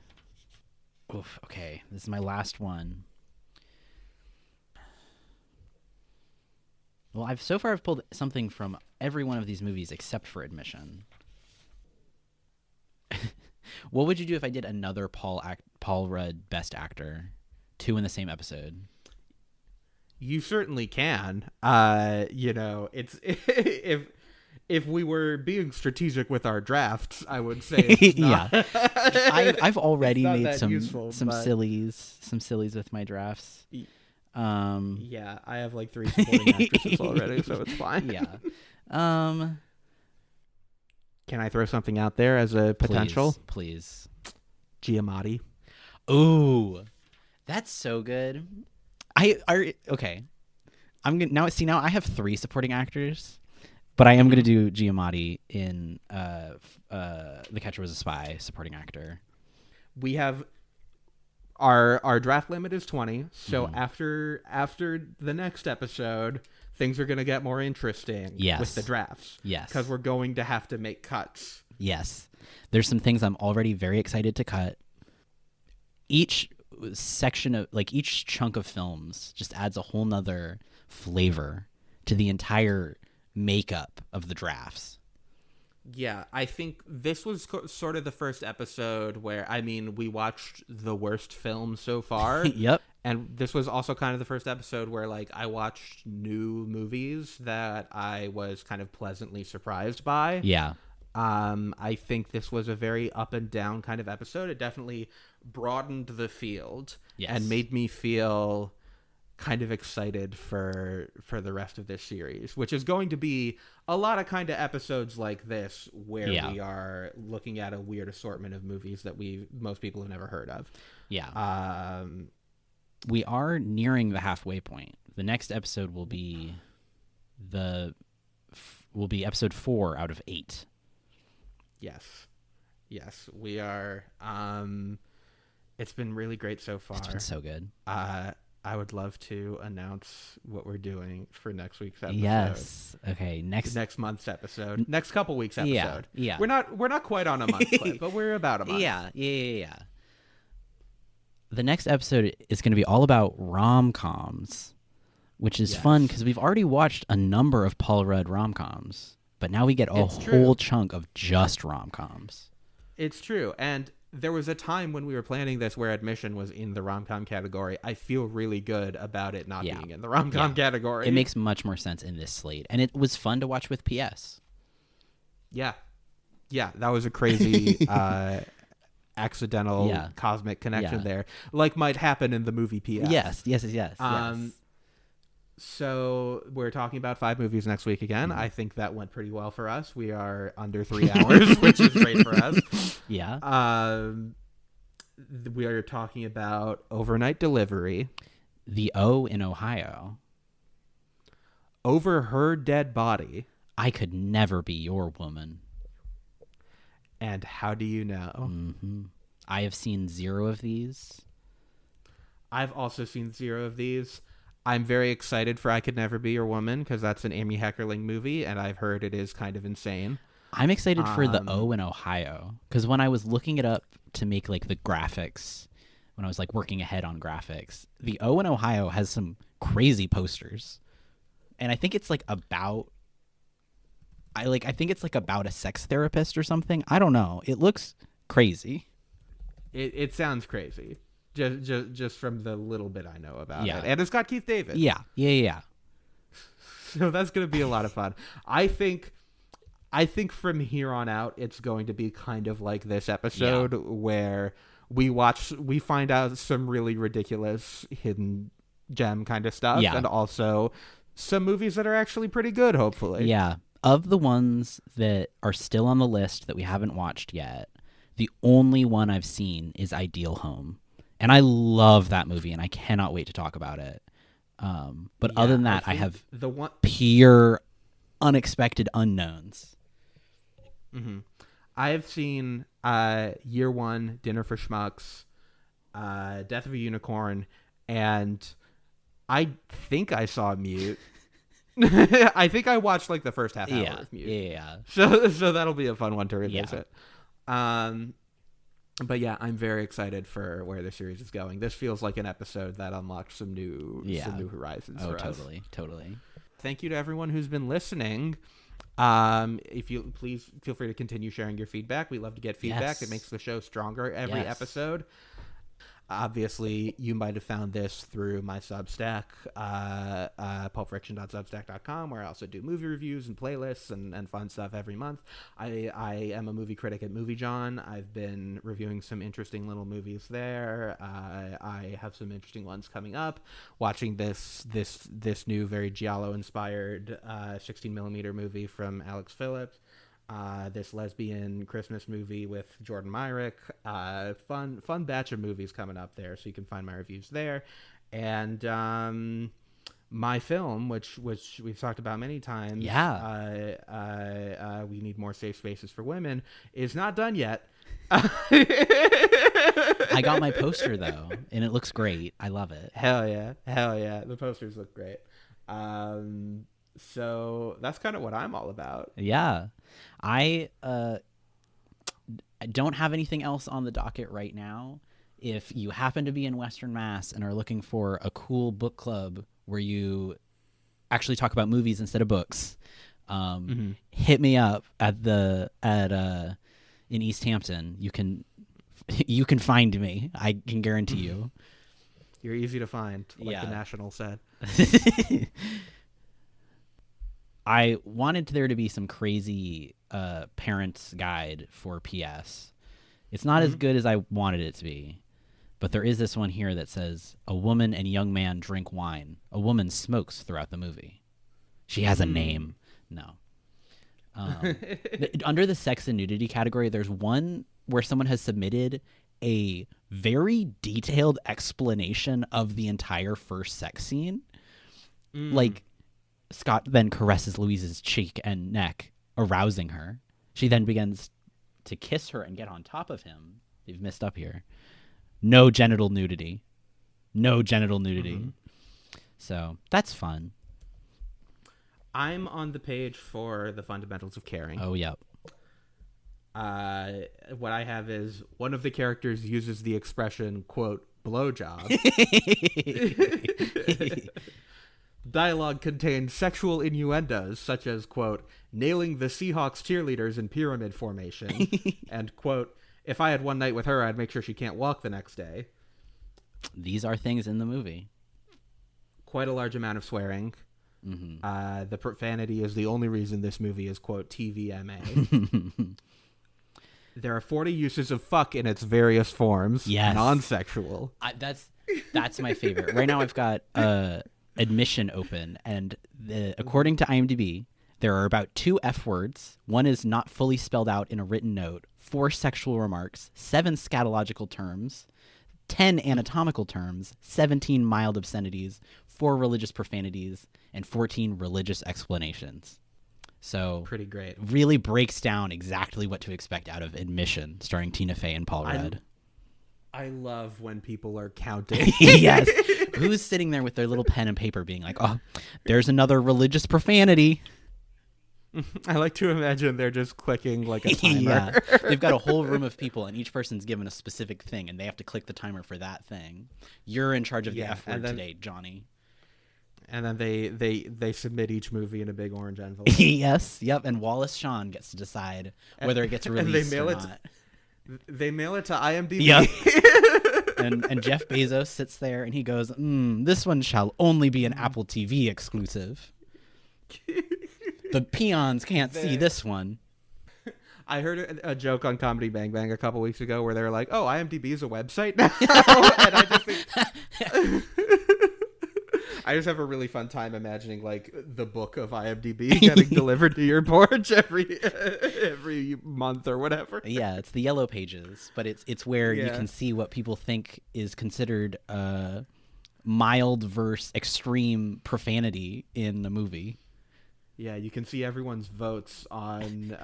Oof, okay, this is my last one. Well, I've pulled something from every one of these movies except for Admission. What would you do if I did another Paul Rudd Best Actor, 2 in the same episode? You certainly can. You know, it's if we were being strategic with our drafts, I would say it's not. Yeah. I've already made some sillies with my drafts. Yeah, I have like 3 supporting actresses already, so it's fine. Yeah. Can I throw something out there as a potential? Please. Giamatti. Ooh, that's so good. Okay. I'm gonna now I have 3 supporting actors, but I am gonna do Giamatti in The Catcher Was a Spy supporting actor. We have our draft limit is 20, so after the next episode, things are going to get more interesting with the drafts. Yes. Because we're going to have to make cuts. Yes. There's some things I'm already very excited to cut. Each section of, like, each chunk of films just adds a whole nother flavor to the entire makeup of the drafts. Yeah, I think this was sort of the first episode where, I mean, we watched the worst film so far. Yep. And this was also kind of the first episode where, like, I watched new movies that I was kind of pleasantly surprised by. Yeah. I think this was a very up and down kind of episode. It definitely broadened the field and made me feel kind of excited for the rest of this series, which is going to be a lot of kind of episodes like this where we are looking at a weird assortment of movies that most people have never heard of. Yeah. We are nearing the halfway point. The next episode will be episode 4 out of 8. Yes, we are. It's been really great so far. It's been so good. I would love to announce what we're doing for next week's episode. Yes. Okay. Next month's episode. Next couple weeks episode. Yeah. We're not quite on a month clip, but we're about a month. Yeah. The next episode is going to be all about rom-coms, which is fun because we've already watched a number of Paul Rudd rom-coms, but now we get a whole chunk of just rom-coms. It's true. And there was a time when we were planning this where Admission was in the rom-com category. I feel really good about it not being in the rom-com category. It makes much more sense in this slate. And it was fun to watch with PS. Yeah, that was a crazy accidental cosmic connection there. Like might happen in the movie PS. Yes. So we're talking about 5 movies next week again. I think that went pretty well for us. We are under 3 hours, which is great for us. Yeah. We are talking about Overnight Delivery. The O in Ohio. Over Her Dead Body. I Could Never Be Your Woman. And How Do You Know? Mm-hmm. I have seen 0 of these. I've also seen 0 of these. I'm very excited for I Could Never Be Your Woman because that's an Amy Heckerling movie, and I've heard it is kind of insane. I'm excited for the O in Ohio because when I was looking it up to make like the graphics, when I was like working ahead on graphics, the O in Ohio has some crazy posters, and I think it's like about. I think it's like about a sex therapist or something. I don't know. It looks crazy. It sounds crazy. Just from the little bit I know about it. And it's got Keith David. Yeah. So that's going to be a lot of fun. I think from here on out, it's going to be kind of like this episode where we find out some really ridiculous hidden gem kind of stuff. And also some movies that are actually pretty good, hopefully. Yeah. Of the ones that are still on the list that we haven't watched yet, the only one I've seen is Ideal Home. And I love that movie, and I cannot wait to talk about it. But other than that, I have pure, unexpected unknowns. Mm-hmm. I have seen Year One, Dinner for Schmucks, Death of a Unicorn, and I think I saw Mute. I think I watched like the first half hour of Mute. Yeah. So that'll be a fun one to revisit. But yeah, I'm very excited for where the series is going. This feels like an episode that unlocked some new horizons for us. Totally. Thank you to everyone who's been listening. If you please feel free to continue sharing your feedback. We love to get feedback. Yes. It makes the show stronger every episode. Obviously, you might have found this through my Substack, pulpfriction.substack.com, where I also do movie reviews and playlists and fun stuff every month. I am a movie critic at Movie John. I've been reviewing some interesting little movies there. I have some interesting ones coming up. Watching this new, very Giallo-inspired 16mm movie from Alex Phillips. This lesbian Christmas movie with Jordan Myrick. Fun batch of movies coming up there, so you can find my reviews there. And my film, which we've talked about many times, We Need More Safe Spaces for Women, is not done yet. I got my poster though, and it looks great. I love it. Hell yeah. The posters look great. So that's kind of what I'm all about. Yeah. I don't have anything else on the docket right now. If you happen to be in Western Mass and are looking for a cool book club where you actually talk about movies instead of books, hit me up at in East Hampton. You can find me. I can guarantee you. You're easy to find, like the National said. I wanted there to be some crazy parent's guide for PS. It's not as good as I wanted it to be, but there is this one here that says, a woman and young man drink wine. A woman smokes throughout the movie. She has a name. No. Under the sex and nudity category, there's one where someone has submitted a very detailed explanation of the entire first sex scene. Like, Scott then caresses Louise's cheek and neck, arousing her. She then begins to kiss her and get on top of him. You've messed up here. No genital nudity. So that's fun. I'm on the page for the fundamentals of caring. Oh, yeah. What I have is one of the characters uses the expression, quote, blowjob. Dialogue contains sexual innuendos such as, quote, nailing the Seahawks cheerleaders in pyramid formation, and, quote, if I had one night with her, I'd make sure she can't walk the next day. These are things in the movie. Quite a large amount of swearing. The profanity is the only reason this movie is, quote, TVMA. There are 40 uses of fuck in its various forms. Yes. Non-sexual. That's my favorite. Right now I've got admission open, and according to IMDb, there are about 2 F words. One is not fully spelled out in a written note, 4 sexual remarks, 7 scatological terms, 10 anatomical terms, 17 mild obscenities, 4 religious profanities, and 14 religious explanations. So pretty great. Really breaks down exactly what to expect out of Admission, starring Tina Fey and Paul Rudd. I love when people are counting. Yes. Who's sitting there with their little pen and paper being like, oh, there's another religious profanity. I like to imagine they're just clicking like a timer. Yeah. They've got a whole room of people, and each person's given a specific thing, and they have to click the timer for that thing. You're in charge of the F word today, Johnny. And then they submit each movie in a big orange envelope. Yes, yep. And Wallace Shawn gets to decide whether it gets released or not. They mail it to IMDb. Yep. and Jeff Bezos sits there and he goes, this one shall only be an Apple TV exclusive. The peons can't see this one. I heard a joke on Comedy Bang Bang a couple weeks ago where they were like, oh, IMDb is a website now? And I just think... I just have a really fun time imagining like the book of IMDb getting delivered to your porch every month or whatever. Yeah, it's the yellow pages, but it's where you can see what people think is considered mild versus extreme profanity in the movie. Yeah, you can see everyone's votes on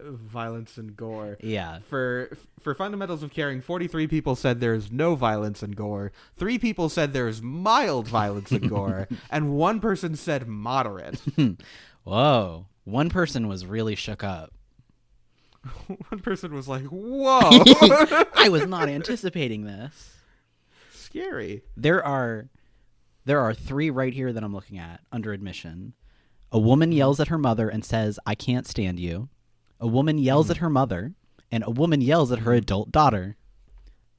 violence and gore. Yeah. For Fundamentals of Caring, 43 people said there's no violence and gore. 3 people said there's mild violence and gore. And 1 person said moderate. Whoa. 1 person was really shook up. 1 person was like, whoa. I was not anticipating this. Scary. There are 3 right here that I'm looking at under Admission. A woman yells at her mother and says, I can't stand you. A woman yells at her mother, and a woman yells at her adult daughter.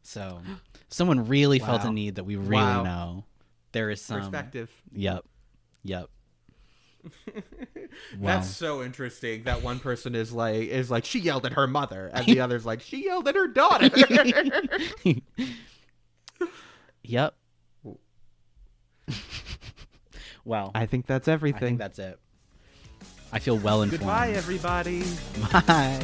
So, someone really felt a need that we really know. There is some... Perspective. Yep. That's so interesting that 1 person is like, she yelled at her mother, and the other's like, she yelled at her daughter. Yep. Well, I think that's everything. I think that's it. I feel well informed. Goodbye, everybody. Bye.